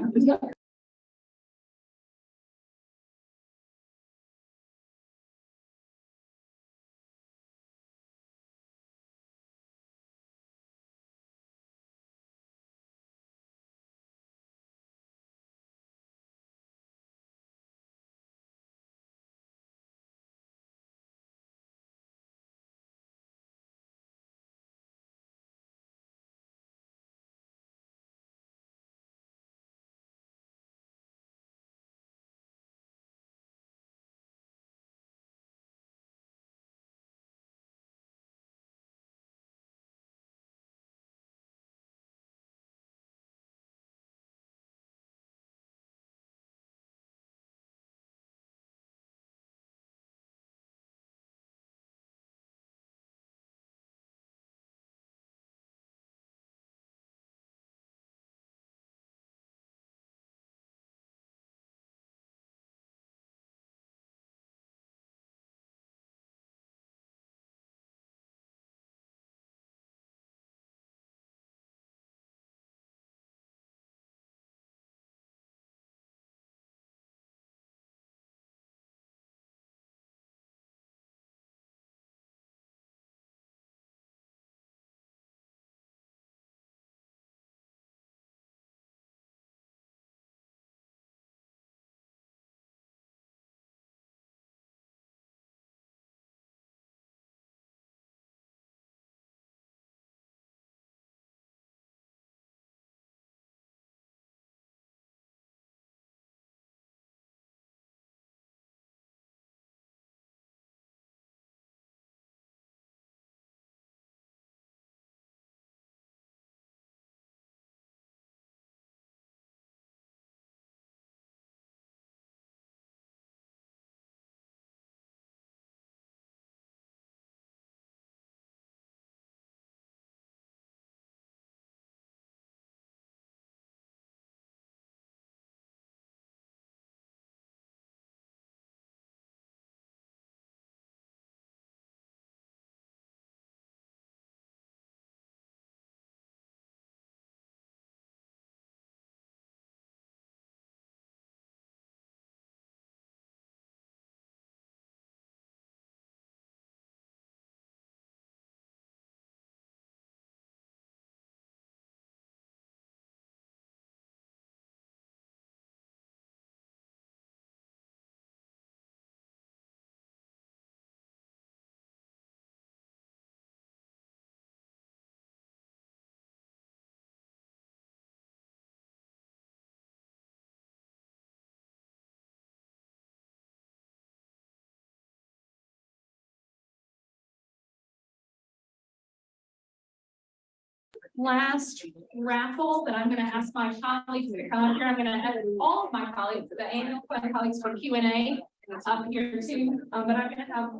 last raffle that I'm gonna ask my colleagues to come up here. I'm gonna have all of my colleagues, the annual fund colleagues for Q&A up here too. But I'm gonna have,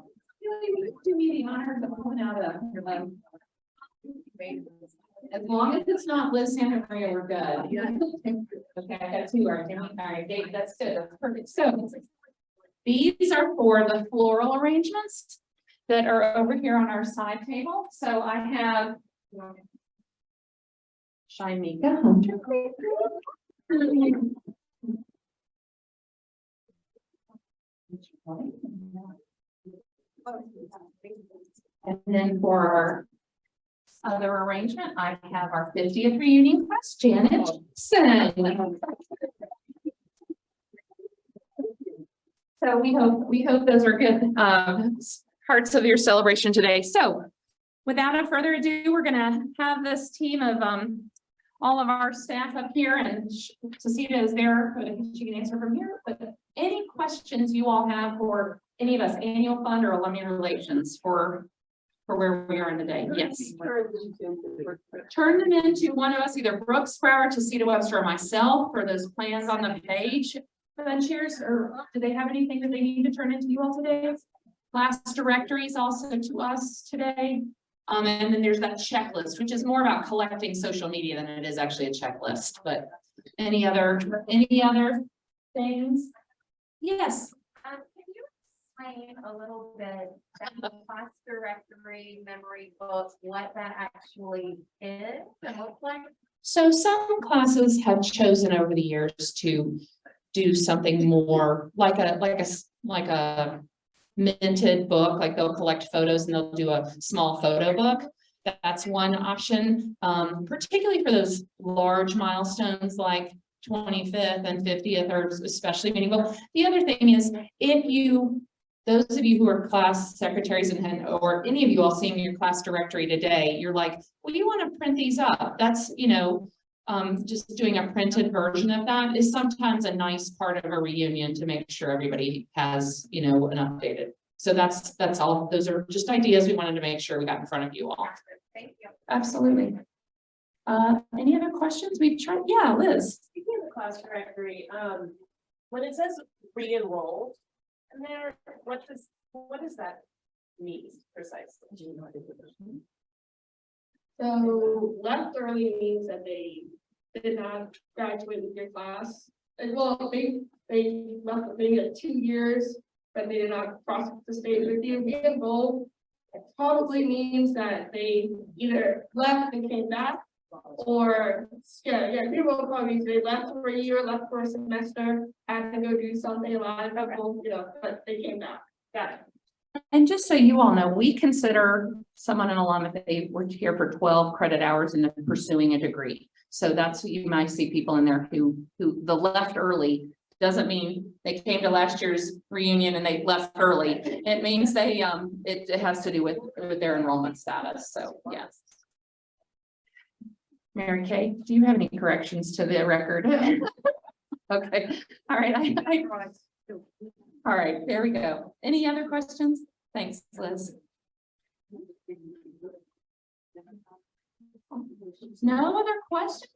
really do me the honor of pulling out of your leg. As long as it's not Liz Santa Maria, we're good. Okay, I got two. All right, Dave, that's good. That's perfect. So these are for the floral arrangements that are over here on our side table. So I have Shymika Hunter. And then for our other arrangement, I have our 50th reunion class, Janet Jackson. So we hope those are good parts of your celebration today. So without further ado, we're gonna have this team of all of our staff up here, and Cecilia is there, but she can answer from here. But any questions you all have for any of us, annual fund or alumni relations for where we are in the day? Yes. Turn them into one of us, either Brooks, Brower, Tacita Webster, or myself, for those plans on the page. Then cheers, or do they have anything that they need to turn into you all today? Class directories also to us today. And then there's that checklist, which is more about collecting social media than it is actually a checklist. But any other things? Yes. Can you explain a little bit the class directory memory book, what that actually is and looks like? So some classes have chosen over the years to do something more like a minted book, like they'll collect photos and they'll do a small photo book. That's one option, particularly for those large milestones like 25th and 50th are especially meaningful. The other thing is, those of you who are class secretaries or any of you all seeing your class directory today, you're like, well, you want to print these up. That's, just doing a printed version of that is sometimes a nice part of a reunion to make sure everybody has, an updated. So that's all. Those are just ideas we wanted to make sure we got in front of you all. Thank you. Absolutely. Any other questions? We've tried. Yeah, Liz. Speaking of the class directory, when it says re-enrolled, and there, what does that mean precisely? So left early means that they did not graduate with your class. As well, they left maybe like 2 years, but they did not cross the stage with you. Re-enrolled, it probably means that they either left and came back, or people probably means they left for a year, left for a semester, had to go do something. A lot of people, but they came back. Got it. And just so you all know, we consider someone an alum if they were here for 12 credit hours and pursuing a degree. So that's what you might see people in there who the left early doesn't mean they came to last year's reunion and they left early. It means they it has to do with their enrollment status. So yes. Mary Kay, do you have any corrections to the record? Okay. All right. All right, there we go. Any other questions? Thanks, Liz. No other questions?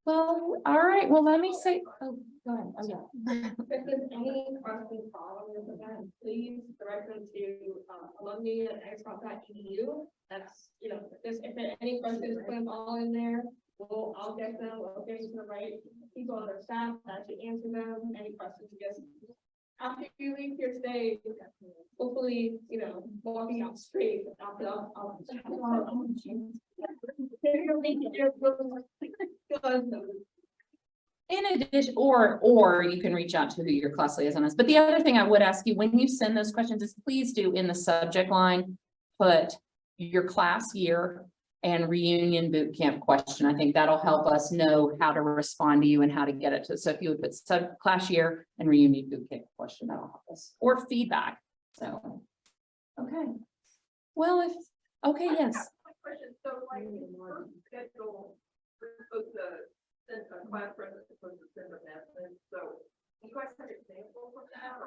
Well, all right. Well, let me say, oh, go ahead. Oh, yeah. If there's any questions following this event, please direct them to alumni@xcom.edu. That's, if there are any questions, put them all in there. I'll get them, we'll get to the right people on their staff that should answer them. Any questions, yes. After you leave here today, hopefully, walking out straight. In addition, or you can reach out to who your class liaison is. But the other thing I would ask you when you send those questions is please do in the subject line, put your class year and reunion boot camp question. I think that'll help us know how to respond to you and how to get it to. So if you would put class year and reunion boot camp question, that'll help us, or feedback. So, okay. Well, okay, yes. Question. So like schedule, we're supposed to send a class president, supposed to send an announcement. So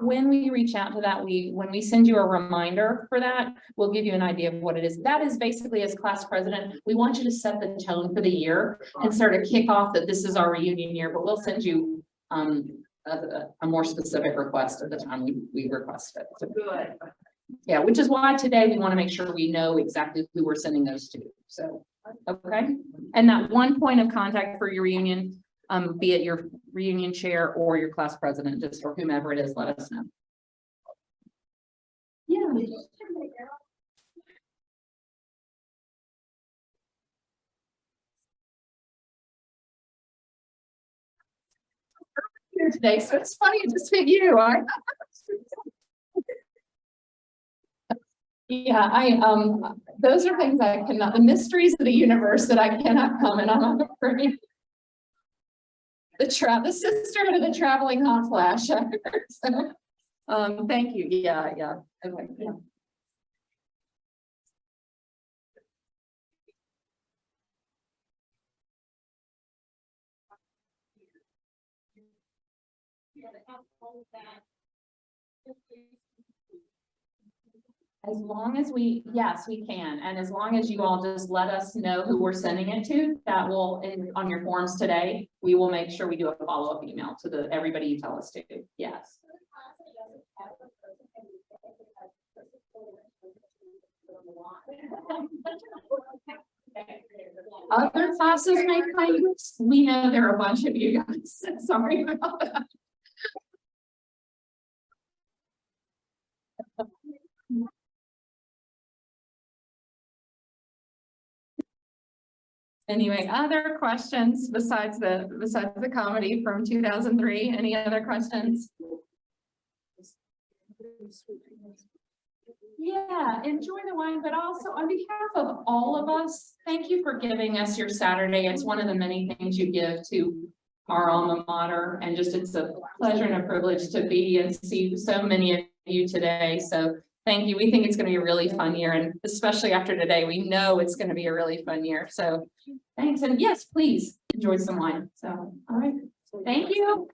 When we reach out to that, when we send you a reminder for that, we'll give you an idea of what it is. That is basically, as class president, we want you to set the tone for the year and sort of kick off that this is our reunion year, but we'll send you a more specific request at the time we request it. So, Good. yeah, which is why today we want to make sure we know exactly who we're sending those to. So, okay. And that one point of contact for your reunion, be it your reunion chair or your class president, just or whomever it is, let us know. Yeah. Here today, so it's funny to see you. Yeah, those are things I cannot, the mysteries of the universe that I cannot comment on. I'm afraid. The sisterhood of the traveling hot flash. So, thank you. Yeah. Okay. Yeah. As long as yes, we can. And as long as you all just let us know who we're sending it to, that will, on your forms today, we will make sure we do a follow-up email to everybody you tell us to. Yes. Other classes may claim, we know there are a bunch of you guys. Sorry about that. Anyway, other questions besides the comedy from 2003? Any other questions? Yeah, enjoy the wine, but also on behalf of all of us, thank you for giving us your Saturday. It's one of the many things you give to our alma mater, and just it's a pleasure and a privilege to be and see so many of you today. So thank you. We think it's going to be a really fun year, and especially after today, we know it's going to be a really fun year. So thanks, and yes, please enjoy some wine. So all right, thank you.